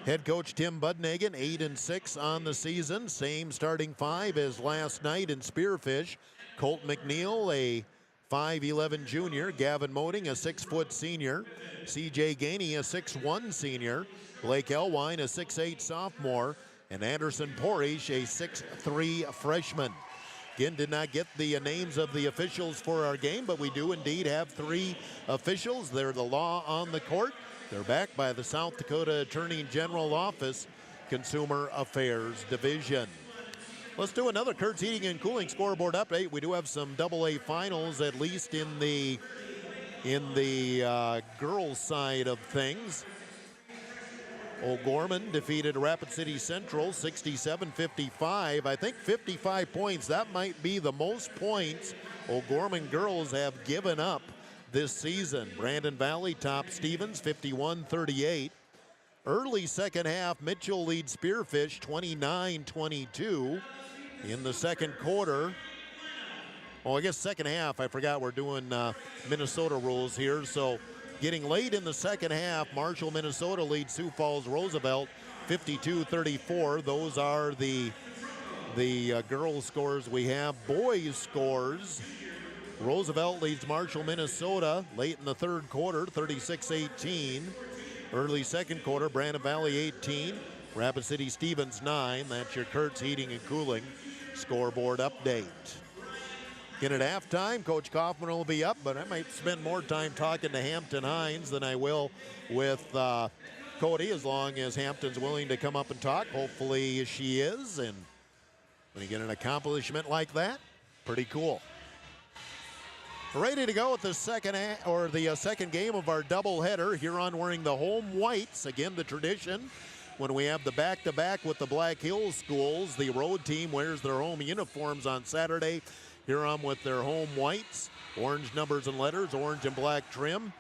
Head coach Tim Budnagan, 8-6 on the season. Same starting five as last night in Spearfish. Colt McNeil, a 5'11 junior. Gavin Moding, a 6-foot senior. C.J. Gainey, a 6'1 senior. Blake Elwine, a 6'8 sophomore. And Anderson Porish, a 6'3 freshman. Again, did not get the names of the officials for our game, but we do indeed have 3 officials. They're the law on the court. They're backed by the South Dakota Attorney General Office Consumer Affairs Division. Let's do another Kurt's Heating and Cooling scoreboard update. We do have some AA finals, at least in the girls' side of things. O'Gorman defeated Rapid City Central 67-55. I think 55 points. That might be the most points O'Gorman girls have given up this season. Brandon Valley topped Stevens 51-38. Early second half, Mitchell leads Spearfish 29-22. In the second quarter, I guess second half, I forgot we're doing Minnesota rules here. So getting late in the second half, Marshall, Minnesota leads Sioux Falls Roosevelt 52-34. Those are the girls scores we have. Boys scores. Roosevelt leads Marshall, Minnesota late in the third quarter, 36-18. Early second quarter, Brandon Valley 18, Rapid City Stevens 9. That's your Kurt's Heating and Cooling scoreboard update. Again, at halftime, Coach Kaufman will be up, but I might spend more time talking to Hampton Hines than I will with Cody, as long as Hampton's willing to come up and talk. Hopefully she is, and when you get an accomplishment like that, pretty cool. Ready to go at the second game of our doubleheader. Huron wearing the home whites. Again, the tradition when we have the back-to-back with the Black Hills schools. The road team wears their home uniforms on Saturday. Huron with their home whites, orange numbers and letters, orange and black trim.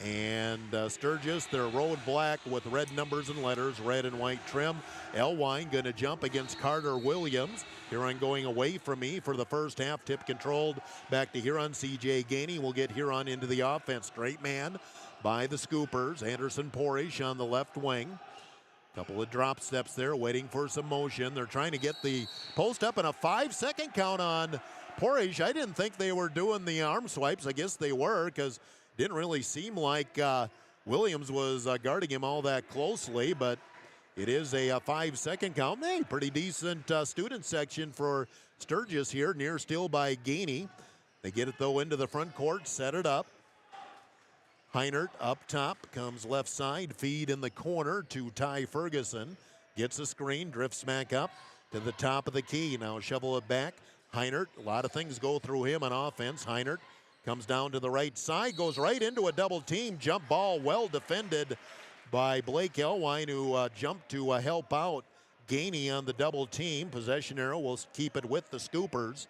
And Sturgis, their road black with red numbers and letters, red and white trim. Elwine going to jump against Carter Williams. Huron going away from me for the first half. Tip controlled back to Huron. C.J. Gainey will get Huron into the offense. Straight man by the Scoopers. Anderson Porish on the left wing. Couple of drop steps there, waiting for some motion. They're trying to get the post up, and a 5-second count on Porish. I didn't think they were doing the arm swipes. I guess they were, because it didn't really seem like Williams was guarding him all that closely, but it is a 5-second count. Hey, pretty decent student section for Sturgis here, near still by Gainey. They get it, though, into the front court, set it up. Heinert up top, comes left side, feed in the corner to Ty Ferguson. Gets a screen, drifts back up to the top of the key. Now shovel it back. Heinert, a lot of things go through him on offense. Heinert comes down to the right side, goes right into a double team. Jump ball well defended by Blake Elwine, who jumped to help out Gainey on the double team. Possession arrow will keep it with the Scoopers.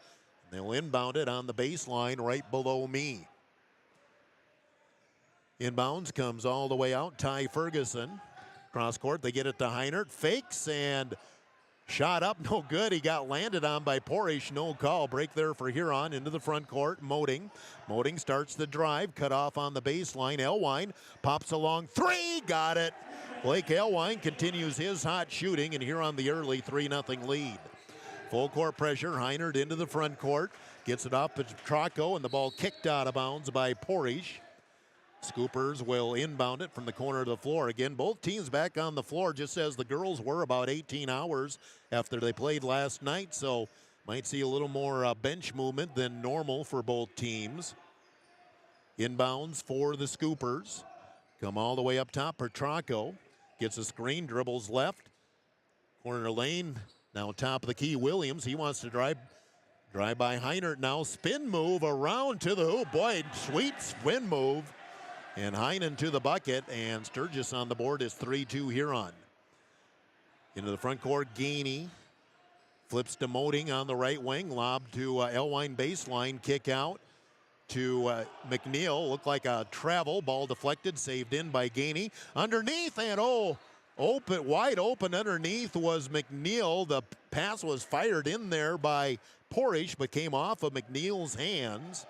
They'll inbound it on the baseline right below me. Inbounds comes all the way out. Ty Ferguson. Cross court, they get it to Heinert. Fakes and shot up, no good. He got landed on by Porish, no call. Break there for Huron into the front court. Moding starts the drive, cut off on the baseline. Elwine pops along, 3, got it. Blake Elwine continues his hot shooting, and Huron the early 3-0 lead. Full court pressure, Heinert into the front court. Gets it off to Trocco, and the ball kicked out of bounds by Porish. Scoopers will inbound it from the corner of the floor. Again, both teams back on the floor, just as the girls were about 18 hours after they played last night. So might see a little more bench movement than normal for both teams. Inbounds for the Scoopers. Come all the way up top. Petracco gets a screen, dribbles left. Corner lane, now top of the key. Williams, he wants to drive by Heinert now. Spin move around to the hoop. Boy, sweet spin move. And Heinen to the bucket, and Sturgis on the board is 3-2 Huron. Into the front court, Gainey flips to Moding on the right wing. Lob to Elwine baseline, kick out to McNeil. Looked like a travel, ball deflected, saved in by Gainey. Underneath, and wide open underneath was McNeil. The pass was fired in there by Porish, but came off of McNeil's hands.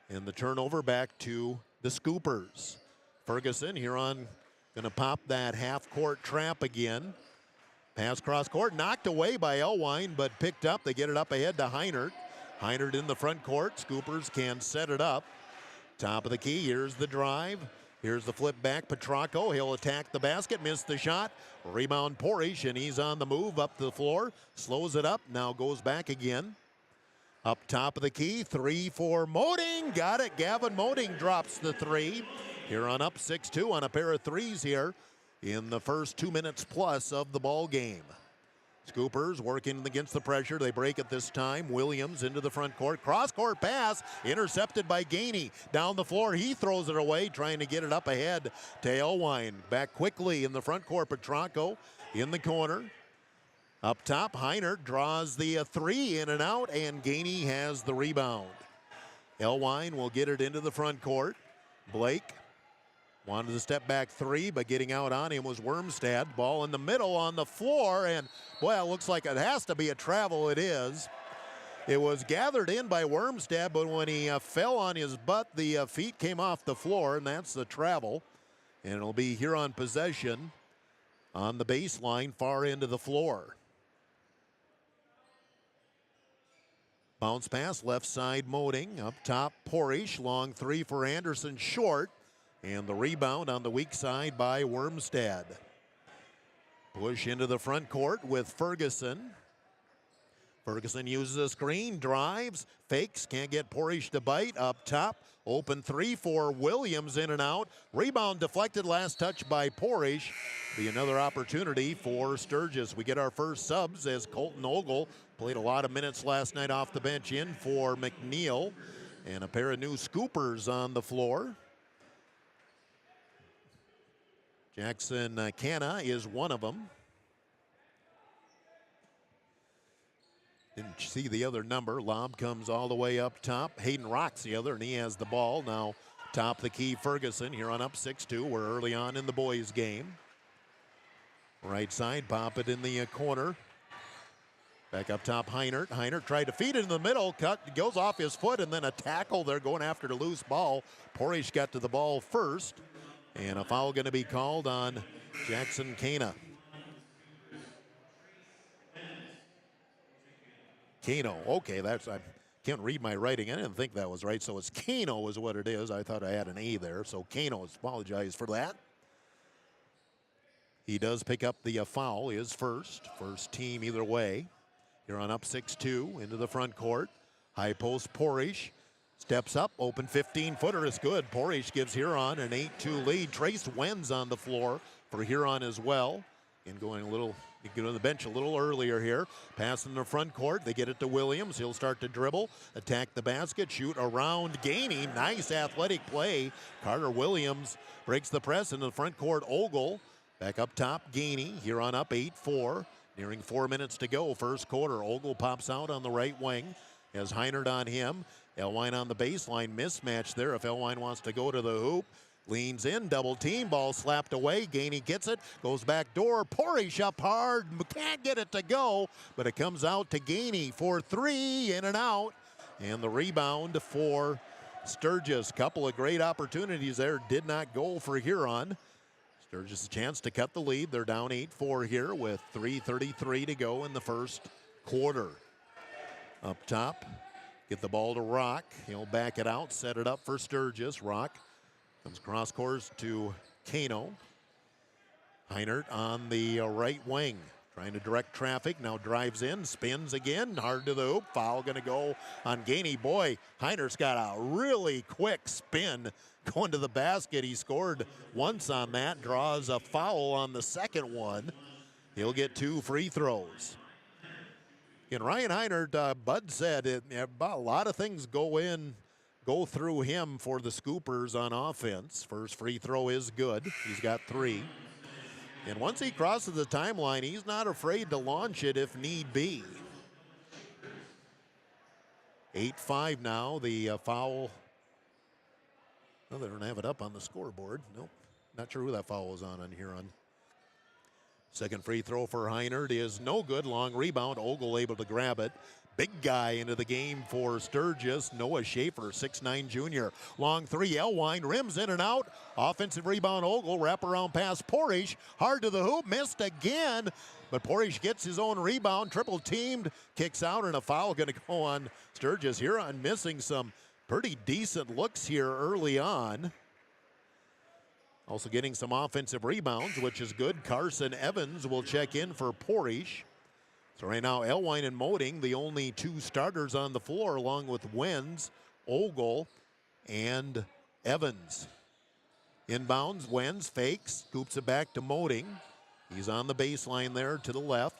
And the turnover back to the Scoopers. Ferguson, Huron Going to pop that half-court trap again. Pass cross court, knocked away by Elwine, but picked up. They get it up ahead to Heinert. Heinert in the front court. Scoopers can set it up. Top of the key, here's the drive. Here's the flip back, Petracco. He'll attack the basket, missed the shot. Rebound Porish, and he's on the move up the floor. Slows it up, now goes back again. Up top of the key, 3 for Moding. Got it, Gavin Moding drops the 3. Huron up 6-2 on a pair of threes here in the first 2 minutes plus of the ball game. Scoopers working against the pressure. They break it this time. Williams into the front court. Cross-court pass intercepted by Gainey. Down the floor, he throws it away, trying to get it up ahead to Elwine. Back quickly in the front court. Petracco in the corner. Up top, Heinert draws the 3 in and out, and Gainey has the rebound. Elwine will get it into the front court. Blake wanted to step back 3, but getting out on him was Wormstad. Ball in the middle on the floor, and boy, it looks like it has to be a travel. It is. It was gathered in by Wormstad, but when he fell on his butt, the feet came off the floor, and that's the travel. And it'll be Huron possession on the baseline, far end of the floor. Bounce pass, left side Moding. Up top, Porish. Long 3 for Anderson, short. And the rebound on the weak side by Wormstad. Push into the front court with Ferguson. Ferguson uses a screen, drives, fakes, can't get Porish to bite. Up top, open 3 for Williams, in and out. Rebound deflected, last touch by Porish. Be another opportunity for Sturgis. We get our first subs as Colton Ogle played a lot of minutes last night off the bench in for McNeil. And a pair of new scoopers on the floor. Jackson Canna is one of them. Didn't see the other number. Lob comes all the way up top. Hayden Rock's the other, and he has the ball. Now top of the key, Ferguson. Huron up 6-2. We're early on in the boys' game. Right side, pop it in the corner. Back up top, Heinert. Heinert tried to feed it in the middle. Cut, goes off his foot, and then a tackle. They're going after the loose ball. Porish got to the ball first. And a foul going to be called on Jackson Cana. Kano, okay, that's, I can't read my writing. I didn't think that was right, so it's Kano is what it is. I thought I had an A there, so Kano, apologize for that. He does pick up the foul, his first team either way. Huron up 6-2 into the front court. High post, Porish. Steps up, open 15-footer is good. Porish gives Huron an 8-2 lead. Trace Wenz on the floor for Huron as well. And going a little, you get on the bench a little earlier here. Pass in the front court, they get it to Williams. He'll start to dribble, attack the basket, shoot around Gainey. Nice athletic play. Carter Williams breaks the press into the front court. Ogle back up top, Gainey. Huron up 8-4. Nearing 4 minutes to go, first quarter. Ogle pops out on the right wing. Has Heinert on him. Elwine on the baseline, mismatch there. If Elwine wants to go to the hoop, leans in, double team, ball slapped away. Gainey gets it, goes back door. Porish up hard, can't get it to go, but it comes out to Gainey for 3, in and out. And the rebound for Sturgis. Couple of great opportunities there, did not go for Huron. Sturgis a chance to cut the lead. They're down 8-4 here with 3:33 to go in the first quarter. Up top, get the ball to Rock. He'll back it out, set it up for Sturgis. Rock comes cross course to Kano. Heinert on the right wing, trying to direct traffic. Now drives in, spins again, hard to the hoop. Foul going to go on Gainey. Boy, Heinert's got a really quick spin going to the basket. He scored once on that, draws a foul on the second one. He'll get 2 free throws. And Ryan Heinert, Bud said a lot of things go through him for the Scoopers on offense. First free throw is good. He's got 3. And once he crosses the timeline, he's not afraid to launch it if need be. 8-5 now, the foul. Well, they don't have it up on the scoreboard. Nope, not sure who that foul was on Huron. Second free throw for Heinert is no good. Long rebound. Ogle able to grab it. big guy into the game for Sturgis, Noah Schaefer, 6'9" junior. Long three, Elwine, rims in and out. Offensive rebound, Ogle, wraparound pass, Porish, hard to the hoop, missed again. But Porish gets his own rebound, triple teamed, kicks out, and a foul going to go on Sturgis. Huron missing some pretty decent looks here early on. Also getting some offensive rebounds, which is good. Carson Evans will check in for Porish. So right now, Elwine and Moding, the only two starters on the floor, along with Wenz, Ogle, and Evans. Inbounds, Wenz fakes, scoops it back to Moding. He's on the baseline there to the left.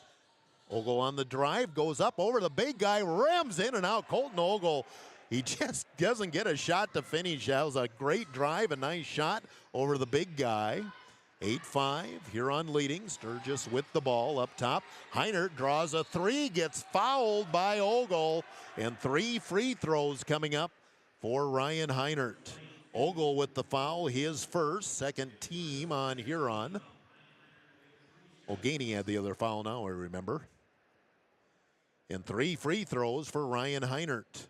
Ogle on the drive, goes up over the big guy, rams in and out. Colton Ogle, he just doesn't get a shot to finish. That was a great drive, a nice shot over the big guy. 8-5, Huron leading. Sturgis with the ball up top. Heinert draws a three, gets fouled by Ogle, and 3 free throws coming up for Ryan Heinert. Ogle with the foul, his first, second team on Huron. O'Ganey had the other foul now, I remember. And 3 free throws for Ryan Heinert.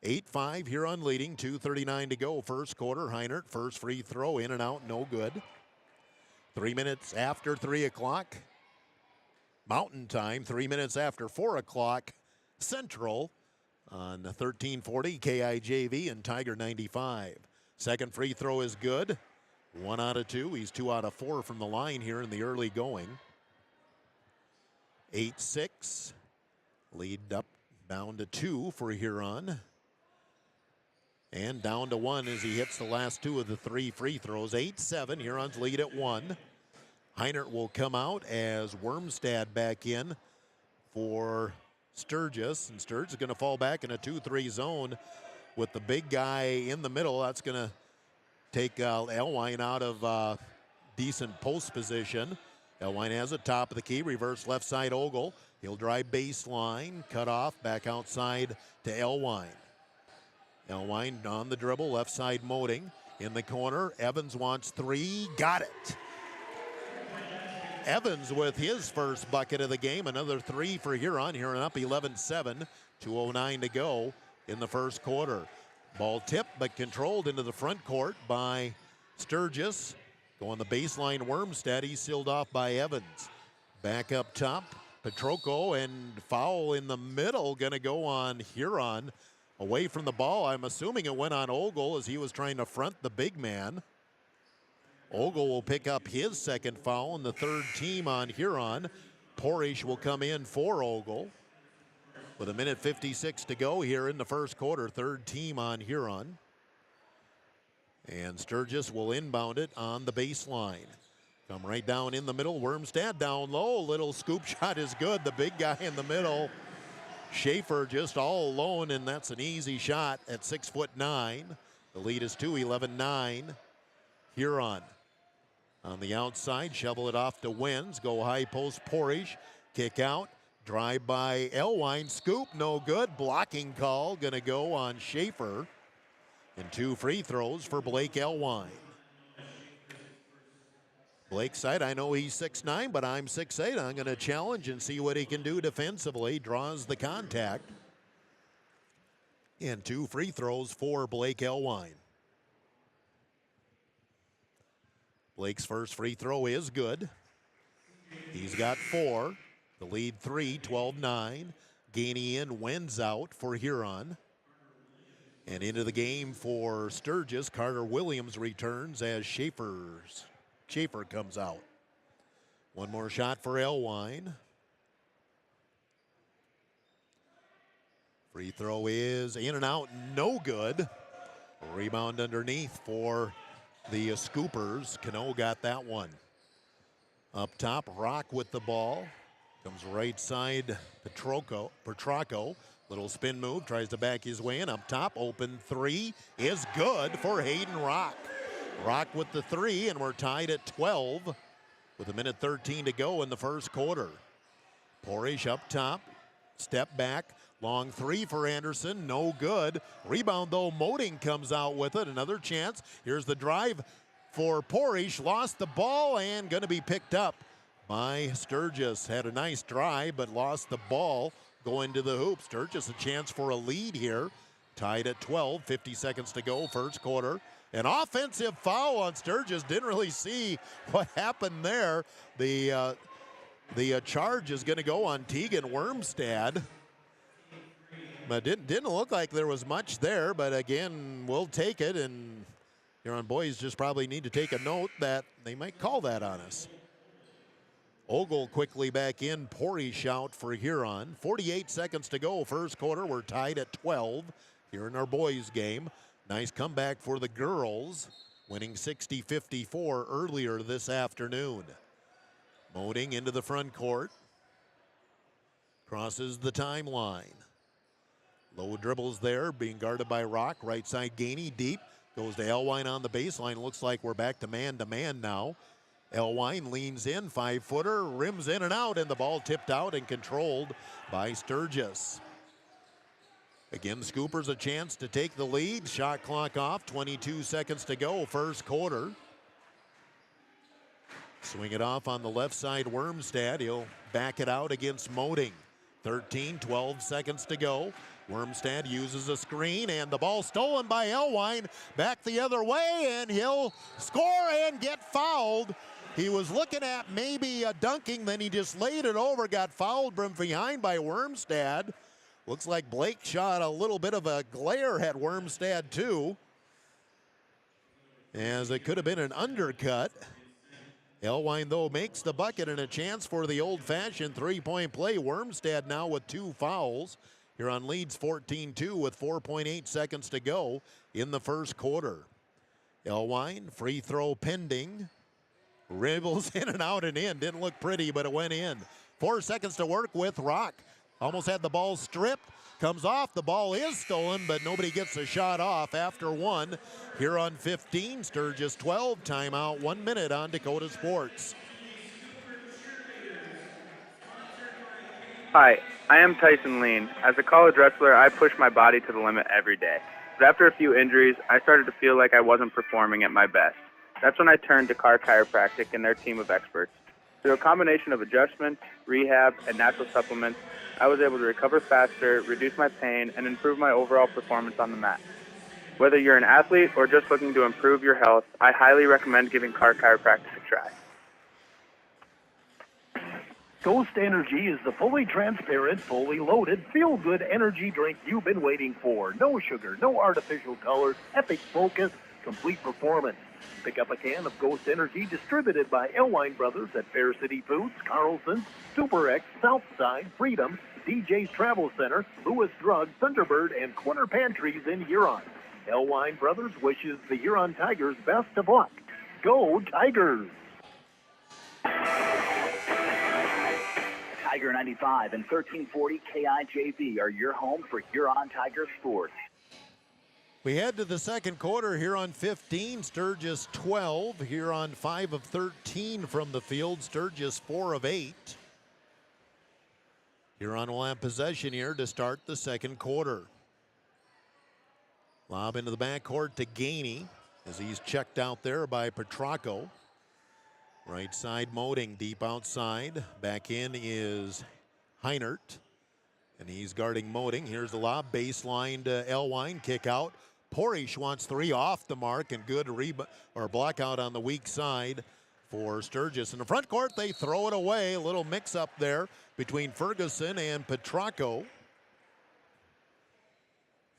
8-5, Huron leading, 2:39 to go, first quarter. Heinert, first free throw, in and out, no good. 3 minutes after 3 o'clock Mountain Time, 3 minutes after 4 o'clock Central on 1340 KIJV and Tiger 95. Second free throw is good. 1 out of 2. He's 2 out of 4 from the line here in the early going. 8-6. Lead up down to 2 for Huron. And down to 1 as he hits the last 2 of the 3 free throws. 8-7. Huron's lead at 1. Heinert will come out as Wormstad back in for Sturgis. And Sturgis is going to fall back in a 2-3 zone with the big guy in the middle. That's going to take Elwine out of decent post position. Elwine has it top of the key. Reverse left side Ogle. He'll drive baseline. Cut off. Back outside to Elwine. Elwine on the dribble. Left side Moding. In the corner. Evans wants 3. Got it. Evans with his first bucket of the game. Another 3 for Huron. Huron up 11-7. 2:09 to go in the first quarter. Ball tipped but controlled into the front court by Sturgis. Going the baseline, Wormstad. He's sealed off by Evans. Back up top, Petrocco, and foul in the middle. Going to go on Huron. Away from the ball. I'm assuming it went on Ogle as he was trying to front the big man. Ogle will pick up his second foul and the third team on Huron. Porish will come in for Ogle. With 1:56 to go here in the first quarter, third team on Huron. And Sturgis will inbound it on the baseline. Come right down in the middle. Wormstad down low. Little scoop shot is good. The big guy in the middle. Schaefer just all alone, and that's an easy shot at 6'9". The lead is 2, 11-9. Huron on the outside. Shovel it off to Wenz. Go high post Porish. Kick out. Drive by Elwine, scoop, no good. Blocking call, gonna go on Schaefer. And 2 free throws for Blake Elwine. Blake said, I know he's 6'9", but I'm 6'8". I'm gonna challenge and see what he can do defensively. Draws the contact. And 2 free throws for Blake Elwine. Blake's first free throw is good. He's got 4. The lead 3, 12-9. Gainey in, Wenz out for Huron. And into the game for Sturgis, Carter Williams returns as Schaefer comes out. One more shot for Elwine. Free throw is in and out, no good. Rebound underneath for the Scoopers. Cano got that one. Up top, Rock with the ball. Comes right side, Petrocco. Little spin move, tries to back his way in. Up top, open 3 is good for Hayden Rock. Rock with the 3, and we're tied at 12 with 1:13 to go in the first quarter. Porish up top, step back, long 3 for Anderson, no good. Rebound though, Moding comes out with it, another chance. Here's the drive for Porish, lost the ball and gonna be picked up by Sturgis. Had a nice drive, but lost the ball going to the hoop. Sturgis a chance for a lead here. Tied at 12, 50 seconds to go, first quarter. An offensive foul on Sturgis. Didn't really see what happened there. The charge is going to go on Tegan Wormstad. But didn't look like there was much there, but again, we'll take it, and Huron boys just probably need to take a note that they might call that on us. Ogle quickly back in, Porish out for Huron. 48 seconds to go, first quarter. We're tied at 12 here in our boys game. Nice comeback for the girls, winning 60-54 earlier this afternoon. Moding into the front court. Crosses the timeline. Low dribbles there, being guarded by Rock. Right side Gainey, deep. Goes to Elwine on the baseline. Looks like we're back to man now. Elwine leans in, 5-footer, rims in and out, and the ball tipped out and controlled by Sturgis. Again, Scoopers a chance to take the lead. Shot clock off, 22 seconds to go, first quarter. Swing it off on the left side, Wormstad. He'll back it out against Moding. 12 seconds to go. Wormstad uses a screen, and the ball stolen by Elwine. Back the other way, and he'll score and get fouled. He was looking at maybe a dunking, then he just laid it over, got fouled from behind by Wormstad. Looks like Blake shot a little bit of a glare at Wormstad too, as it could have been an undercut. Elwine, though, makes the bucket and a chance for the old-fashioned three-point play. Wormstad now with 2 fouls. Huron leads 14-2 with 4.8 seconds to go in the first quarter. Elwine, free throw pending. Ribbles in and out and in. Didn't look pretty, but it went in. 4 seconds to work with. Rock almost had the ball stripped. Comes off. The ball is stolen, but nobody gets a shot off after one. Huron 15, Sturgis 12. Timeout, 1 minute on Dakota Sports. Hi, I am Tyson Lean. As a college wrestler, I push my body to the limit every day. But after a few injuries, I started to feel like I wasn't performing at my best. That's when I turned to Carr Chiropractic and their team of experts. Through a combination of adjustments, rehab, and natural supplements, I was able to recover faster, reduce my pain, and improve my overall performance on the mat. Whether you're an athlete or just looking to improve your health, I highly recommend giving Carr Chiropractic a try. Ghost Energy is the fully transparent, fully loaded, feel-good energy drink you've been waiting for. No sugar, no artificial colors, epic focus, complete performance. Pick up a can of Ghost Energy distributed by Elwine Brothers at Fair City Foods, Carlson's, Super X, Southside, Freedom, DJ's Travel Center, Lewis Drug, Thunderbird, and Corner Pantries in Huron. Elwine Brothers wishes the Huron Tigers best of luck. Go Tigers! Tiger 95 and 1340 KIJV are your home for Huron Tiger sports. We head to the second quarter. Huron 15, Sturgis 12. Huron 5 of 13 from the field. Sturgis 4 of 8. Huron will have possession here to start the second quarter. Lob into the backcourt to Gainey as he's checked out there by Petracco. Right side Moding, deep outside. Back in is Heinert, and he's guarding Moding. Here's the lob, baseline to Elwine, kick out. Porish wants 3 off the mark, and good block out on the weak side for Sturgis. In the front court, they throw it away. A little mix-up there between Ferguson and Petracco.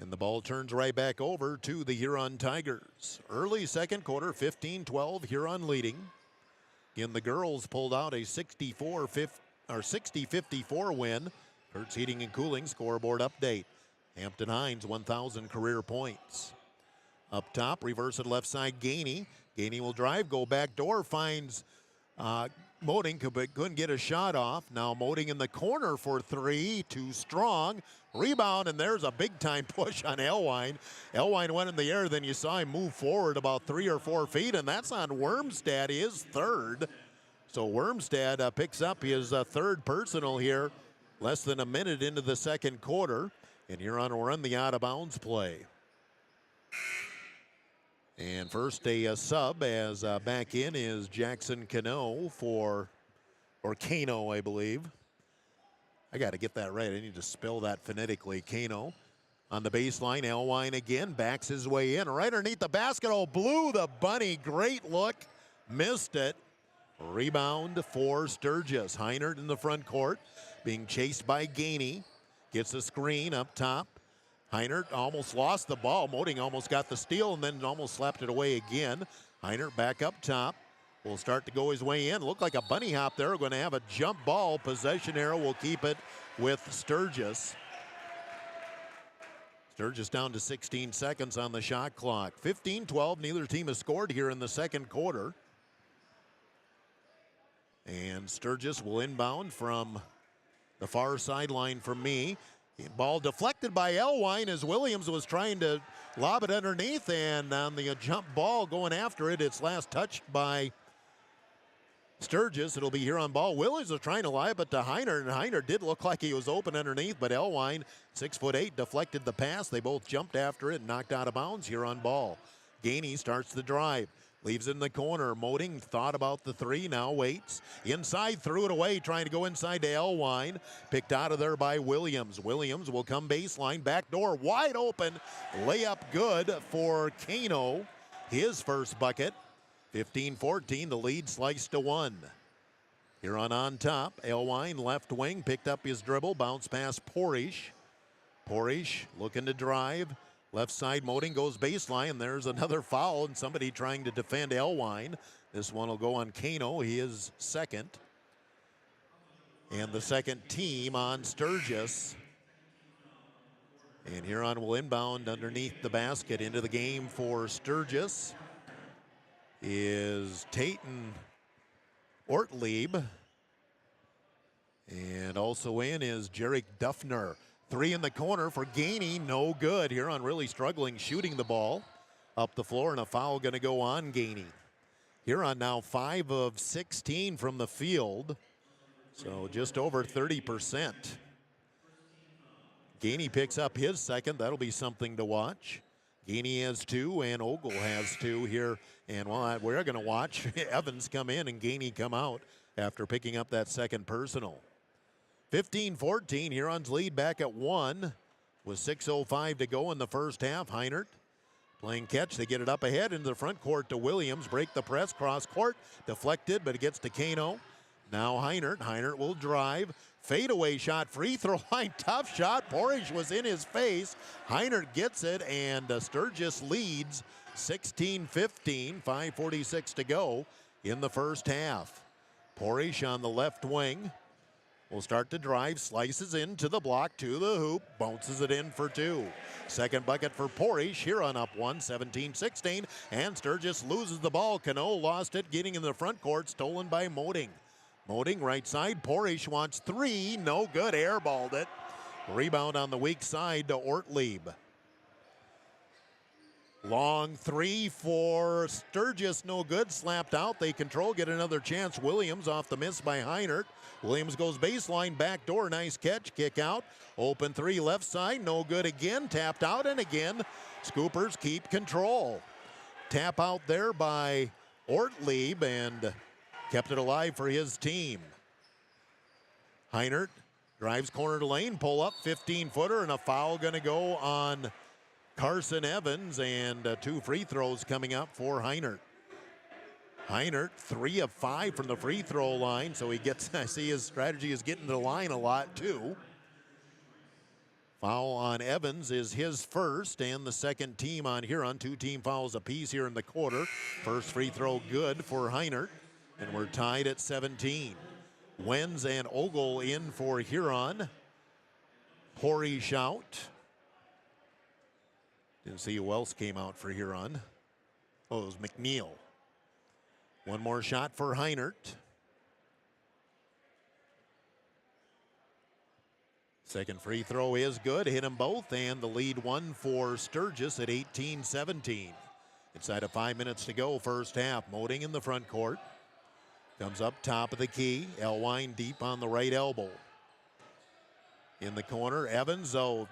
And the ball turns right back over to the Huron Tigers. Early second quarter, 15-12, Huron leading. Again, the girls pulled out a 60-54 win. Kurtz Heating and Cooling scoreboard update. Hampton Hines, 1,000 career points. Up top, reverse it left side, Gainey. Gainey will drive, go back door, finds Moding, couldn't get a shot off. Now Moding in the corner for 3, too strong. Rebound, and there's a big-time push on Elwine. Elwine went in the air, then you saw him move forward about 3 or 4 feet, and that's on Wormstad, his third. So Wormstad picks up his third personal here, less than a minute into the second quarter. And Huron will run the out-of-bounds play. And first a sub as back in is Jackson Cano Cano, I believe. I got to get that right. I need to spell that phonetically. Kano on the baseline. Elwine again backs his way in. Right underneath the basket. Oh, blew the bunny. Great look. Missed it. Rebound for Sturgis. Heinert in the front court. Being chased by Gainey. Gets a screen up top. Heinert almost lost the ball. Moding almost got the steal and then almost slapped it away again. Heinert back up top. Will start to go his way in. Looked like a bunny hop there. We're going to have a jump ball. Possession arrow will keep it with Sturgis. Sturgis down to 16 seconds on the shot clock. 15-12. Neither team has scored here in the second quarter. And Sturgis will inbound from the far sideline from me. Ball deflected by Elwine as Williams was trying to lob it underneath, and on the jump ball going after it, it's last touched by Sturgis. It'll be here on ball. Williams was trying to lob it to Heinert, and Heinert did look like he was open underneath, but Elwine, 6'8", deflected the pass. They both jumped after it and knocked out of bounds here on ball. Gainey starts the drive. Leaves it in the corner. Moding thought about the three, now waits. Inside, threw it away, trying to go inside to Elwine. Picked out of there by Williams. Williams will come baseline, back door, wide open. Layup good for Kano. His first bucket. 15-14, the lead sliced to 1. Huron on top. Elwine, left wing, picked up his dribble, bounced past Porish. Porish looking to drive. Left side, Moding goes baseline. There's another foul and somebody trying to defend Elwine. This one will go on Kano. He is second. And the second team on Sturgis. And Huron will inbound underneath the basket into the game for Sturgis. Is Tayton Ortlieb. And also in is Jarek Duffner. Three in the corner for Gainey, no good. Huron really struggling shooting the ball up the floor, and a foul going to go on Gainey. Huron now 5 of 16 from the field, so just over 30%. Gainey picks up his second. That'll be something to watch. Gainey has 2, and Ogle has 2 here. And well, we're going to watch Evans come in and Gainey come out after picking up that second personal. 15-14, Huron's lead back at 1 with 6:05 to go in the first half. Heinert playing catch. They get it up ahead into the front court to Williams. Break the press, cross court, deflected, but it gets to Kano. Now Heinert. Heinert will drive. Fadeaway shot, free throw line, tough shot. Porish was in his face. Heinert gets it, and Sturgis leads 16-15, 5:46 to go in the first half. Porish on the left wing. Will start to drive, slices into the block, to the hoop, bounces it in for 2. Second bucket for Porish. Huron up 1, 17-16, and Sturgis loses the ball. Cano lost it, getting in the front court, stolen by Moding. Moding right side, Porish wants 3, no good, airballed it. Rebound on the weak side to Ortlieb. Long 3 for Sturgis, no good, slapped out. They control, get another chance. Williams off the miss by Heinert. Williams goes baseline, back door, nice catch, kick out. Open 3 left side, no good again, tapped out, and again, Scoopers keep control. Tap out there by Ortlieb and kept it alive for his team. Heinert drives corner to lane, pull up, 15-footer, and a foul gonna go on Carson Evans, and 2 free throws coming up for Heinert. Heinert, 3 of 5 from the free throw line, so he gets, I see his strategy is getting to the line a lot too. Foul on Evans is his first, and the second team on Huron. 2 team fouls apiece here in the quarter. First free throw good for Heinert, and we're tied at 17. Wenz and Ogle in for Huron. Porish out. Didn't see who else came out for Huron. Oh, it was McNeil. One more shot for Heinert. Second free throw is good. Hit them both, and the lead 1 for Sturgis at 18-17. Inside of 5 minutes to go, first half. Moding in the front court. Comes up top of the key. Elwine deep on the right elbow. In the corner, Evans, though,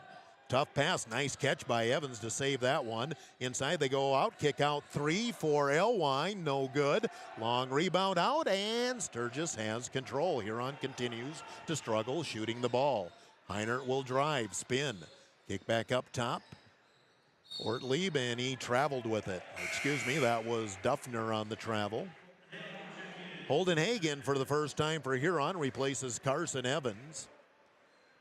Tough pass, nice catch by Evans to save that one. Inside they go out, kick out 3 for Elwine, no good. Long rebound out, and Sturgis has control. Huron continues to struggle shooting the ball. Heinert will drive, spin, kick back up top. Ortlieb, and he traveled with it. Excuse me, that was Duffner on the travel. Holden Hagen for the first time for Huron replaces Carson Evans.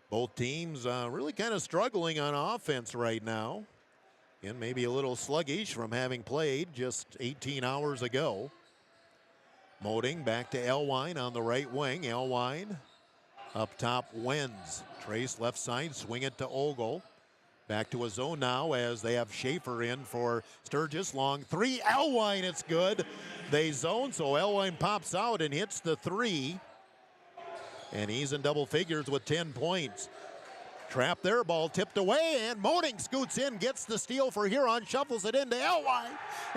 Both teams really kind of struggling on offense right now. And maybe a little sluggish from having played just 18 hours ago. Moding back to Elwine on the right wing. Elwine up top wins. Trace left side, swing it to Ogle. Back to a zone now as they have Schaefer in for Sturgis. Long three, Elwine, it's good. They zone, so Elwine pops out and hits the 3. And he's in double figures with 10 points. Trap there, ball tipped away, and Moning scoots in, gets the steal for Huron, shuffles it into Elwine,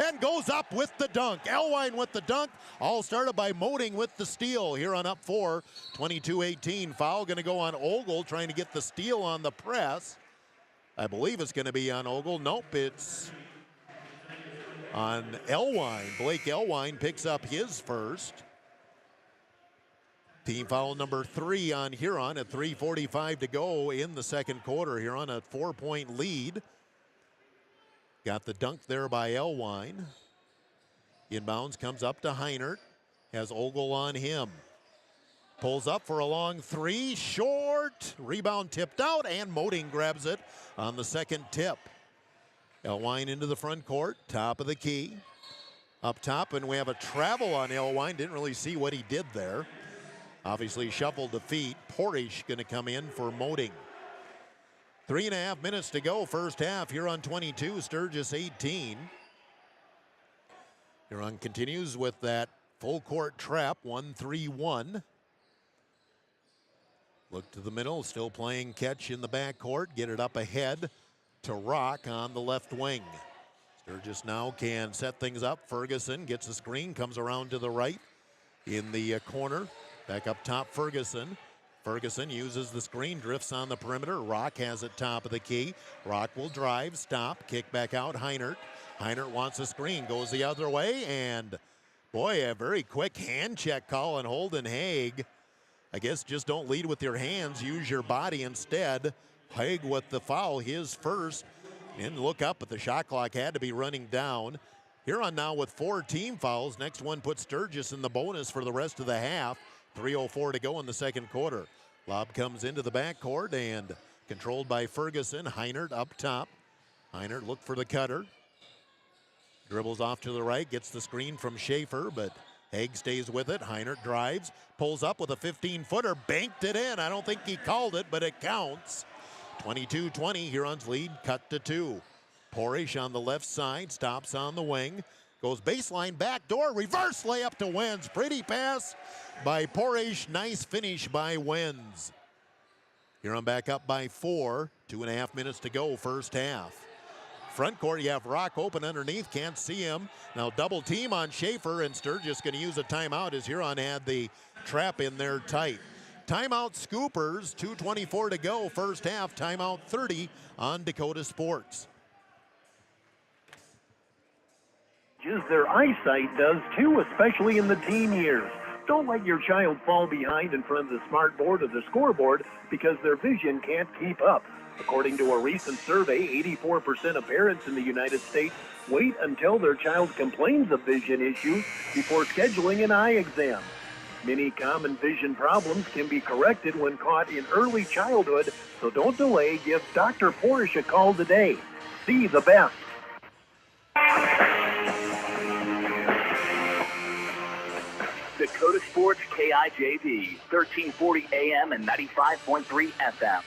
and goes up with the dunk. Elwine with the dunk, all started by Moning with the steal. Huron up 4, 22-18. Foul gonna go on Ogle, trying to get the steal on the press. I believe it's gonna be on Ogle. Nope, it's on Elwine. Blake Elwine picks up his first. Team foul number 3 on Huron at 3:45 to go in the second quarter. Huron a 4-point lead. Got the dunk there by Elwine. Inbounds comes up to Heinert. Has Ogle on him. Pulls up for a long 3, short. Rebound tipped out, and Moding grabs it on the second tip. Elwine into the front court, top of the key. Up top, and we have a travel on Elwine. Didn't really see what he did there. Obviously shuffled the feet. Porish going to come in for Moding. 3.5 minutes to go, first half. Huron 22, Sturgis 18. Huron continues with that full court trap, 1-3-1. Look to the middle, still playing catch in the backcourt. Get it up ahead to Rock on the left wing. Sturgis now can set things up. Ferguson gets a screen, comes around to the right in the corner. Back up top, Ferguson. Ferguson uses the screen, drifts on the perimeter. Rock has it top of the key. Rock will drive, stop, kick back out, Heinert. Heinert wants a screen, goes the other way, and boy, a very quick hand check call on Holden Haig. I guess just don't lead with your hands, use your body instead. Haig with the foul, his first. And look up, but the shot clock had to be running down. Huron now with 4 team fouls. Next one puts Sturgis in the bonus for the rest of the half. 3:04 to go in the second quarter. Lob comes into the backcourt and controlled by Ferguson. Heinert up top. Heinert looked for the cutter. Dribbles off to the right, gets the screen from Schaefer, but Haig stays with it. Heinert drives, pulls up with a 15-footer, banked it in. I don't think he called it, but it counts. 22-20, Huron's lead cut to 2. Porish on the left side, stops on the wing. Goes baseline, back door, reverse layup to Wenz. Pretty pass by Porish, nice finish by Wenz. Huron back up by 4, 2.5 minutes to go, first half. Front court, you have Rock open underneath, can't see him. Now double team on Schaefer, and Sturgis going to use a timeout as Huron had the trap in there tight. Timeout Scoopers, 2:24 to go, first half, timeout 30 on Dakota Sports. Their eyesight does too, especially in the teen years. Don't let your child fall behind in front of the smart board or the scoreboard because their vision can't keep up. According to a recent survey, 84% of parents in the United States wait until their child complains of vision issues before scheduling an eye exam. Many common vision problems can be corrected when caught in early childhood, so don't delay. Give Dr. Porish a call today. See the best. Dakota Sports KIJV, 1340 AM and 95.3 FM.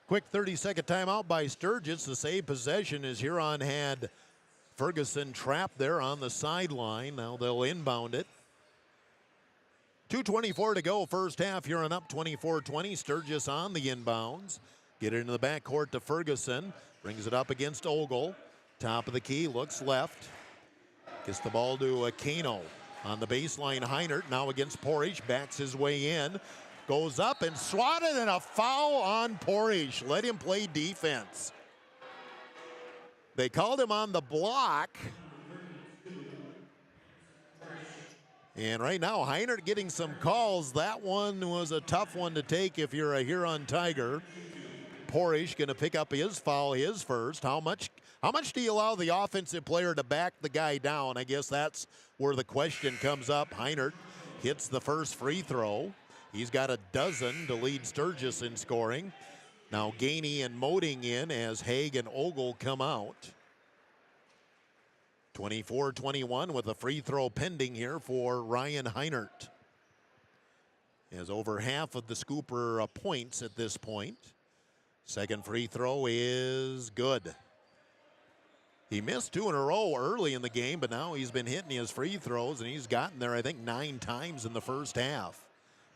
Quick 30-second timeout by Sturgis. The save possession as Huron had Ferguson trapped there on the sideline. Now they'll inbound it. 2:24 to go, first half. Huron up 24-20. Sturgis on the inbounds. Get it into the backcourt to Ferguson. Brings it up against Ogle. Top of the key, looks left. Gets the ball to Kano on the baseline. Heinert now against Porish, backs his way in. goes up and swatted, and a foul on Porish. Let him play defense. They called him on the block. And right now, Heinert getting some calls. That one was a tough one to take if you're a Huron Tiger. Porish going to pick up his foul, his first. How much do you allow the offensive player to back the guy down? I guess that's where the question comes up. Heinert hits the first free throw. He's got a dozen to lead Sturgis in scoring. Now Gainey and Moding in as Haig and Ogle come out. 24-21 with a free throw pending here for Ryan Heinert. As over half of the Scooper points at this point. Second free throw is good. He missed 2 in a row early in the game, but now he's been hitting his free throws, and he's gotten there, I think, 9 times in the first half.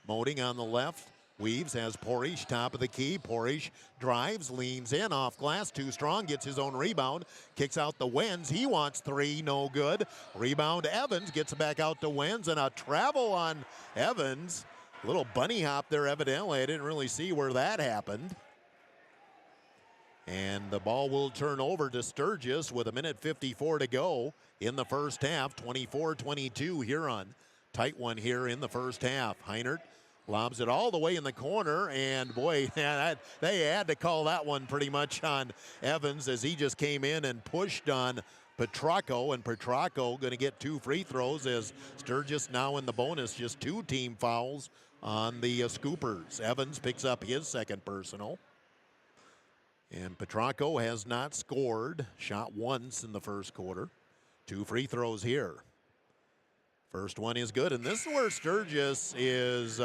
Moding on the left. Weaves, has Porish top of the key. Porish drives, leans in off glass, too strong, gets his own rebound, kicks out the Wenz. He wants 3, no good. Rebound Evans, gets it back out to Wenz, and a travel on Evans. A little bunny hop there evidently. I didn't really see where that happened. And the ball will turn over to Sturgis with 1:54 to go in the first half. 24-22 Huron. Tight one here in the first half. Heinert lobs it all the way in the corner, and boy, they had to call that one pretty much on Evans as he just came in and pushed on Petracco, and Petracco going to get 2 free throws as Sturgis now in the bonus, just 2 team fouls on the Scoopers. Evans picks up his second personal. And Petracco has not scored, shot once in the first quarter. 2 free throws here. First one is good, and this is where Sturgis is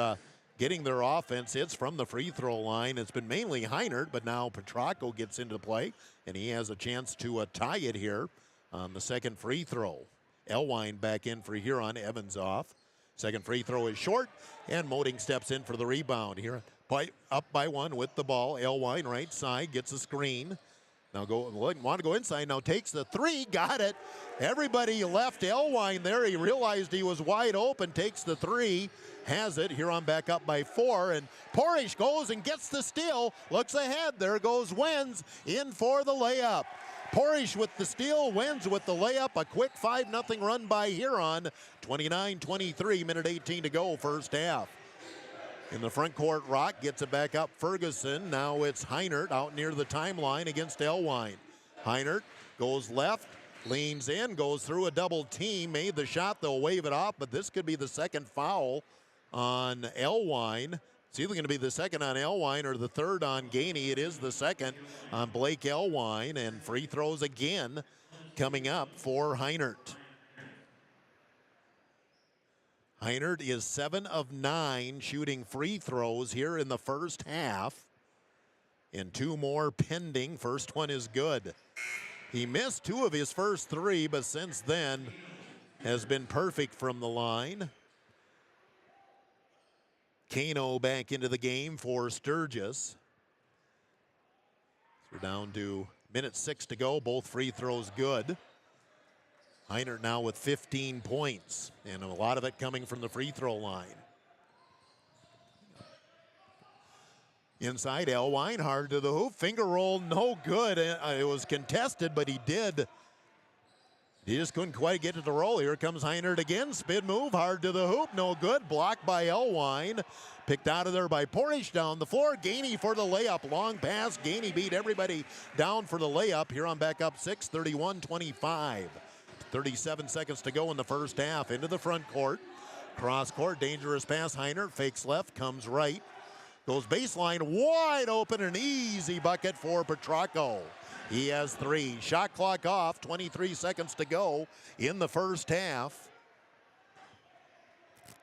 getting their offense. It's from the free throw line. It's been mainly Heinert, but now Petracco gets into play, and he has a chance to tie it here on the second free throw. Elwine back in for Huron, Evans off. Second free throw is short, and Moding steps in for the rebound here. Up by 1 with the ball. Elwine right side gets a screen. Now want to go inside. Now takes the 3, got it. Everybody left Elwine there. He realized he was wide open, takes the 3, has it. Huron back up by 4, and Porish goes and gets the steal. Looks ahead. There goes Wenz in for the layup. Porish with the steal, Wenz with the layup. A quick 5-0 run by Huron. 29-23, minute 18 to go, first half. In the front court, Rock gets it back up. Ferguson, now it's Heinert out near the timeline against Elwine. Heinert goes left, leans in, goes through a double team, made the shot, they'll wave it off, but this could be the second foul on Elwine. It's either going to be the second on Elwine or the third on Gainey. It is the second on Blake Elwine, and free throws again coming up for Heinert. Heinert is 7 of 9 shooting free throws here in the first half. And 2 more pending. First one is good. He missed 2 of his first 3, but since then has been perfect from the line. Kano back into the game for Sturgis. We're down to minute 6 to go. Both free throws good. Heinert now with 15 points, and a lot of it coming from the free throw line. Inside, Elwine, hard to the hoop. Finger roll, no good. It was contested, but he did. He just couldn't quite get to the roll. Here comes Heinert again. Spin move, hard to the hoop, no good. Blocked by Elwine. Picked out of there by Porish down the floor. Gainey for the layup. Long pass. Gainey beat everybody down for the layup. Huron back up 6, 31-25. 37 seconds to go in the first half. Into the front court. Cross court, dangerous pass. Heinert fakes left, comes right. Goes baseline, wide open, an easy bucket for Petracco. He has 3. Shot clock off, 23 seconds to go in the first half.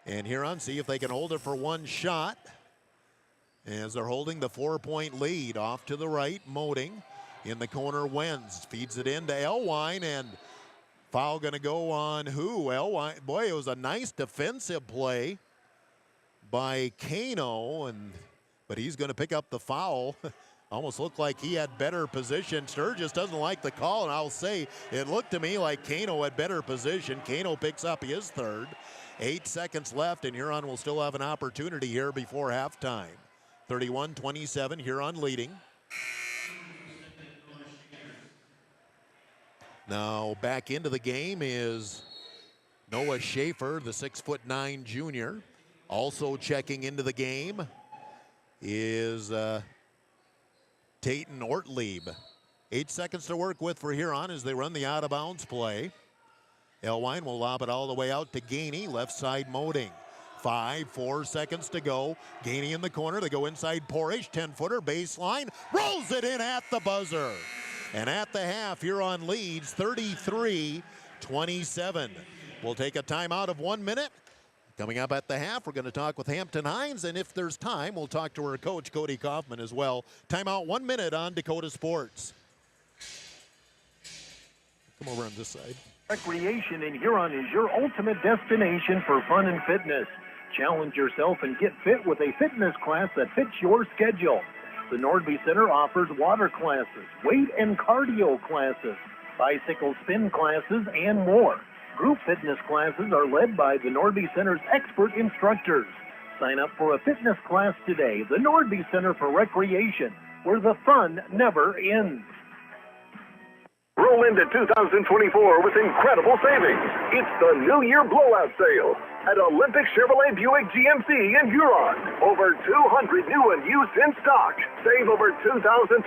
And Huron see if they can hold it for 1 shot. As they're holding the 4-point lead. Off to the right, Moding. In the corner, Wenz feeds it into Elwine, and foul going to go on who? Elwine. Boy, it was a nice defensive play by Kano, but he's going to pick up the foul. Almost looked like he had better position. Sturgis doesn't like the call, and I'll say it looked to me like Kano had better position. Kano picks up his 3rd. 8 seconds left, and Huron will still have an opportunity here before halftime. 31-27, Huron leading. Now back into the game is Noah Schaefer, the 6'9" junior. Also checking into the game is Tayton Ortlieb. 8 seconds to work with for Huron as they run the out-of-bounds play. Elwine will lob it all the way out to Gainey, left side Moding. 4 seconds to go. Gainey in the corner. They go inside Porridge, 10-footer, baseline. Rolls it in at the buzzer. And at the half, Huron leads 33-27. We'll take a timeout of 1 minute. Coming up at the half, we're going to talk with Hampton Hines, and if there's time, we'll talk to her coach, Cody Kaufman, as well. Timeout 1 minute on Dakota Sports. Come over on this side. Recreation in Huron is your ultimate destination for fun and fitness. Challenge yourself and get fit with a fitness class that fits your schedule. The Nordby Center offers water classes, weight and cardio classes, bicycle spin classes, and more. Group fitness classes are led by the Nordby Center's expert instructors. Sign up for a fitness class today. The Nordby Center for Recreation, where the fun never ends. Roll into 2024 with incredible savings. It's the New Year Blowout Sale at Olympic Chevrolet Buick GMC in Huron. Over 200 new and used in stock. Save over $2,300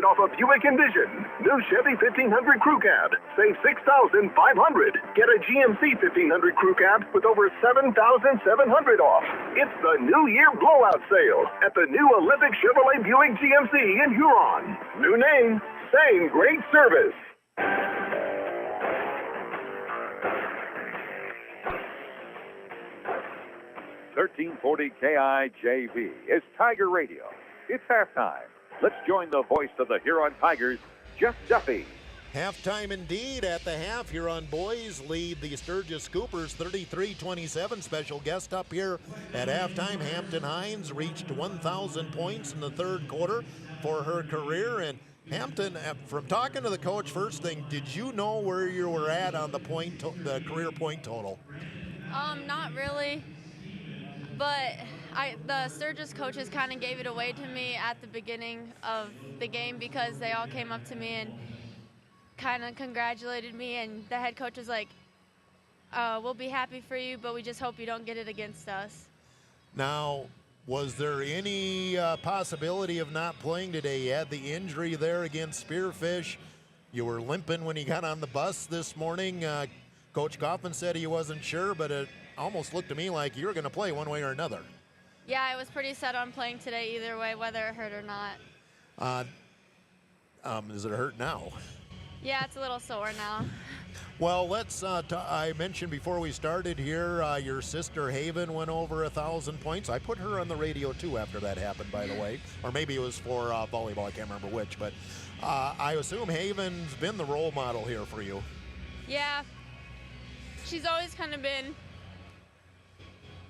off a Buick Envision. New Chevy 1500 Crew Cab. Save $6,500. Get a GMC 1500 Crew Cab with over $7,700 off. It's the New Year Blowout Sale at the new Olympic Chevrolet Buick GMC in Huron. New name, same great service. 1340 KIJV is Tiger Radio. It's halftime. Let's join the voice of the Huron Tigers, Jeff Duffy. Halftime indeed. At the half, Huron boys lead the Sturgis Scoopers 33-27. Special guest up here at halftime. Hampton Hines reached 1,000 points in the third quarter for her career. And Hampton, from talking to the coach, first thing, did you know where you were at on the the career point total? Not really, but the Sturgis coaches kind of gave it away to me at the beginning of the game because they all came up to me and kind of congratulated me, and the head coach was like, we'll be happy for you, but we just hope you don't get it against us. Now, was there any possibility of not playing today? You had the injury there against Spearfish. You were limping when you got on the bus this morning. Coach Kaufman said he wasn't sure, but it almost looked to me like you were going to play one way or another. Yeah, I was pretty set on playing today either way, whether it hurt or not. Does it hurt now? Yeah, it's a little sore now. Well, let's, I mentioned before we started here, your sister Haven went over 1,000 points. I put her on the radio too after that happened, by the way. Or maybe it was for volleyball, I can't remember which. But I assume Haven's been the role model here for you. Yeah, she's always kind of been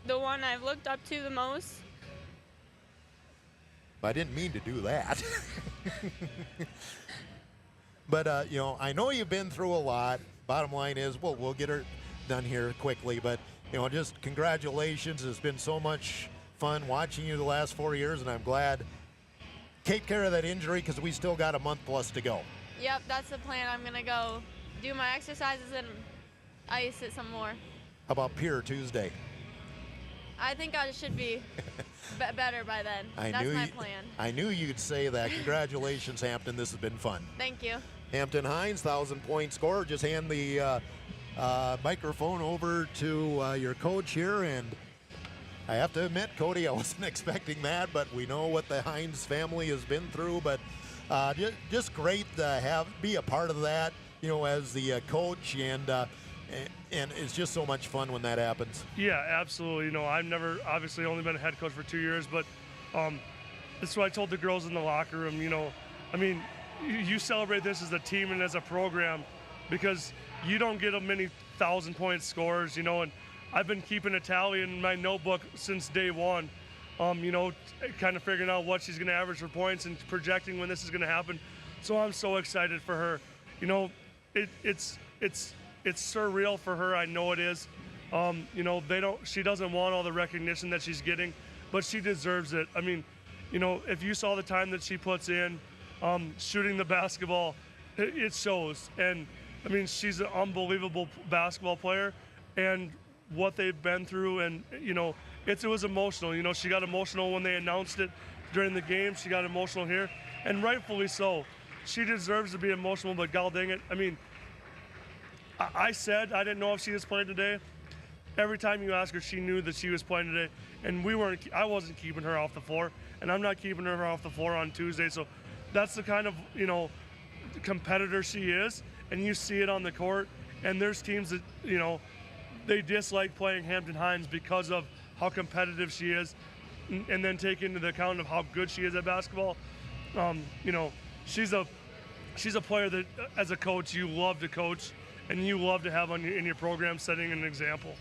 the one I've looked up to the most. I didn't mean to do that. But, you know, I know you've been through a lot. Bottom line is, well, we'll get her done here quickly. But, you know, just congratulations. It's been so much fun watching you the last 4 years, and I'm glad. Take care of that injury because we still got a month plus to go. Yep, that's the plan. I'm going to go do my exercises and ice it some more. How about Pier Tuesday? I think I should be better by then. That's my plan. I knew you'd say that. Congratulations, Hampton. This has been fun. Thank you. Hampton Hines, 1,000-point scorer. Just hand the microphone over to your coach here. And I have to admit, Cody, I wasn't expecting that, but we know what the Hines family has been through. But just great to be a part of that, you know, as the coach. And it's just so much fun when that happens. Yeah, absolutely. You know, I've never obviously only been a head coach for 2 years, but that's what I told the girls in the locker room. You know, I mean, you celebrate this as a team and as a program because you don't get many 1,000-point scores, you know, and I've been keeping a tally in my notebook since day one, you know, kind of figuring out what she's going to average for points and projecting when this is going to happen. So I'm so excited for her. You know, it's surreal for her. I know it is. You know, she doesn't want all the recognition that she's getting, but she deserves it. I mean, you know, if you saw the time that she puts in shooting the basketball, it shows. And I mean, she's an unbelievable basketball player, and what they've been through, and you know, it was emotional. You know, she got emotional when they announced it during the game. She got emotional here, and rightfully so. She deserves to be emotional, but god dang it, I mean, I said I didn't know if she was playing today. Every time you ask her, she knew that she was playing today, and I wasn't keeping her off the floor, and I'm not keeping her off the floor on Tuesday. So that's the kind of, you know, competitor she is, and you see it on the court. And there's teams that, you know, they dislike playing Hampton Hines because of how competitive she is, and then take into account of how good she is at basketball. You know, she's a player that, as a coach, you love to coach, and you love to have in your program, setting an example.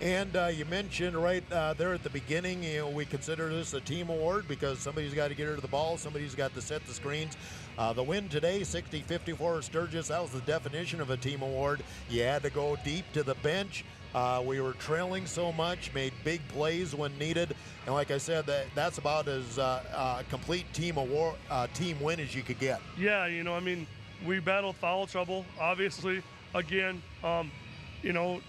And you mentioned right there at the beginning, you know, we consider this a team award because somebody's got to get her to the ball, somebody's got to set the screens. The win today, 60-54 Sturgis, that was the definition of a team award. You had to go deep to the bench. We were trailing so much, made big plays when needed, and like I said, that's about as complete team win as you could get. Yeah, you know, I mean, we battled foul trouble, obviously. Again, you know,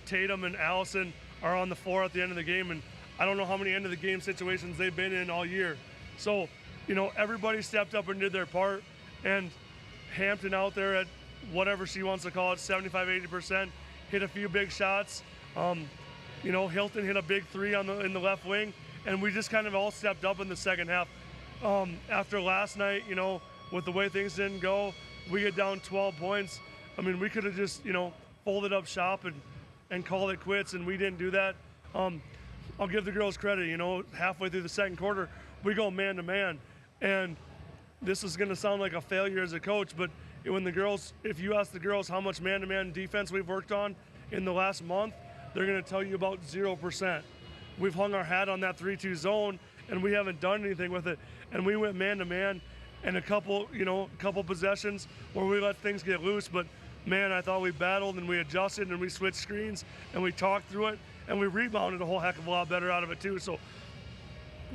Tatum and Allison are on the floor at the end of the game, and I don't know how many end of the game situations they've been in all year. So, you know, everybody stepped up and did their part, and Hampton out there at whatever she wants to call it, 75-80%, hit a few big shots. You know, Hilton hit a big three in the left wing, and we just kind of all stepped up in the second half. After last night, you know, with the way things didn't go, we get down 12 points. I mean, we could have just, you know, folded up shop and called it quits, and we didn't do that. I'll give the girls credit. You know, halfway through the second quarter, we go man to man, and this is going to sound like a failure as a coach, but when the girls, if you ask the girls how much man-to-man defense we've worked on in the last month, they're going to tell you about 0%. We've hung our hat on that 3-2 zone, and we haven't done anything with it. And we went man-to-man, and a couple possessions where we let things get loose. But man, I thought we battled and we adjusted and we switched screens and we talked through it and we rebounded a whole heck of a lot better out of it too. So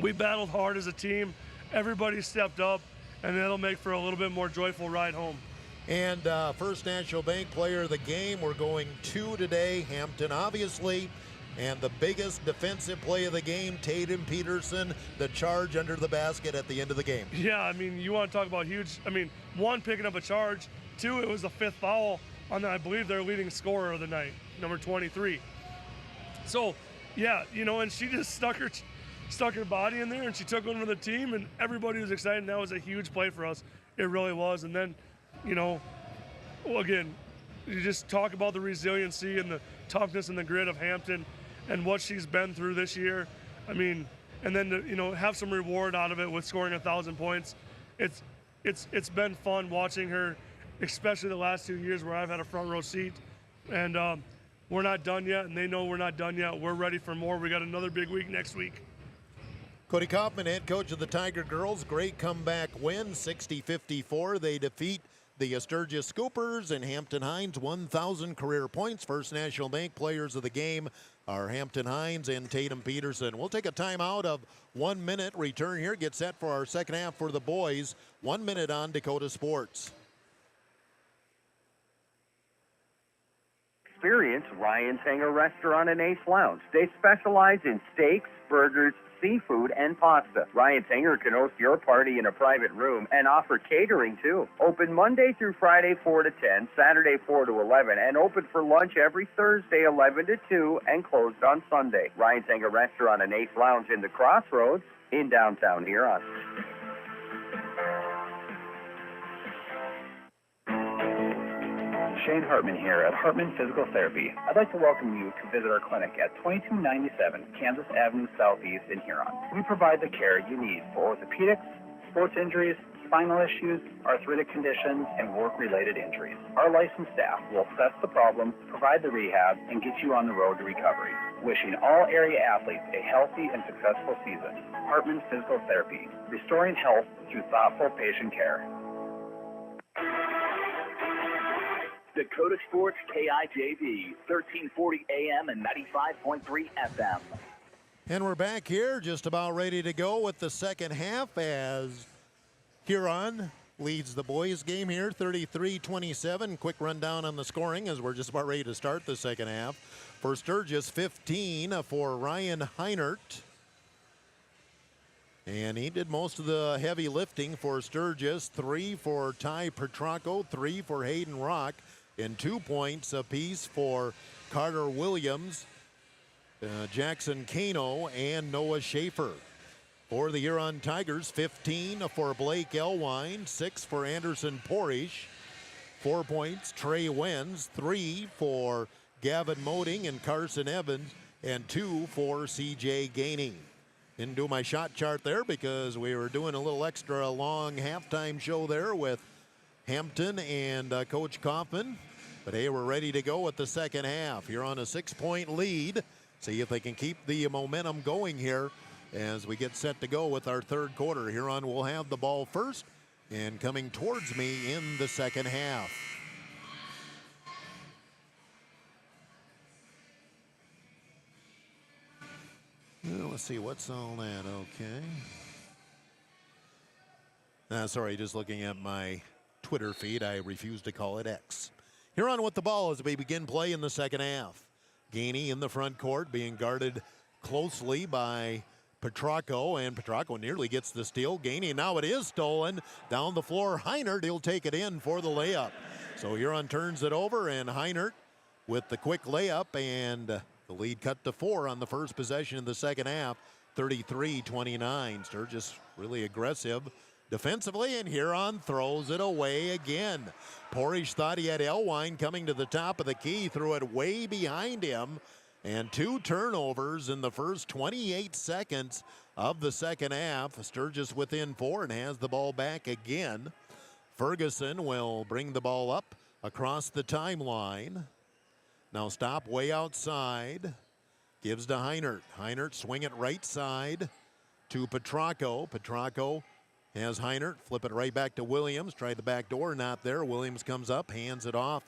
we battled hard as a team. Everybody stepped up, and that'll make for a little bit more joyful ride home. And First National Bank player of the game, we're going to today, Hampton obviously, and the biggest defensive play of the game, Tatum Peterson, the charge under the basket at the end of the game. Yeah, I mean, you want to talk about huge, I mean, one, picking up a charge, two, it was the fifth foul on, I believe, their leading scorer of the night, number 23. So, yeah, you know, and she just stuck her body in there, and she took one for the team, and everybody was excited, and that was a huge play for us. It really was. And then, you know, again, you just talk about the resiliency and the toughness and the grit of Hampton and what she's been through this year. I mean, and then to, you know, have some reward out of it with scoring 1,000 points. It's been fun watching her, especially the last 2 years where I've had a front row seat. And we're not done yet, and they know we're not done yet. We're ready for more. We got another big week next week. Cody Kaufman, head coach of the Tiger Girls. Great comeback win, 60-54. They defeat the Sturgis Scoopers, and Hampton Hines, 1,000 career points. First National Bank players of the game are Hampton Hines and Tatum Peterson. We'll take a timeout of 1 minute. Return here, get set for our second half for the boys. 1 minute on Dakota Sports. Experience Ryan's Hangar Restaurant and Ace Lounge. They specialize in steaks, burgers, seafood, and pasta. Ryan's Hangar can host your party in a private room and offer catering too. Open Monday through Friday 4 to 10, Saturday 4 to 11, and open for lunch every Thursday 11 to 2 and closed on Sunday. Ryan's Hangar Restaurant and Ace Lounge in the Crossroads in downtown Huron. Shane Hartman here at Hartman Physical Therapy. I'd like to welcome you to visit our clinic at 2297 Kansas Avenue Southeast in Huron. We provide the care you need for orthopedics, sports injuries, spinal issues, arthritic conditions, and work-related injuries. Our licensed staff will assess the problems, provide the rehab, and get you on the road to recovery. Wishing all area athletes a healthy and successful season. Hartman Physical Therapy, restoring health through thoughtful patient care. Dakota Sports KIJV, 1340 AM and 95.3 FM. And we're back here, just about ready to go with the second half as Huron leads the boys game here, 33-27. Quick rundown on the scoring as we're just about ready to start the second half. For Sturgis, 15 for Ryan Heinert. And he did most of the heavy lifting for Sturgis. 3 for Ty Petracco, 3 for Hayden Rock, and 2 points apiece for Carter Williams, Jackson Kano, and Noah Schaefer. For the Huron Tigers, 15 for Blake Elwine, 6 for Anderson Porish, 4 points Trey Wenz, 3 for Gavin Moding and Carson Evans, and 2 for CJ Gainey. Didn't do my shot chart there because we were doing a little extra long halftime show there with Hampton and Coach Kaufman. But hey, we're ready to go with the second half. You're on a 6-point lead. See if they can keep the momentum going here as we get set to go with our third quarter. Huron will have the ball first and coming towards me in the second half. Well, let's see, what's all that? Okay. Sorry, just looking at my Twitter feed. I refuse to call it X. Huron with the ball as we begin play in the second half. Gainey in the front court being guarded closely by Petracco, and Petracco nearly gets the steal. Gainey, now it is stolen. Down the floor, Heinert, he'll take it in for the layup. So Huron turns it over, and Heinert with the quick layup, and the lead cut to 4 on the first possession of the second half, 33-29. Sturgis really aggressive defensively, and Huron throws it away again. Porish thought he had Elwine coming to the top of the key, threw it way behind him, and 2 turnovers in the first 28 seconds of the second half. Sturgis within 4 and has the ball back again. Ferguson will bring the ball up across the timeline. Now stop way outside. Gives to Heinert. Heinert swing it right side to Petracco. Petracco has Heinert flip it right back to Williams. Tried the back door, not there. Williams comes up, hands it off.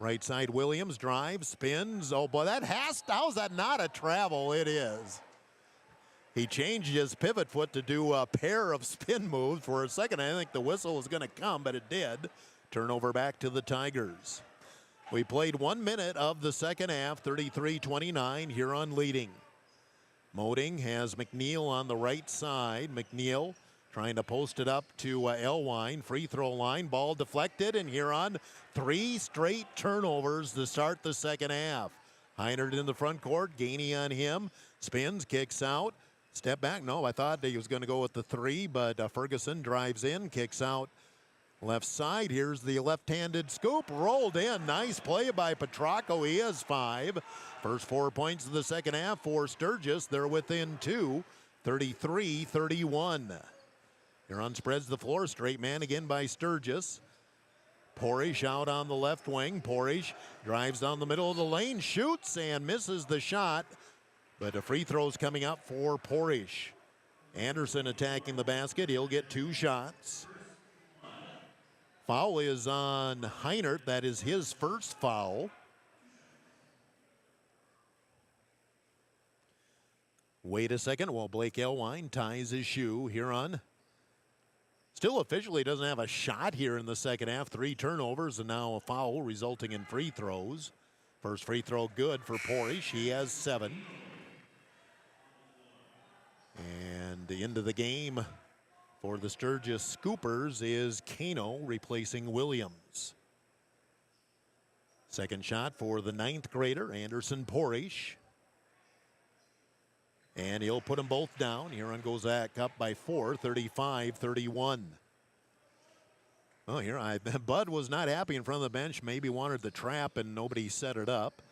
Right side Williams drives, spins. Oh boy, how's that not a travel? It is. He changed his pivot foot to do a pair of spin moves. For a second, I think the whistle was going to come, but it did. Turnover back to the Tigers. We played 1 minute of the second half, 33-29, Huron leading. Moding has McNeil on the right side. McNeil trying to post it up to Elwine. Free throw line, ball deflected, and Huron 3 straight turnovers to start the second half. Heinert in the front court, Gainey on him, spins, kicks out, step back. No, I thought he was going to go with the 3, but Ferguson drives in, kicks out left side. Here's the left-handed scoop, rolled in. Nice play by Petracco. He has 5. First 4 points of the second half for Sturgis. They're within 2, 33-31. Huron spreads the floor. Straight man again by Sturgis. Porish out on the left wing. Porish drives down the middle of the lane, shoots and misses the shot. But a free throw's coming up for Porish. Anderson attacking the basket. He'll get 2 shots. Foul is on Heinert. That is his first foul. Wait a second while Blake Elwine ties his shoe. Huron still officially doesn't have a shot here in the second half. 3 turnovers and now a foul resulting in free throws. First free throw good for Porish. He has 7. And into the game for the Sturgis Scoopers is Kano replacing Williams. Second shot for the 9th grader, Anderson Porish. And he'll put them both down. Huron goes back up by 4, 35-31. Oh, here, Bud was not happy in front of the bench. Maybe wanted the trap and nobody set it up.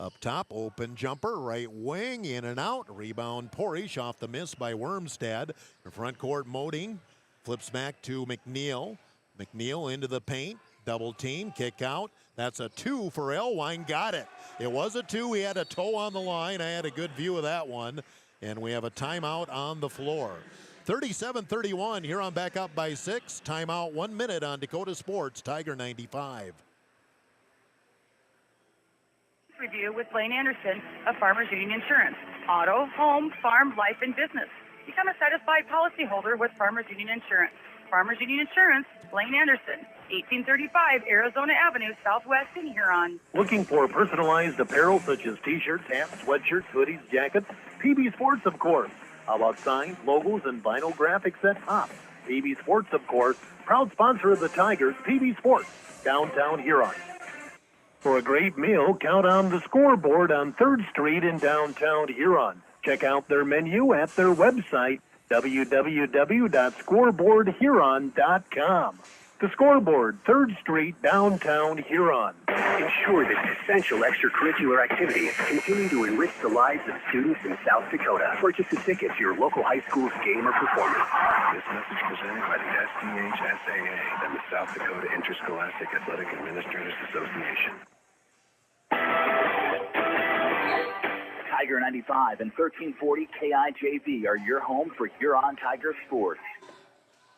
Up top, open jumper, right wing, in and out. Rebound, Porish off the miss by Wormstad. In front court, Moding flips back to McNeil. McNeil into the paint, double team, kick out. That's a 2 for Elwine, got it. It was a 2, he had a toe on the line. I had a good view of that one. And we have a timeout on the floor. 37-31, Huron back up by 6. Timeout 1 minute on Dakota Sports, Tiger 95. Review with Blaine Anderson of Farmers Union Insurance. Auto, home, farm, life, and business. Become a satisfied policyholder with Farmers Union Insurance. Farmers Union Insurance, Blaine Anderson, 1835 Arizona Avenue, Southwest in Huron. Looking for personalized apparel such as t-shirts, hats, sweatshirts, hoodies, jackets? PB Sports, of course. How about signs, logos, and vinyl graphics at Top? PB Sports, of course, proud sponsor of the Tigers, PB Sports, downtown Huron. For a great meal, count on the Scoreboard on 3rd Street in downtown Huron. Check out their menu at their website, www.scoreboardhuron.com. The Scoreboard, 3rd Street, downtown Huron. Ensure that essential extracurricular activities continue to enrich the lives of students in South Dakota. Purchase a ticket to your local high school's game or performance. This message presented by the SDHSAA and the South Dakota Interscholastic Athletic Administrators Association. Tiger 95 and 1340 KIJV are your home for Huron Tiger sports.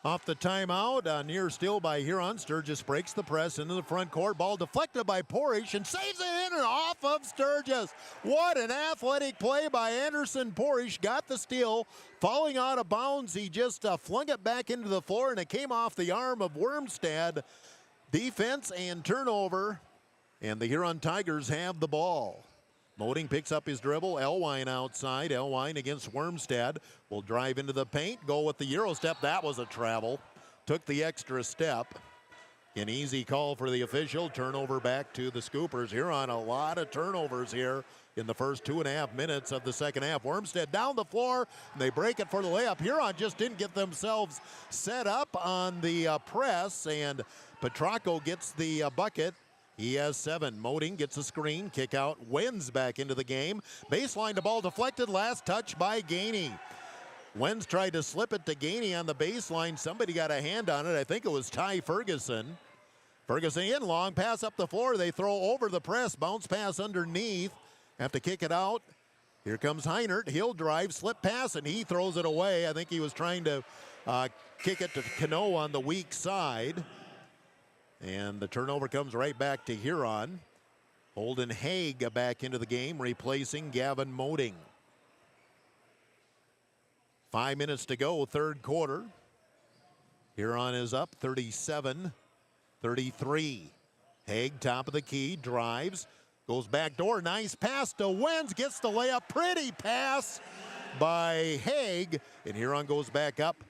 Off the timeout, near still by Huron. Sturgis breaks the press into the front court. Ball deflected by Porish and saves it in and off of Sturgis. What an athletic play by Anderson Porish. Got the steal. Falling out of bounds, he just flung it back into the floor, and it came off the arm of Wormstad. Defense and turnover, and the Huron Tigers have the ball. Moding picks up his dribble. Elwine outside. Elwine against Wormstad. Will drive into the paint. Go with the Euro step. That was a travel. Took the extra step. An easy call for the official. Turnover back to the Scoopers. Huron, a lot of turnovers here in the first 2.5 minutes of the second half. Wormstad down the floor. And they break it for the layup. Huron just didn't get themselves set up on the press. And Petracco gets the bucket. He has 7. Moding gets a screen. Kick out. Wins back into the game. Baseline, the ball deflected. Last touch by Gainey. Wens tried to slip it to Gainey on the baseline. Somebody got a hand on it. I think it was Ty Ferguson. Ferguson in. Long pass up the floor. They throw over the press. Bounce pass underneath. Have to kick it out. Here comes Heinert. He'll drive. Slip pass, and he throws it away. I think he was trying to kick it to Cano on the weak side. And the turnover comes right back to Huron. Holden Haig back into the game, replacing Gavin Moding. 5 minutes to go, third quarter. Huron is up 37-33. Haig, top of the key, drives, goes back door. Nice pass to Wens, gets the layup. Pretty pass by Haig. And Huron goes back up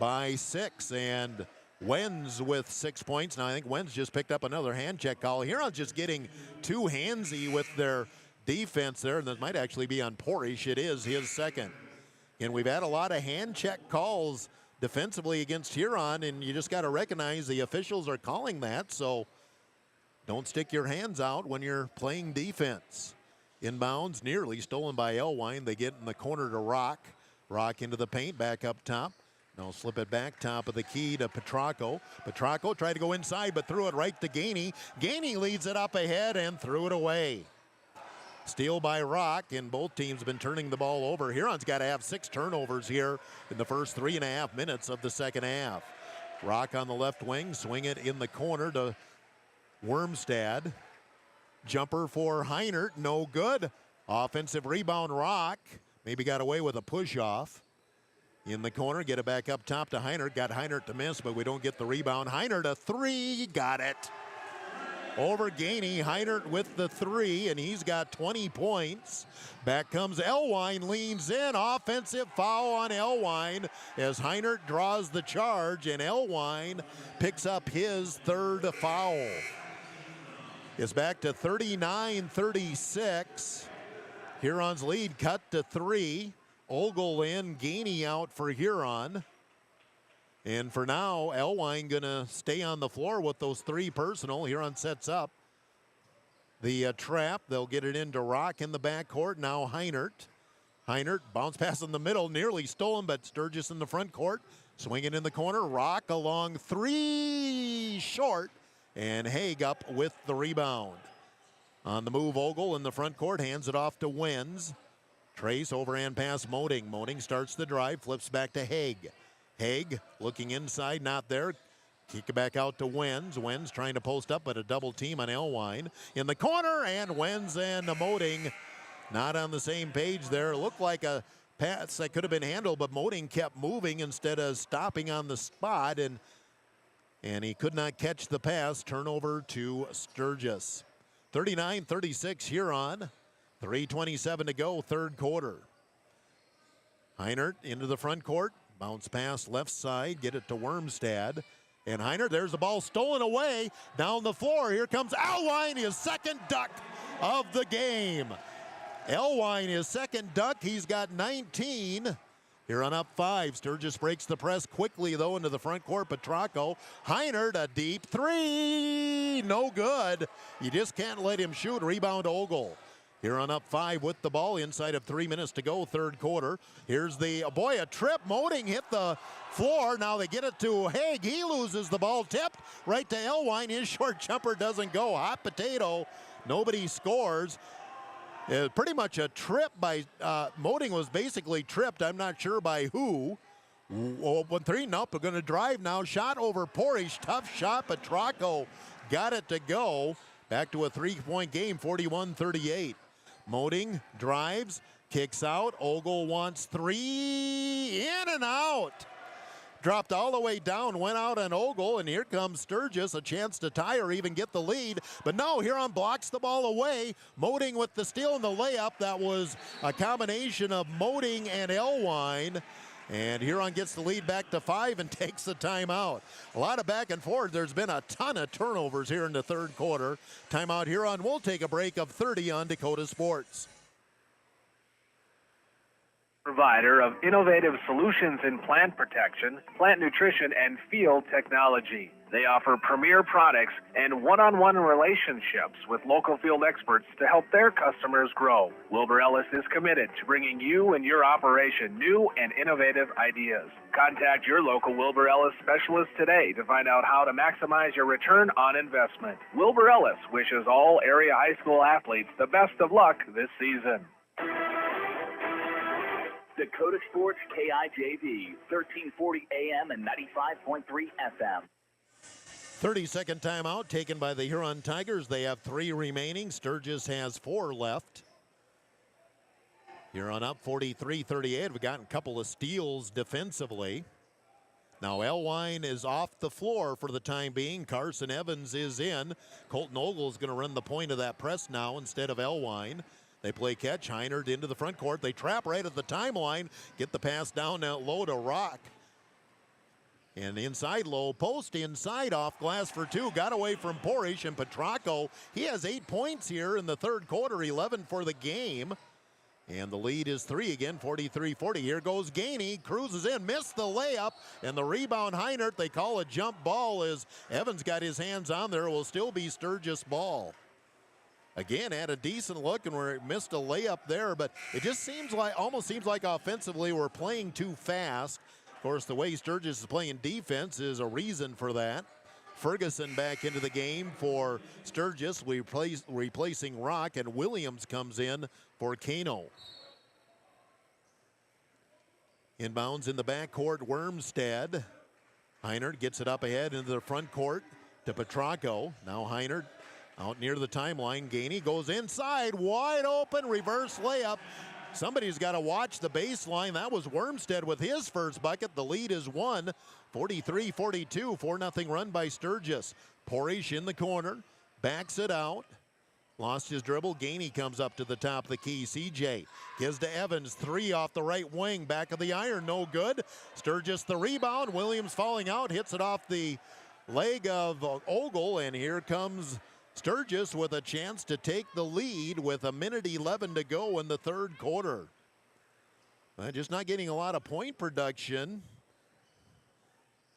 by 6. And Wens with 6 points. Now I think Wens just picked up another hand check call. Huron's just getting too handsy with their defense there, and that might actually be on Porish. It is his second. And we've had a lot of hand check calls defensively against Huron, and you just got to recognize the officials are calling that, so don't stick your hands out when you're playing defense. Inbounds, nearly stolen by Elwine. They get in the corner to Rock. Rock into the paint, back up top. Now slip it back, top of the key to Petracco. Petracco tried to go inside, but threw it right to Gainey. Gainey leads it up ahead and threw it away. Steal by Rock, and both teams have been turning the ball over. Huron's got to have 6 turnovers here in the first 3.5 minutes of the second half. Rock on the left wing, swing it in the corner to Wormstad. Jumper for Heinert, no good. Offensive rebound, Rock. Maybe got away with a push-off. In the corner, get it back up top to Heinert. Got Heinert to miss, but we don't get the rebound. Heinert a 3, got it. Over Gainey, Heinert with the 3, and he's got 20 points. Back comes Elwine, leans in. Offensive foul on Elwine as Heinert draws the charge, and Elwine picks up his 3rd foul. It's back to 39-36. Huron's lead cut to 3. Ogle in, Gainey out for Huron. And for now, Elwine gonna stay on the floor with those 3 personal. Huron sets up the trap. They'll get it into Rock in the backcourt. Now Heinert. Heinert, bounce pass in the middle, nearly stolen, but Sturgis in the front court. Swinging in the corner, Rock along 3, short, and Haig up with the rebound. On the move, Ogle in the front court, hands it off to Wens. Trace overhand pass Moding. Moding starts the drive, flips back to Haig. Haig looking inside, not there. Kick it back out to Wenz. Wenz trying to post up, but a double team on Elwine. In the corner, and Wenz and Moding not on the same page there. It looked like a pass that could have been handled, but Moding kept moving instead of stopping on the spot, and he could not catch the pass. Turnover to Sturgis. 39-36 Huron. 3:27 to go, third quarter. Heinert into the front court. Bounce pass left side. Get it to Wormstad. And Heinert, there's the ball stolen away. Down the floor. Here comes Elwine, his second duck of the game. Elwine, his second duck. He's got 19. Huron up 5. Sturgis breaks the press quickly, though, into the front court. Petracco. Heinert, a deep 3. No good. You just can't let him shoot. Rebound Ogle. Huron up 5 with the ball inside of 3 minutes to go, third quarter. Here's a trip. Moding hit the floor. Now they get it to Haig. He loses the ball. Tipped right to Elwine. His short jumper doesn't go. Hot potato. Nobody scores. Pretty much a trip by Moding was basically tripped. I'm not sure by who. Open 3. Nope. We're going to drive now. Shot over Porish. Tough shot. Petracco got it to go. Back to a 3-point game, 41-38. Moding drives, kicks out. Ogle wants 3. In and out. Dropped all the way down, went out on Ogle, and here comes Sturgis, a chance to tie or even get the lead. But no, Huron blocks the ball away. Moding with the steal and the layup. That was a combination of Moding and Elwine. And Huron gets the lead back to 5 and takes the timeout. A lot of back and forth. There's been a ton of turnovers here in the third quarter. Timeout Huron will take a break of 30 on Dakota Sports. Provider of innovative solutions in plant protection, plant nutrition, and field technology. They offer premier products and one-on-one relationships with local field experts to help their customers grow. Wilbur Ellis is committed to bringing you and your operation new and innovative ideas. Contact your local Wilbur Ellis specialist today to find out how to maximize your return on investment. Wilbur Ellis wishes all area high school athletes the best of luck this season. Dakota Sports KIJV, 1340 AM and 95.3 FM. 30-second timeout taken by the Huron Tigers. They have 3 remaining. Sturgis has 4 left. Huron up 43-38. We've gotten a couple of steals defensively. Now Elwine is off the floor for the time being. Carson Evans is in. Colton Ogle is going to run the point of that press now instead of Elwine. They play catch. Heinert into the front court. They trap right at the timeline. Get the pass down low to Rock. And inside low post, inside off glass for 2. Got away from Porish and Petracco. He has 8 points here in the third quarter, 11 for the game. And the lead is 3 again, 43-40. Here goes Gainey, cruises in, missed the layup, and the rebound Heinert. They call a jump ball as Evans got his hands on there. It will still be Sturgis ball. Again, had a decent look and we missed a layup there, but it just seems like, almost seems like offensively we're playing too fast. Of course, the way Sturgis is playing defense is a reason for that. Ferguson back into the game for Sturgis, replacing Rock, and Williams comes in for Kano. Inbounds in the backcourt, Wormstad. Heinert gets it up ahead into the front court to Petracco. Now Heinert out near the timeline. Gainey goes inside, wide open, reverse layup. Somebody's got to watch the baseline. That was Wormstad with his first bucket. The lead is 1, 43-42, 4-0 run by Sturgis. Porish in the corner, backs it out. Lost his dribble. Gainey comes up to the top of the key. CJ gives to Evans. 3 off the right wing. Back of the iron. No good. Sturgis the rebound. Williams falling out. Hits it off the leg of Ogle. And here comes Sturgis with a chance to take the lead with 1:11 to go in the third quarter. Just not getting a lot of point production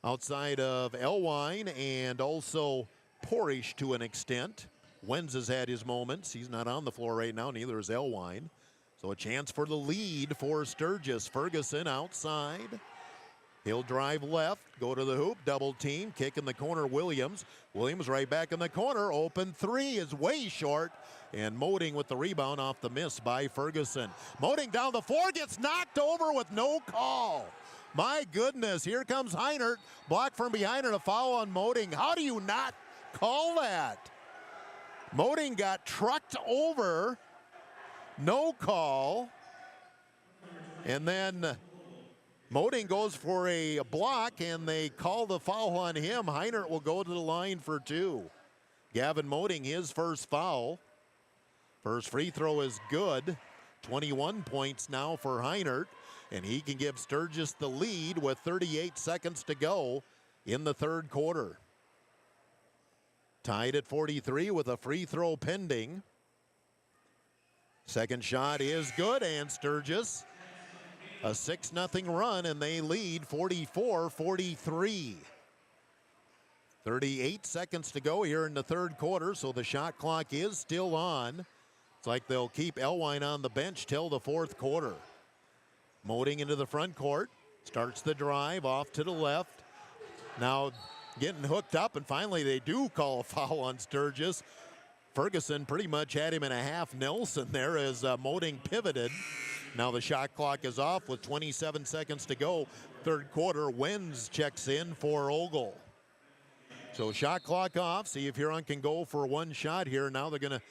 outside of Elwine and also Porish to an extent. Wenz has had his moments. He's not on the floor right now, neither is Elwine. So a chance for the lead for Sturgis. Ferguson outside. He'll drive left, go to the hoop, double team, kick in the corner, Williams. Williams right back in the corner, open 3 is way short. And Moding with the rebound off the miss by Ferguson. Moding down the floor, gets knocked over with no call. My goodness, here comes Heinert. Blocked from behind and a foul on Moding. How do you not call that? Moding got trucked over. No call. And then Moding goes for a block, and they call the foul on him. Heinert will go to the line for 2. Gavin Moding, his first foul. First free throw is good. 21 points now for Heinert, and he can give Sturgis the lead with 38 seconds to go in the third quarter. Tied at 43 with a free throw pending. Second shot is good, and Sturgis a 6-0 run, and they lead 44-43. 38 seconds to go here in the third quarter, so the shot clock is still on. It's like they'll keep Elwine on the bench till the fourth quarter. Moding into the front court, starts the drive off to the left. Now getting hooked up, and finally they do call a foul on Sturgis. Ferguson pretty much had him in a half Nelson there as Moding pivoted. Now the shot clock is off with 27 seconds to go. Third quarter, Wenz checks in for Ogle. So shot clock off. See if Huron can go for one shot here. Now they're going to,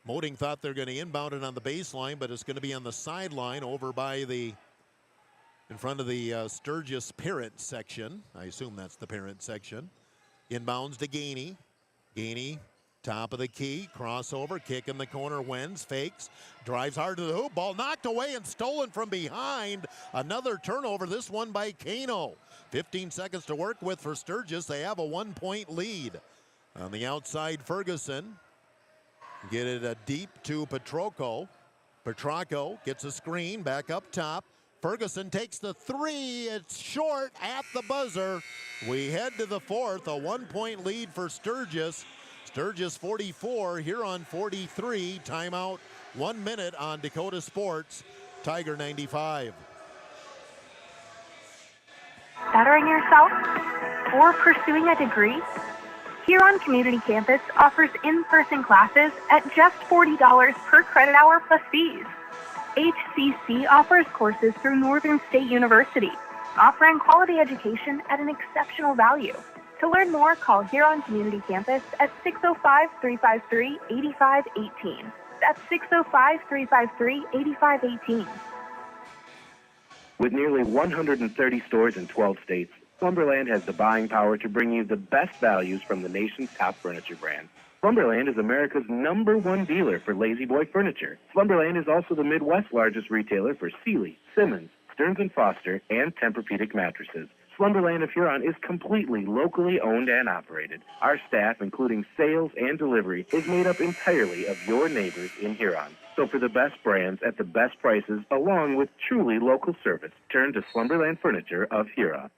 Moding thought they're going to inbound it on the baseline, but it's going to be on the sideline over by the, in front of the Sturgis parent section. I assume that's the parent section. Inbounds to Gainey. Gainey, top of the key, crossover, kick in the corner, Wenz, fakes, drives hard to the hoop, ball knocked away and stolen from behind. Another turnover, this one by Kano. 15 seconds to work with for Sturgis. They have a 1-point lead. On the outside, Ferguson. Get it deep to Petrocco. Petrocco gets a screen back up top. Ferguson takes the three. It's short at the buzzer. We head to the fourth. A 1-point lead for Sturgis. Sturgis 44, Huron 43. Timeout, 1 minute on Dakota Sports. Tiger 95. Bettering yourself or pursuing a degree? Huron Community Campus offers in-person classes at just $40 per credit hour plus fees. HCC offers courses through Northern State University, offering quality education at an exceptional value. To learn more, call Huron Community Campus at 605-353-8518. That's 605-353-8518. With nearly 130 stores in 12 states, Slumberland has the buying power to bring you the best values from the nation's top furniture brands. Slumberland is America's #1 dealer for Lazy Boy furniture. Slumberland is also the Midwest's largest retailer for Sealy, Simmons, Stearns & Foster, and Tempur-Pedic mattresses. Slumberland of Huron is completely locally owned and operated. Our staff, including sales and delivery, is made up entirely of your neighbors in Huron. So for the best brands at the best prices, along with truly local service, turn to Slumberland Furniture of Huron.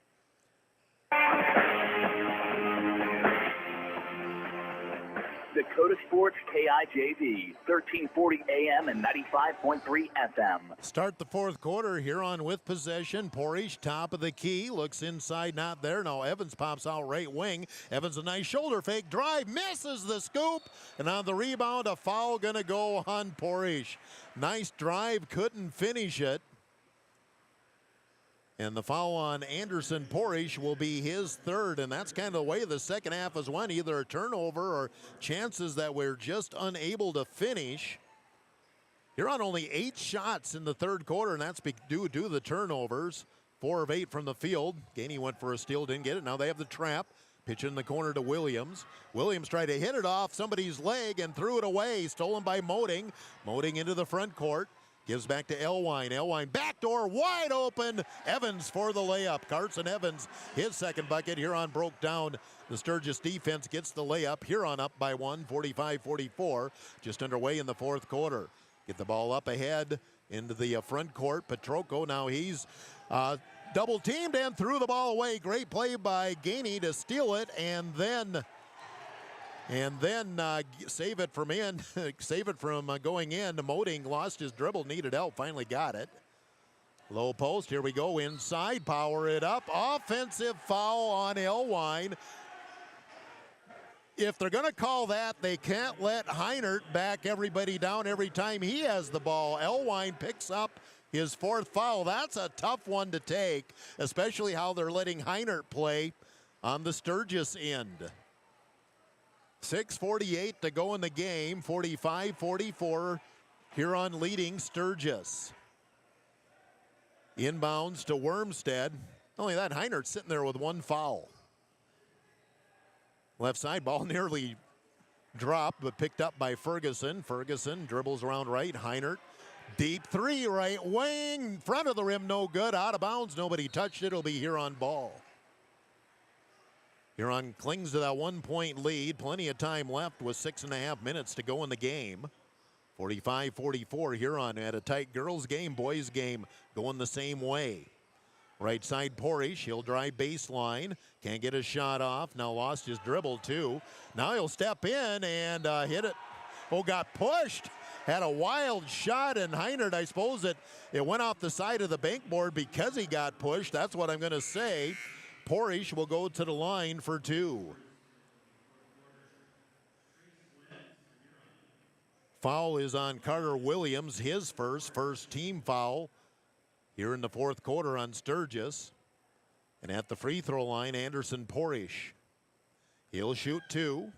Dakota Sports KIJV, 1340 AM and 95.3 FM. Start the fourth quarter. Huron with possession. Porish, top of the key, looks inside, not there. No, Evans pops out right wing. Evans a nice shoulder fake drive, misses the scoop, and on the rebound, a foul gonna go on Porish. Nice drive, couldn't finish it. And the foul on Anderson Porish will be his third, and that's kind of the way the second half has went, either a turnover or chances that we're just unable to finish. You're on only 8 shots in the third quarter, and that's due to the turnovers. 4 of 8 from the field. Gainey went for a steal, didn't get it. Now they have the trap. Pitch in the corner to Williams. Williams tried to hit it off somebody's leg and threw it away. Stolen by Moding. Moding into the front court. Gives back to Elwine. Elwine backdoor wide open. Evans for the layup. Carson Evans, his second bucket. Huron broke down. The Sturgis defense gets the layup. Huron up by 1, 45-44. Just underway in the fourth quarter. Get the ball up ahead into the front court. Petrocco, now he's double teamed and threw the ball away. Great play by Gainey to steal it and then save it from going in. Moding lost his dribble, needed help, finally got it. Low post, here we go inside, power it up. Offensive foul on Elwine. If they're gonna call that, they can't let Heinert back everybody down every time he has the ball. Elwine picks up his fourth foul. That's a tough one to take, especially how they're letting Heinert play on the Sturgis end. 6:48 to go in the game, 45-44. Huron leading Sturgis. Inbounds to Wormstead. Not only that, Heinert's sitting there with one foul. Left side ball nearly dropped, but picked up by Ferguson. Ferguson dribbles around right. Heinert, deep three, right wing. Front of the rim, no good. Out of bounds, nobody touched it. It'll be Huron ball. Huron clings to that 1-point lead. Plenty of time left with 6.5 minutes to go in the game. 45-44, Huron had a tight girls game, boys game going the same way. Right side Porish, he'll drive baseline, can't get a shot off, now lost his dribble too. Now he'll step in and hit it. Oh, got pushed, had a wild shot, and Heinert, I suppose it went off the side of the bank board because he got pushed. That's what I'm gonna say. Porish will go to the line for two. Foul is on Carter Williams, his first team foul here in the fourth quarter on Sturgis. And at the free throw line, Anderson Porish. He'll shoot two.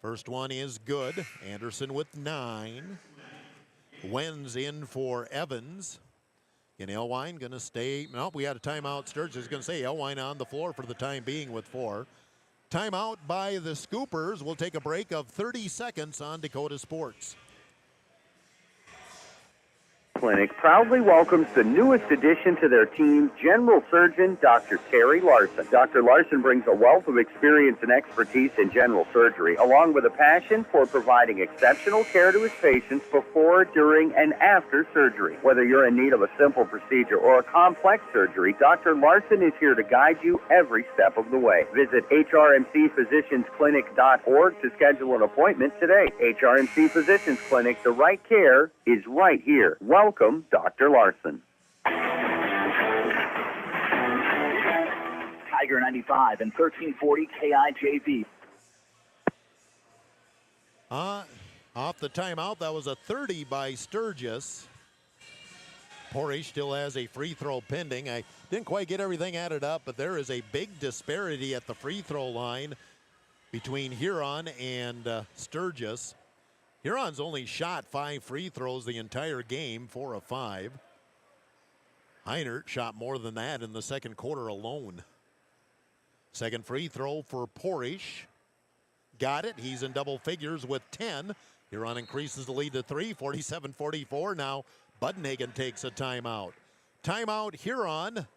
First one is good. Anderson with 9. Wenz in for Evans. And Elwine going to stay. Nope, we had a timeout. Sturgis is going to say Elwine on the floor for the time being with 4. Timeout by the Scoopers. We'll take a break of 30 seconds on Dakota Sports. Clinic proudly welcomes the newest addition to their team, General Surgeon Dr. Terry Larson. Dr. Larson brings a wealth of experience and expertise in general surgery, along with a passion for providing exceptional care to his patients before, during, and after surgery. Whether you're in need of a simple procedure or a complex surgery, Dr. Larson is here to guide you every step of the way. Visit hrmcphysiciansclinic.org to schedule an appointment today. HRMC Physicians Clinic, the right care is right here. Welcome, Dr. Larson. Tiger 95 and 1340 KIJV. Off the timeout, that was a 30 by Sturgis. Porish still has a free throw pending. I didn't quite get everything added up, but there is a big disparity at the free throw line between Huron and Sturgis. Huron's only shot 5 free throws the entire game, 4 of 5. Heinert shot more than that in the second quarter alone. Second free throw for Porish. Got it. He's in double figures with 10. Huron increases the lead to 3, 47-44. Now Budenhagen takes a timeout. Timeout Huron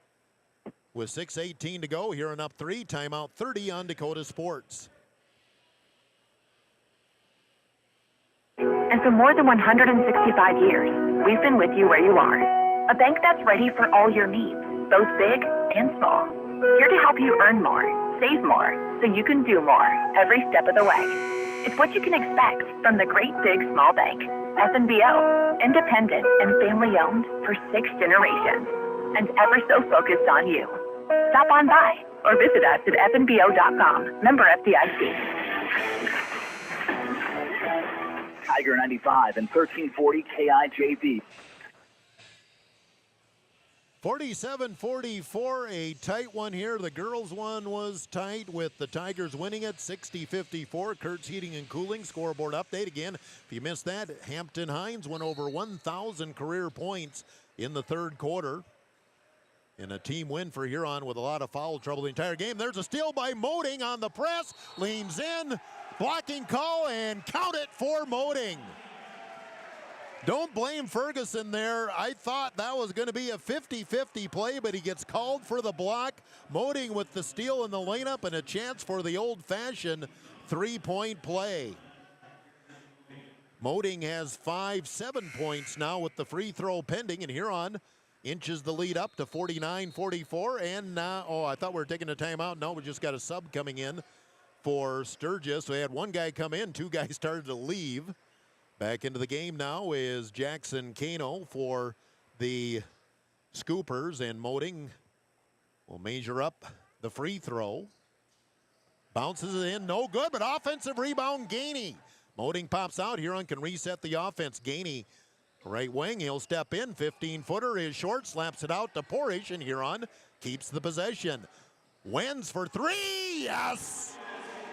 with 6:18 to go. Huron up 3. Timeout 30 on Dakota Sports. And for more than 165 years, we've been with you where you are. A bank that's ready for all your needs, both big and small. Here to help you earn more, save more, so you can do more every step of the way. It's what you can expect from the great big small bank. FNBO, independent and family owned for 6 generations, and ever so focused on you. Stop on by or visit us at fnbo.com. Member FDIC. Tiger 95 and 1340 KIJV. 47-44, a tight one here. The girls' one was tight with the Tigers winning it 60-54. Kurt's Heating and Cooling scoreboard update again. If you missed that, Hampton Hines went over 1,000 career points in the third quarter. In a team win for Huron with a lot of foul trouble the entire game. There's a steal by Moding on the press. Leans in, blocking call, and count it for Moding. Don't blame Ferguson there. I thought that was going to be a 50-50 play, but he gets called for the block. Moding with the steal in the lineup and a chance for the old-fashioned three-point play. Moding has 7 points now with the free throw pending, and Huron inches the lead up to 49-44. And I thought we were taking a timeout. No, we just got a sub coming in for Sturgis. We had one guy come in, 2 guys started to leave. Back into the game now is Jackson Kano for the Scoopers, and Moding will measure up the free throw. Bounces it in, no good, but offensive rebound, Gainey. Moding pops out. Huron can reset the offense. Gainey Right wing, he'll step in. 15-footer is short, slaps it out to Porish, and Huron keeps the possession. Wins for three, yes!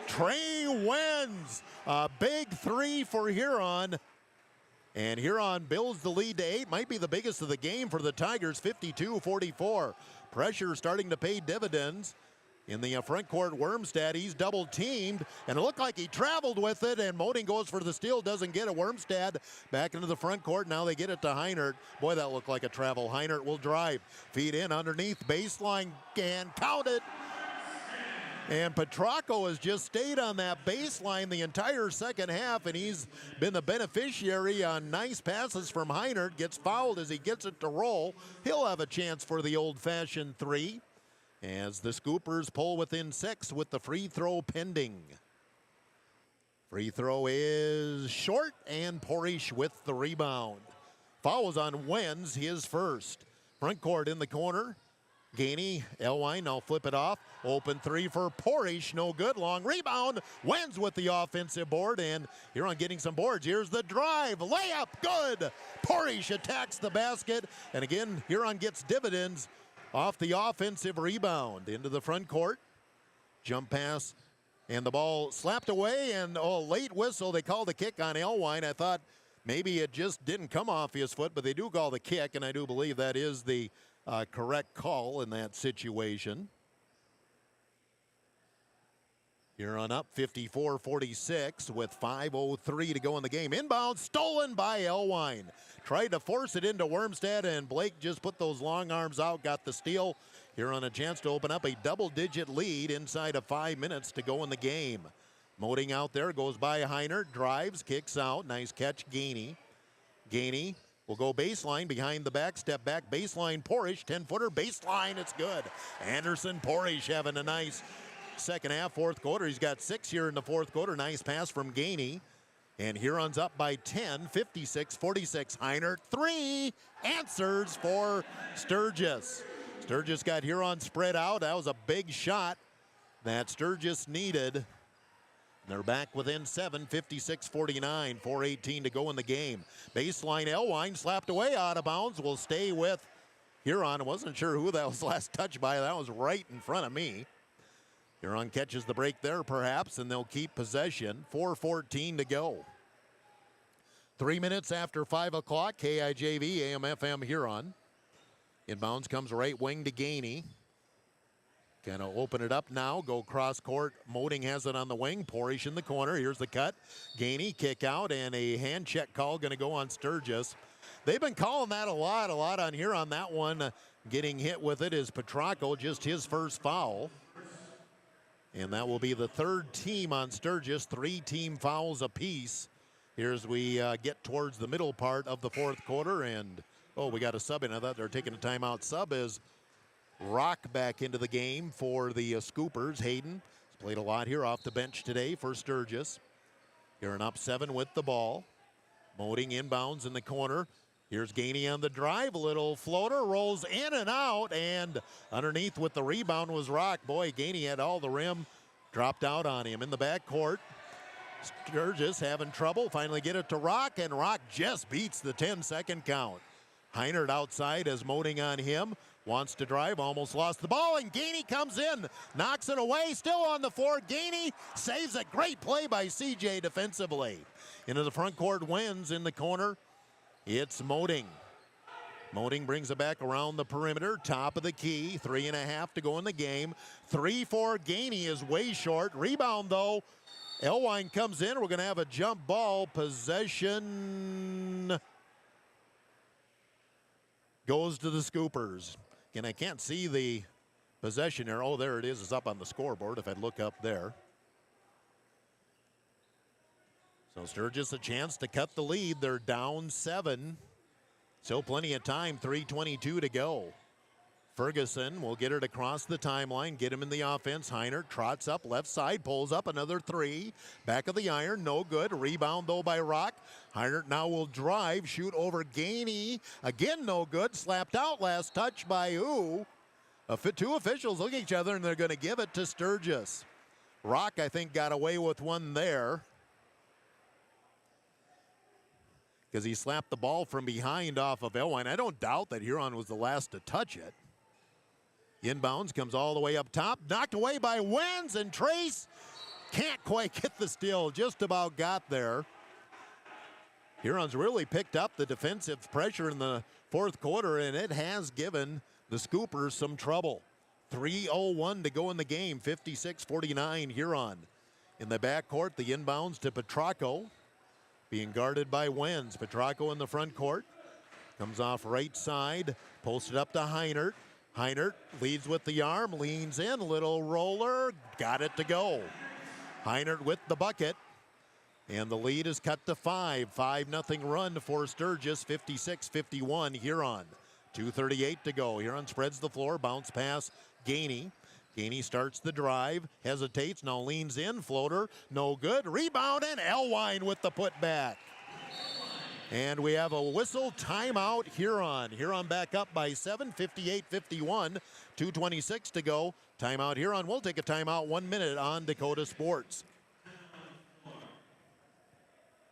Trey wins. A big three for Huron. And Huron builds the lead to 8. Might be the biggest of the game for the Tigers, 52-44. Pressure starting to pay dividends. In the front court, Wormstad, he's double teamed, and it looked like he traveled with it, and Moding goes for the steal, doesn't get it. Wormstad back into the front court. Now they get it to Heinert. Boy, that looked like a travel. Heinert will drive. Feed in underneath, baseline, and count it. And Petracco has just stayed on that baseline the entire second half, and he's been the beneficiary on nice passes from Heinert. Gets fouled as he gets it to roll. He'll have a chance for the old-fashioned three as the Scoopers pull within 6 with the free throw pending. Free throw is short, and Porish with the rebound. Fouls on Wenz, his first. Front court in the corner. Gainey, Elwine, now flip it off. Open three for Porish, no good. Long rebound. Wenz with the offensive board, and Huron getting some boards. Here's the drive, layup, good. Porish attacks the basket, and again, Huron gets dividends off the offensive rebound. Into the front court. Jump pass, and the ball slapped away, and late whistle. They called the kick on Elwine. I thought maybe it just didn't come off his foot, but they do call the kick, and I do believe that is the correct call in that situation. Huron up 54-46 with 5:03 to go in the game. Inbound stolen by Elwine. Tried to force it into Wormstad, and Blake just put those long arms out, got the steal. Huron a chance to open up a double-digit lead inside of 5 minutes to go in the game. Moding out there, goes by Heinert, drives, kicks out. Nice catch, Gainey. Gainey will go baseline, behind the back, step back, baseline, Porish, 10-footer, baseline, it's good. Anderson, Porish having a nice second half, fourth quarter. He's got 6 here in the fourth quarter. Nice pass from Gainey. And Huron's up by 10, 56-46. Heinert, three, answers for Sturgis. Sturgis got Huron spread out. That was a big shot that Sturgis needed. They're back within 7, 56-49, 4:18 to go in the game. Baseline, Elwine slapped away out of bounds. Will stay with Huron. I wasn't sure who that was last touched by. That was right in front of me. Huron catches the break there, perhaps, and they'll keep possession. 4:14 to go. 3 minutes after 5 o'clock, KIJV, AM/FM Huron. Inbounds comes right wing to Gainey. Gonna open it up now, go cross court. Moding has it on the wing. Porish in the corner. Here's the cut. Gainey kick out, and a hand check call gonna go on Sturgis. They've been calling that a lot on Huron. That one getting hit with it is Petracco, just his first foul. And that will be the third team on Sturgis, 3 team fouls apiece. Here's we get towards the middle part of the fourth quarter, and we got a sub in. I thought they were taking a timeout. Sub is Rock back into the game for the Scoopers. Hayden has played a lot here off the bench today for Sturgis. Huron up 7 with the ball. Moding inbounds in the corner. Here's Gainey on the drive, a little floater, rolls in and out, and underneath with the rebound was Rock. Boy, Gainey had all the rim, dropped out on him. In the backcourt, Sturgis having trouble, finally get it to Rock, and Rock just beats the 10-second count. Heinert outside as Moding on him, wants to drive, almost lost the ball, and Gainey comes in, knocks it away, still on the floor. Gainey saves a great play by CJ defensively. Into the front court, wins in the corner. It's Moding. Moding brings it back around the perimeter, top of the key, 3.5 to go in the game. 3 for Gainey is way short. Rebound though, Elwine comes in. We're gonna have a jump ball. Possession goes to the Scoopers. And I can't see the possession here. Oh, there it is. It's up on the scoreboard if I'd look up there. So Sturgis a chance to cut the lead. They're down 7. Still plenty of time, 3:22 to go. Ferguson will get it across the timeline, get him in the offense. Heinert trots up left side, pulls up another 3. Back of the iron, no good. Rebound though by Rock. Heinert now will drive, shoot over Gainey. Again, no good. Slapped out, last touch by who? 2 officials look at each other, and they're going to give it to Sturgis. Rock, I think, got away with one there. because he slapped the ball from behind off of Elwine. I don't doubt that Huron was the last to touch it. Inbounds, comes all the way up top, knocked away by Wenz, and Trace can't quite get the steal, just about got there. Huron's really picked up the defensive pressure in the fourth quarter, and it has given the Scoopers some trouble. 3:01 to go in the game, 56-49 Huron. In the backcourt, the inbounds to Petracco, being guarded by Wenz. Petracco in the front court, comes off right side, posted up to Heinert. Heinert leads with the arm, leans in, little roller, got it to go. Heinert with the bucket, and the lead is cut to 5. 5-0 run for Sturgis, 56-51 Huron. 2:38 to go. Huron spreads the floor, bounce pass, Gainey. Gainey starts the drive, hesitates, now leans in, floater, no good. Rebound, and Elwine with the putback. And we have a whistle, timeout, Huron. Huron back up by 7, 58-51, 2:26 to go. Timeout, Huron. We'll take a timeout, 1 minute on Dakota Sports.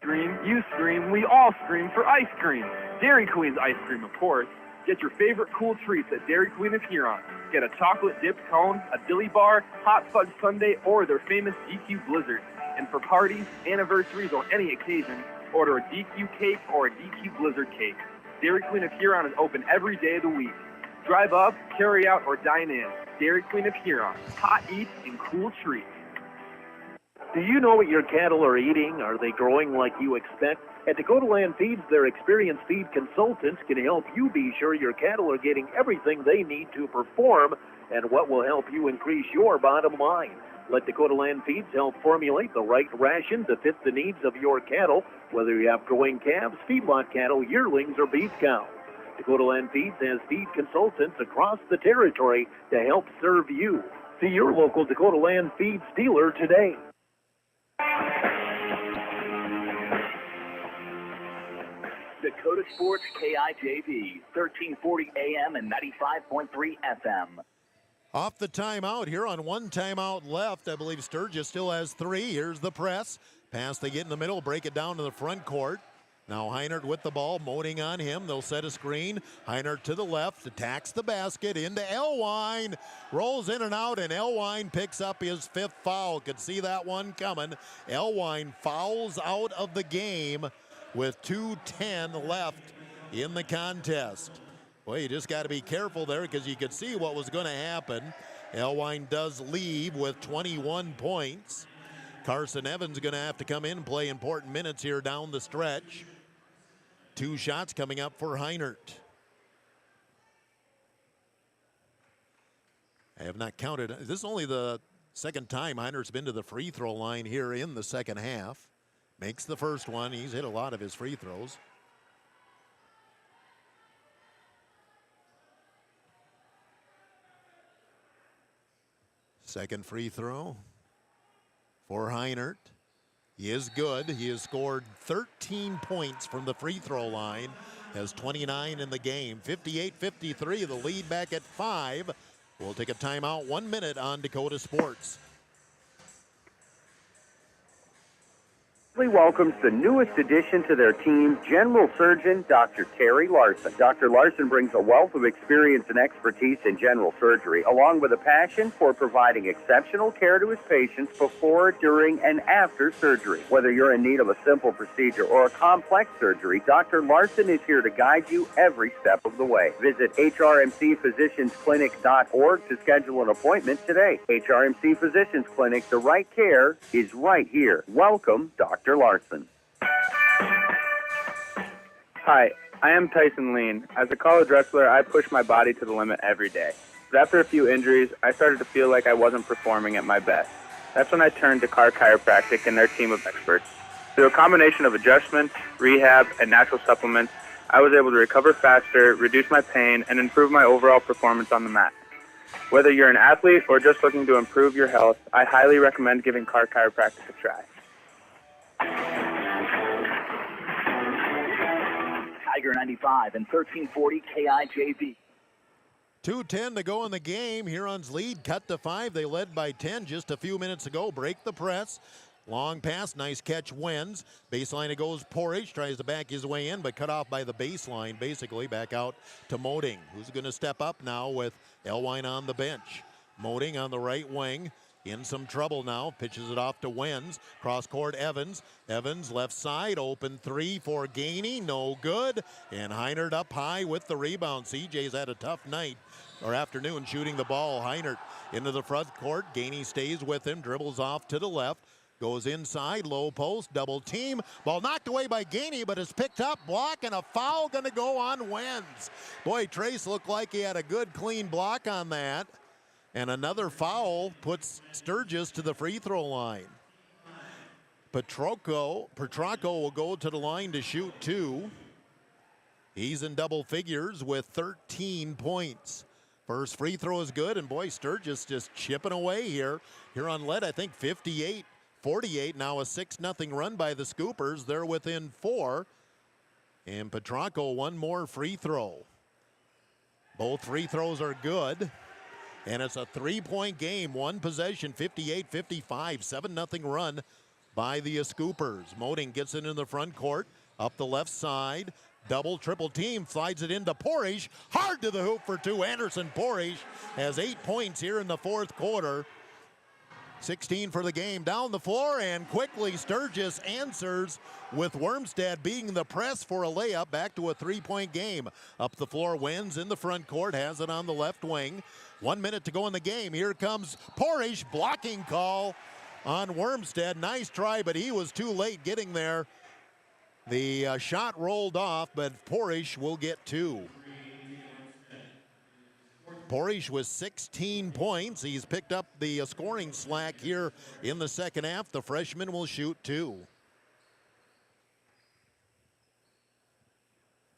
Scream, you scream, we all scream for ice cream. Dairy Queen's ice cream, of course. Get your favorite cool treats at Dairy Queen of Huron. Get a chocolate dipped cone, a dilly bar, hot fudge sundae, or their famous DQ Blizzard. And for parties, anniversaries, or any occasion, order a DQ cake or a DQ Blizzard cake. Dairy Queen of Huron is open every day of the week. Drive up, carry out, or dine in. Dairy Queen of Huron. Hot eats and cool treats. Do you know what your cattle are eating? Are they growing like you expect? At Dakota Land Feeds, their experienced feed consultants can help you be sure your cattle are getting everything they need to perform and what will help you increase your bottom line. Let Dakota Land Feeds help formulate the right ration to fit the needs of your cattle, whether you have growing calves, feedlot cattle, yearlings, or beef cows. Dakota Land Feeds has feed consultants across the territory to help serve you. See your local Dakota Land Feeds dealer today. Dakota Sports KIJV, 1340 AM and 95.3 FM. Off the timeout here on one timeout left. I believe Sturgis still has 3. Here's the press. Pass they get in the middle, break it down to the front court. Now Heinert with the ball, moaning on him. They'll set a screen. Heinert to the left, attacks the basket, into Elwine. Rolls in and out, and Elwine picks up his 5th foul. Could see that one coming. Elwine fouls out of the game with 2:10 left in the contest. Well, you just got to be careful there because you could see what was going to happen. Elwine does leave with 21 points. Carson Evans going to have to come in and play important minutes here down the stretch. 2 shots coming up for Heinert. I have not counted. This is only the second time Heinert's been to the free throw line here in the second half. Makes the first one. He's hit a lot of his free throws. Second free throw for Heinert. He is good. He has scored 13 points from the free throw line. Has 29 in the game. 58-53, the lead back at 5. We'll take a timeout, 1 minute on Dakota Sports. Welcomes the newest addition to their team, General Surgeon Dr. Terry Larson. Dr. Larson brings a wealth of experience and expertise in general surgery, along with a passion for providing exceptional care to his patients before, during, and after surgery. Whether you're in need of a simple procedure or a complex surgery, Dr. Larson is here to guide you every step of the way. Visit hrmcphysiciansclinic.org to schedule an appointment today. HRMC Physicians Clinic, the right care is right here. Welcome, Dr. Larson. Hi, I am Tyson Lean. As a college wrestler, I push my body to the limit every day. But after a few injuries, I started to feel like I wasn't performing at my best. That's when I turned to Carr Chiropractic and their team of experts. Through a combination of adjustments, rehab, and natural supplements, I was able to recover faster, reduce my pain, and improve my overall performance on the mat. Whether you're an athlete or just looking to improve your health, I highly recommend giving Carr Chiropractic a try. Tiger 95 and 1340 KIJV. 2:10 to go in the game. Huron's lead cut to 5. They led by 10 just a few minutes ago. Break the press. Long pass, nice catch, wins. Baseline it goes, Porridge tries to back his way in, but cut off by the baseline, basically. Back out to Moding, who's going to step up now with Elwine on the bench. Moding on the right wing, in some trouble now, pitches it off to Wins. Cross court, Evans. Evans left side, open three for Gainey, no good. And Heinert up high with the rebound. CJ's had a tough night or afternoon shooting the ball. Heinert into the front court. Gainey stays with him, dribbles off to the left. Goes inside, low post, double team. Ball knocked away by Gainey, but is picked up, block, and a foul going to go on Wins. Boy, Trace looked like he had a good, clean block on that. And another foul puts Sturgis to the free throw line. Petrocco will go to the line to shoot 2. He's in double figures with 13 points. First free throw is good, and boy, Sturgis just chipping away here. Huron led, I think, 58-48, now a 6-0 run by the Scoopers. They're within 4. And Petrocco, one more free throw. Both free throws are good. And it's a 3-point game, one possession, 58-55, 7-0 run by the Scoopers. Moding gets it in the front court, up the left side. Double, triple team, slides it into Porridge. Hard to the hoop for 2. Anderson Porridge has 8 points here in the fourth quarter. 16 for the game. Down the floor, and quickly Sturgis answers with Wormstead beating the press for a layup. Back to a 3-point game. Up the floor, Wins in the front court, has it on the left wing. 1 minute to go in the game. Here comes Porridge, blocking call on Wormstead. Nice try, but he was too late getting there. The shot rolled off, but Porridge will get 2. Porridge with 16 points. He's picked up the scoring slack here in the second half. The freshman will shoot 2.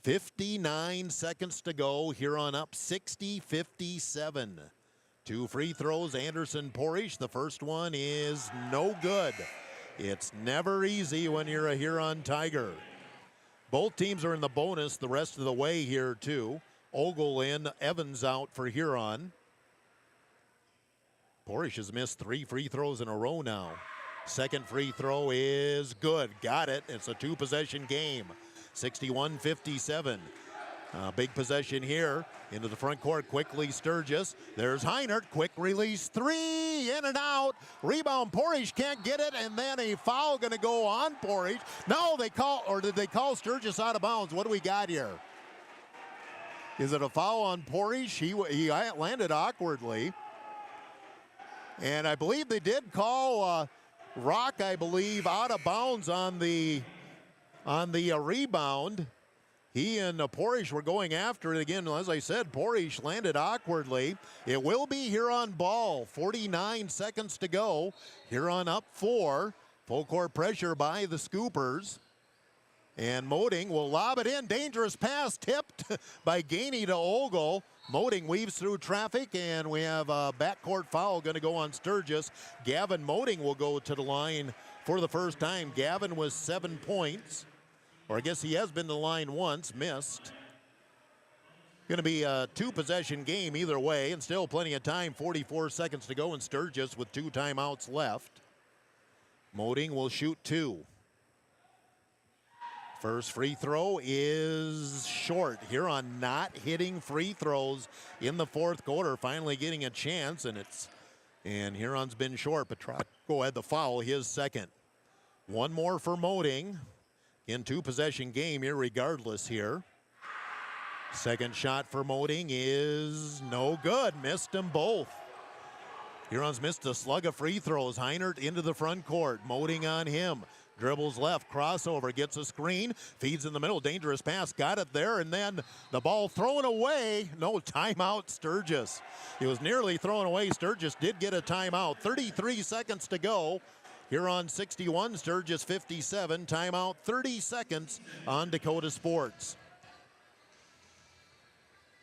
59 seconds to go. Huron up 60-57. 2 free throws, Anderson Porridge. The first one is no good. It's never easy when you're a Huron Tiger. Both teams are in the bonus the rest of the way here too. Ogle in, Evans out for Huron. Porridge has missed 3 free throws in a row now. Second free throw is good. Got it. It's a 2-possession game. 61-57. Big possession here. Into the front court quickly, Sturgis. There's Heinert. Quick release 3. In and out. Rebound. Porridge can't get it. And then a foul going to go on Porridge. No, did they call Sturgis out of bounds? What do we got here? Is it a foul on Porridge? He landed awkwardly. And I believe they did call Rock, I believe, out of bounds on the rebound. He and Porridge were going after it again. As I said, Porridge landed awkwardly. It will be Huron ball. 49 seconds to go. Huron up 4. Full court pressure by the Scoopers. And Moding will lob it in. Dangerous pass tipped by Gainey to Ogle. Moding weaves through traffic, and we have a backcourt foul going to go on Sturgis. Gavin Moding will go to the line for the first time. Gavin was 7 points. Or I guess he has been to the line once, missed. Going to be a 2-possession game either way, and still plenty of time. 44 seconds to go in Sturgis with 2 timeouts left. Moding will shoot 2. First free throw is short. Huron not hitting free throws in the fourth quarter. Finally getting a chance, and Huron's been short. Petrocco had the foul, his second. One more for Moding. In 2-possession game irregardless here. Second shot for Moding is no good. Missed them both. Huron's missed a slug of free throws. Heinert into the front court. Moding on him. Dribbles left, crossover, gets a screen, feeds in the middle, dangerous pass, got it there, and then the ball thrown away. No, timeout Sturgis. It was nearly thrown away. Sturgis did get a timeout. 33 seconds to go. Huron 61, Sturgis 57. Timeout, 30 seconds on Dakota Sports.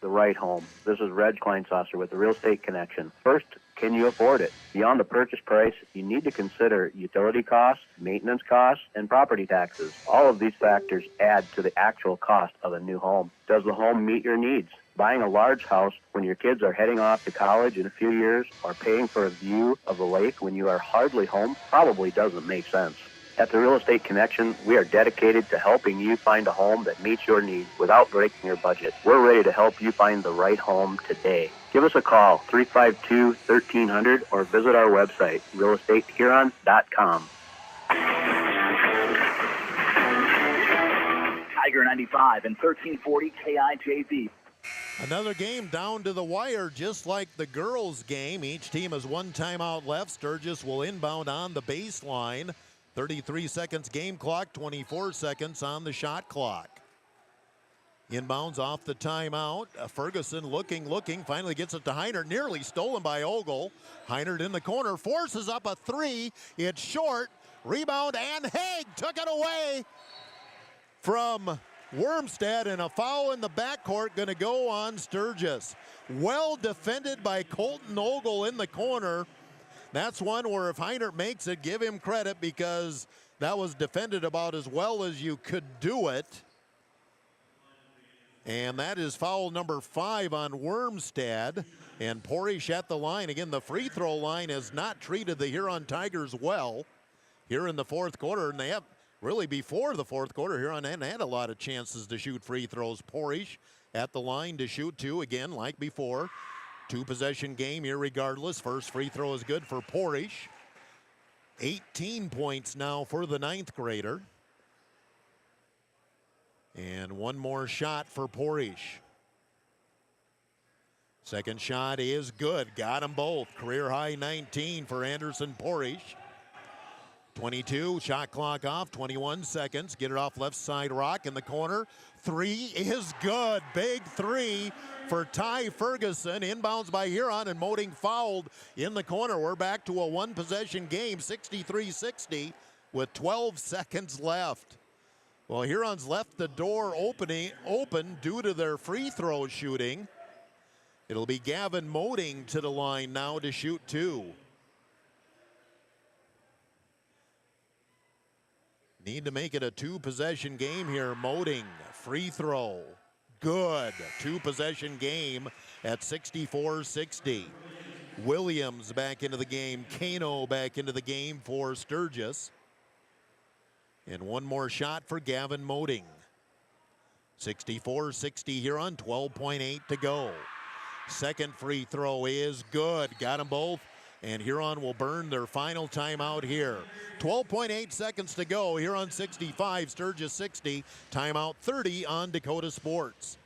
The right home. This is Reg Kleinsasser with the Real Estate Connection. First, can you afford it? Beyond the purchase price, you need to consider utility costs, maintenance costs, and property taxes. All of these factors add to the actual cost of a new home. Does the home meet your needs? Buying a large house when your kids are heading off to college in a few years, or paying for a view of the lake when you are hardly home, probably doesn't make sense. At the Real Estate Connection, we are dedicated to helping you find a home that meets your needs without breaking your budget. We're ready to help you find the right home today. Give us a call, 352-1300, or visit our website, realestatehuron.com. Tiger 95 and 1340 KIJV. Another game down to the wire, just like the girls' game. Each team has one timeout left. Sturgis will inbound on the baseline. 33 seconds game clock, 24 seconds on the shot clock. Inbounds off the timeout. Ferguson looking, finally gets it to Heinert, nearly stolen by Ogle. Heinert in the corner, forces up a three. It's short. Rebound, and Haig took it away from Wormstead, and a foul in the backcourt going to go on Sturgis. Well defended by Colton Ogle in the corner. That's one where if Heinert makes it, give him credit, because that was defended about as well as you could do it. And that is foul number 5 on Wormstead. And Porish at the line. Again, the free throw line has not treated the Huron Tigers well here in the fourth quarter. And they have really, before the fourth quarter, Huron hadn't had a lot of chances to shoot free throws. Porish at the line to shoot 2 again, like before. 2-possession game here regardless. First free throw is good for Porish. 18 points now for the 9th grader. And one more shot for Porish. Second shot is good. Got them both. Career high 19 for Anderson Porish. 22, shot clock off, 21 seconds. Get it off left side rock in the corner. 3 is good. Big 3 for Ty Ferguson. Inbounds by Huron, and Moding fouled in the corner. We're back to a 1-possession game, 63-60 with 12 seconds left. Well, Huron's left the door open due to their free throw shooting. It'll be Gavin Moding to the line now to shoot 2. Need to make it a 2-possession game here. Moding, free throw, good. 2-possession game at 64-60. Williams back into the game. Kano back into the game for Sturgis. And one more shot for Gavin Moding. 64-60 here on 12.8 to go. Second free throw is good. Got them both. And Huron will burn their final timeout here. 12.8 seconds to go. Huron 65, Sturgis 60. Timeout 30 on Dakota Sports.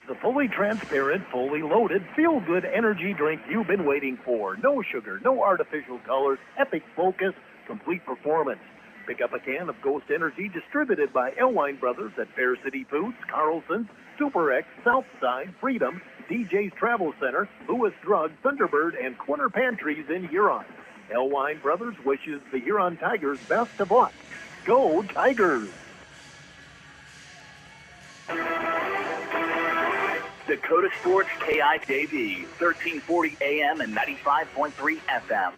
The fully transparent, fully loaded, feel-good energy drink you've been waiting for. No sugar, no artificial colors, epic focus, complete performance. Pick up a can of Ghost Energy distributed by Elwine Brothers at Fair City Foods, Carlson's, Super X, Southside, Freedom, DJ's Travel Center, Lewis Drug, Thunderbird, and Corner Pantries in Huron. Elwine Brothers wishes the Huron Tigers best of luck. Go Tigers! Dakota Sports KIJV, 1340 AM and 95.3 FM.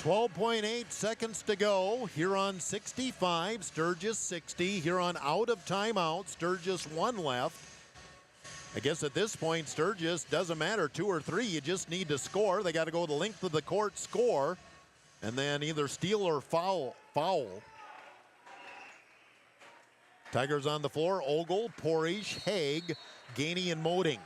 12.8 seconds to go. Huron 65, Sturgis 60. Huron out of timeout. Sturgis 1 left. I guess at this point, Sturgis, doesn't matter, 2 or 3, you just need to score. They got to go the length of the court, score, and then either steal or foul. Tigers on the floor, Ogle, Porish, Haig, Gainey, and Moding.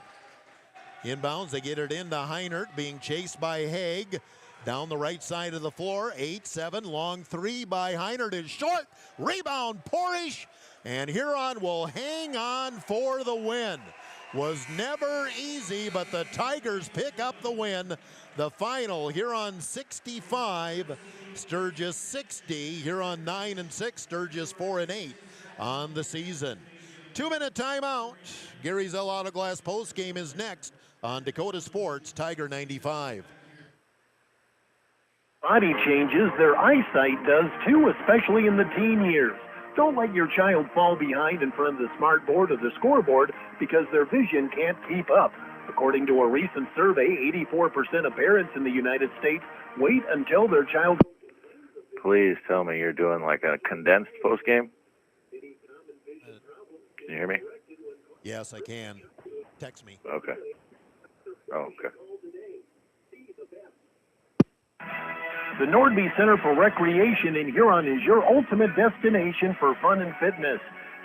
Inbounds, they get it into Heinert, being chased by Haig. Down the right side of the floor, 8-7, long 3 by Heinert is short. Rebound, Porish, and Huron will hang on for the win. Was never easy, but the Tigers pick up the win. The final, Huron 65, Sturgis 60. Huron 9-6, Sturgis 4-8 on the season. 2-minute timeout. Gary Zell Auto Glass postgame is next on Dakota Sports, Tiger 95. Body changes, their eyesight does too, especially in the teen years. Don't let your child fall behind in front of the smart board or the scoreboard because their vision can't keep up. According to a recent survey, 84% of parents in the United States wait until their child... Please tell me you're doing like a condensed postgame. Can you hear me? Yes, I can. Text me. Okay. Oh, okay. The Nordby Center for Recreation in Huron is your ultimate destination for fun and fitness.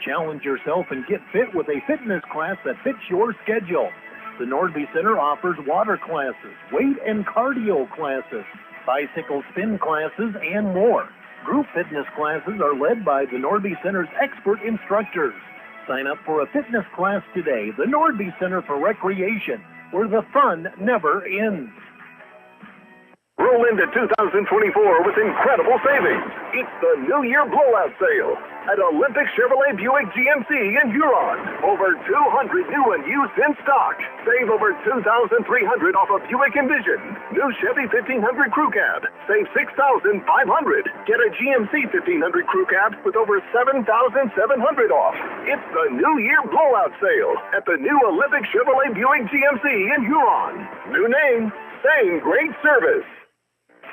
Challenge yourself and get fit with a fitness class that fits your schedule. The Nordby Center offers water classes, weight and cardio classes, bicycle spin classes, and more. Group fitness classes are led by the Nordby Center's expert instructors. Sign up for a fitness class today. The Nordby Center for Recreation, where the fun never ends. Roll into 2024 with incredible savings. It's the New Year Blowout Sale at Olympic Chevrolet Buick GMC in Huron. Over 200 new and used in stock. Save over $2,300 off a Buick Envision. New Chevy 1500 Crew Cab. Save $6,500. Get a GMC 1500 Crew Cab with over $7,700 off. It's the New Year Blowout Sale at the new Olympic Chevrolet Buick GMC in Huron. New name, same great service.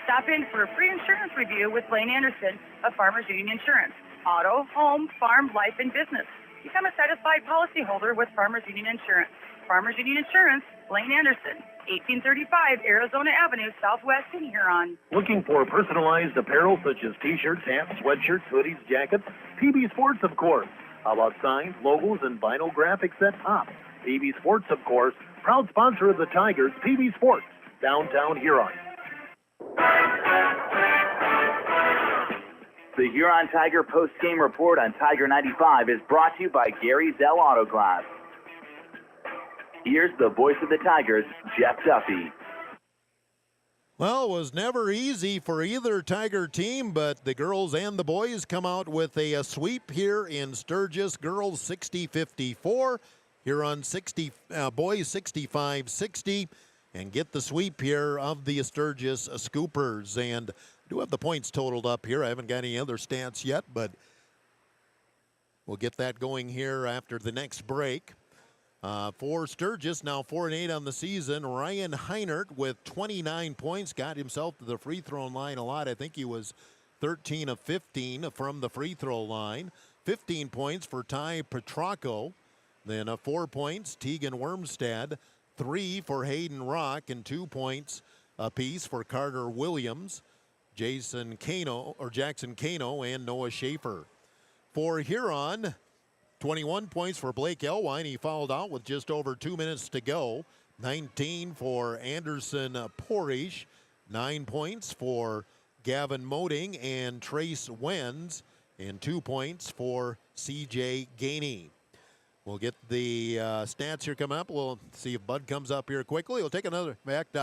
Stop in for a free insurance review with Blaine Anderson of Farmers Union Insurance. Auto, home, farm, life, and business. Become a satisfied policyholder with Farmers Union Insurance. Farmers Union Insurance, Blaine Anderson, 1835 Arizona Avenue, Southwest in Huron. Looking for personalized apparel such as t-shirts, hats, sweatshirts, hoodies, jackets? PB Sports, of course. How about signs, logos, and vinyl graphics at top? PB Sports, of course, proud sponsor of the Tigers, PB Sports, downtown Huron. The Huron Tiger post-game report on Tiger 95 is brought to you by Gary Zell Auto Glass. Here's the voice of the Tigers, Jeff Duffy. Well, it was never easy for either Tiger team, but the girls and the boys come out with a sweep here in Sturgis. Girls 60-54, Huron 60, boys 65-60. And get the sweep here of the Sturgis Scoopers. And I do have the points totaled up here. I haven't got any other stats yet, but we'll get that going here after the next break. For Sturgis, now 4-8 on the season. Ryan Heinert with 29 points, got himself to the free throw line a lot. I think he was 13 of 15 from the free throw line. 15 points for Ty Petracco. Then 4 points, Tegan Wormstad. 3 for Hayden Rock, and 2 points apiece for Carter Williams, Jackson Kano, and Noah Schaefer. For Huron, 21 points for Blake Elwine. He fouled out with just over 2 minutes to go. 19 for Anderson Porish. 9 points for Gavin Moding and Trace Wenz, and 2 points for C.J. Gainey. We'll get the stats here coming up. We'll see if Bud comes up here quickly. We'll take another. In fact,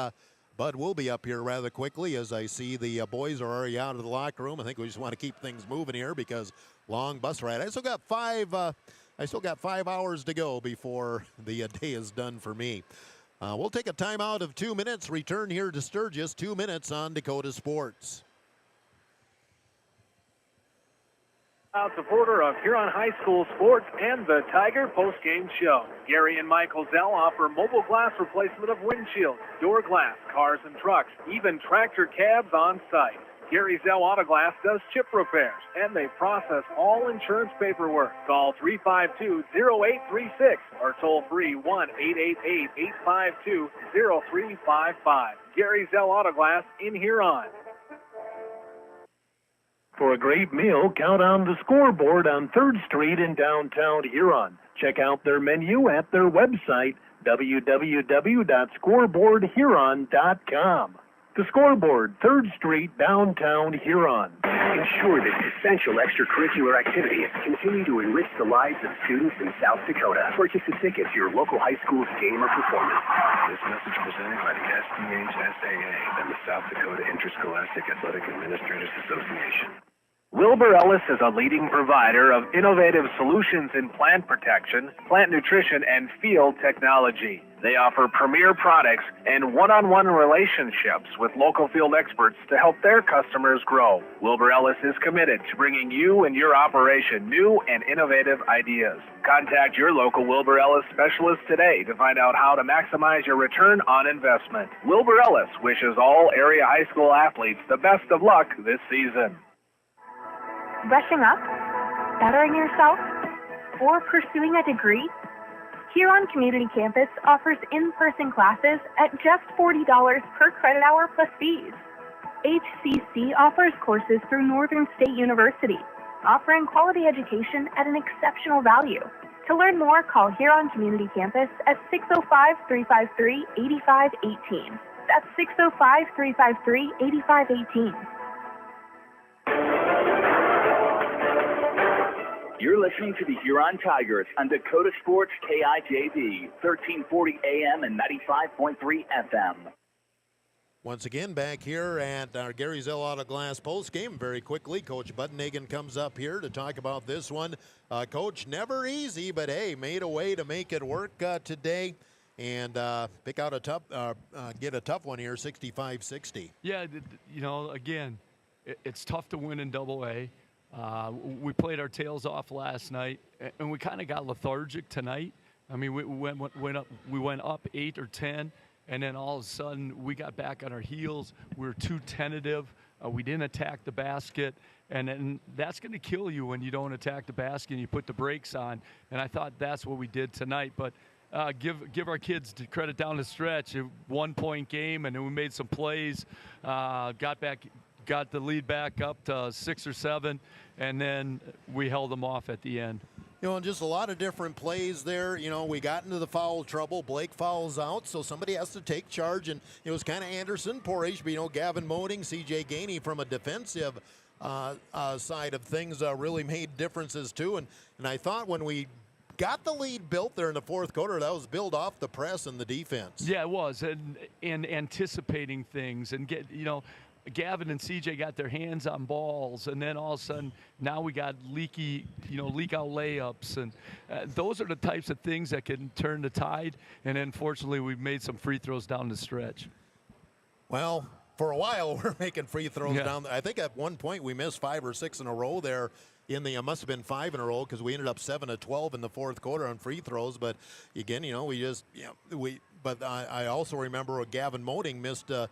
Bud will be up here rather quickly, as I see the boys are already out of the locker room. I think we just want to keep things moving here because long bus ride. I still got 5 hours to go before the day is done for me. We'll take a timeout of 2 minutes. Return here to Sturgis. 2 minutes on Dakota Sports. Proud supporter of Huron High School sports and the Tiger postgame show. Gary and Michael Zell offer mobile glass replacement of windshields, door glass, cars and trucks, even tractor cabs on site. Gary Zell Auto Glass does chip repairs, and they process all insurance paperwork. Call 352-0836 or toll free 1-888-852-0355. Gary Zell Auto Glass in Huron. For a great meal, count on the Scoreboard on 3rd Street in downtown Huron. Check out their menu at their website, www.scoreboardhuron.com. The Scoreboard, 3rd Street, downtown Huron. Ensure that essential extracurricular activities continue to enrich the lives of students in South Dakota. Purchase a ticket to your local high school's game or performance. This message presented by the SDHSAA and the South Dakota Interscholastic Athletic Administrators Association. Wilbur Ellis is a leading provider of innovative solutions in plant protection, plant nutrition, and field technology. They offer premier products and one-on-one relationships with local field experts to help their customers grow. Wilbur Ellis is committed to bringing you and your operation new and innovative ideas. Contact your local Wilbur Ellis specialist today to find out how to maximize your return on investment. Wilbur Ellis wishes all area high school athletes the best of luck this season. Brushing up, bettering yourself, or pursuing a degree? Huron Community Campus offers in-person classes at just $40 per credit hour plus fees. HCC offers courses through Northern State University, offering quality education at an exceptional value. To learn more, call Huron Community Campus at 605-353-8518. That's 605-353-8518. You're listening to the Huron Tigers on Dakota Sports KIJV, 1340 AM and 95.3 FM. Once again, back here at our Gary Zell Auto Glass post game, very quickly, Coach Buttenhagen comes up here to talk about this one. Coach, never easy, but hey, made a way to make it work today and pick out a tough, get a tough one here, 65-60. Yeah, you know, again, it's tough to win in Double-A. We played our tails off last night, and we kind of got lethargic tonight. I mean, we went up 8 or 10, and then all of a sudden we got back on our heels. We were too tentative. We didn't attack the basket, and then that's going to kill you when you don't attack the basket and you put the brakes on. And I thought that's what we did tonight. But give our kids credit down the stretch. A 1-point game, and then we made some plays, got the lead back up to 6 or 7, and then we held them off at the end. You know, and just a lot of different plays there. You know, we got into the foul trouble. Blake fouls out, so somebody has to take charge. And it was kind of Anderson, Porage, but, you know, Gavin Moding, C.J. Gainey from a defensive side of things really made differences too. And I thought when we got the lead built there in the fourth quarter, that was built off the press and the defense. Yeah, it was, and anticipating things and Gavin and CJ got their hands on balls, and then all of a sudden now we got leak out layups, and those are the types of things that can turn the tide. And unfortunately, we've made some free throws down the stretch. Well, for a while we're making free throws down. I think at one point we missed 5 or 6 in a row there. It must have been 5 in a row because we ended up 7 of 12 in the fourth quarter on free throws. But again, But I also remember Gavin Moding missed a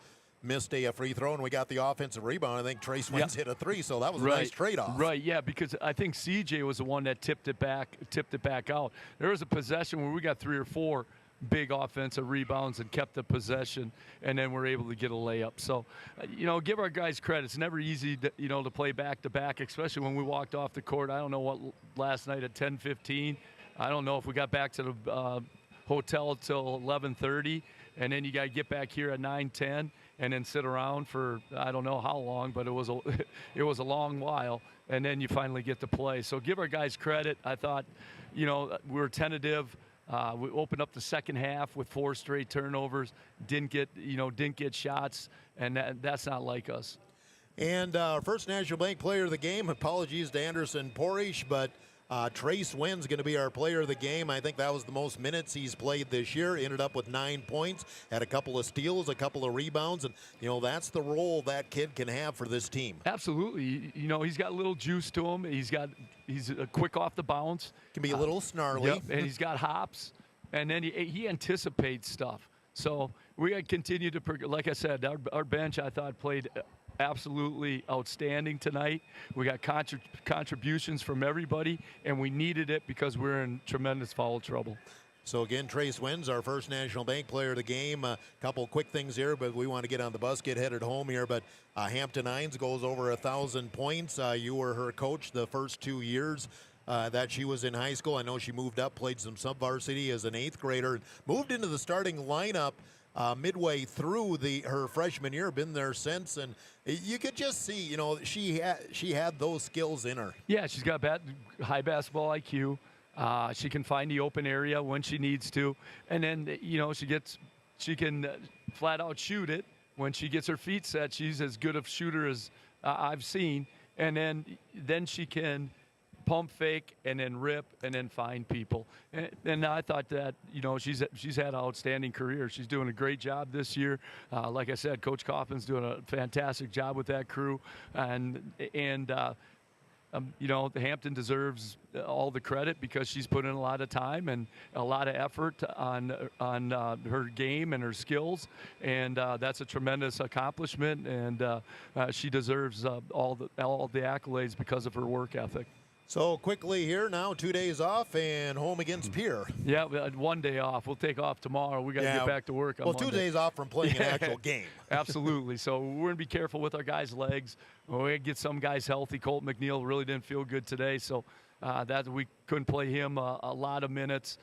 free throw, and we got the offensive rebound. I think Trace Wins hit a 3, so that was a nice trade-off. Right, yeah, because I think CJ was the one that tipped it back out. There was a possession where we got 3 or 4 big offensive rebounds and kept the possession, and then we're able to get a layup. So, give our guys credit. It's never easy, to play back-to-back, especially when we walked off the court. I don't know what last night at 10:15. I don't know if we got back to the hotel until 11:30, and then you got to get back here at 9:10. And then sit around for I don't know how long, but it was a long while, and then you finally get to play. So give our guys credit. I thought, we were tentative. We opened up the second half with 4 straight turnovers. Didn't get shots, and that's not like us. And our first National Bank Player of the Game. Apologies to Anderson Portage, but Trace Wynn's going to be our player of the game. I think that was the most minutes he's played this year. Ended up with 9 points, had a couple of steals, a couple of rebounds, and that's the role that kid can have for this team. Absolutely. He's got a little juice to him. He's quick off the bounce. Can be a little snarly. Yep, and he's got hops, and then he anticipates stuff. So we got to continue to, like I said, our bench I thought played absolutely outstanding tonight. We got contributions from everybody, and we needed it because we're in tremendous foul trouble. So again, Trace Wins, our first National Bank Player of the game. A couple quick things here, but we want to get on the bus, get headed home here. But Hampton Hines goes over 1,000 points. You were her coach the first 2 years that she was in high school. I know she moved up, played some sub-varsity as an 8th grader, moved into the starting lineup midway through her freshman year, been there since, and you could just see, she had those skills in her. Yeah, she's got high basketball IQ. She can find the open area when she needs to, and then she can flat out shoot it when she gets her feet set. She's as good a shooter as I've seen, and then she can pump fake and then rip and then find people. And I thought that, she's had an outstanding career. She's doing a great job this year. Like I said, Coach Kaufman's doing a fantastic job with that crew. The Hampton deserves all the credit because she's put in a lot of time and a lot of effort on her game and her skills, and that's a tremendous accomplishment. And she deserves all the accolades because of her work ethic. So quickly here now, 2 days off and home against Pierre. Yeah, we had 1 day off. We'll take off tomorrow. We got to get back to work on Monday. 2 days off from playing an actual game. Absolutely. So we're going to be careful with our guys' legs. We're going to get some guys healthy. Colt McNeil really didn't feel good today, so that we couldn't play him a lot of minutes.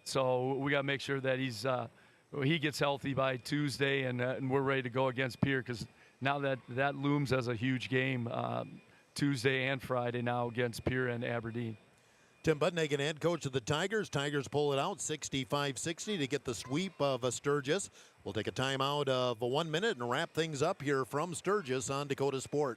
So we got to make sure that he gets healthy by Tuesday, and we're ready to go against Pierre, because now that looms as a huge game. Tuesday and Friday now against Pierre and Aberdeen. Tim Budnagan, head coach of the Tigers. Tigers pull it out 65-60 to get the sweep of Sturgis. We'll take a timeout of 1 minute and wrap things up here from Sturgis on Dakota Sports.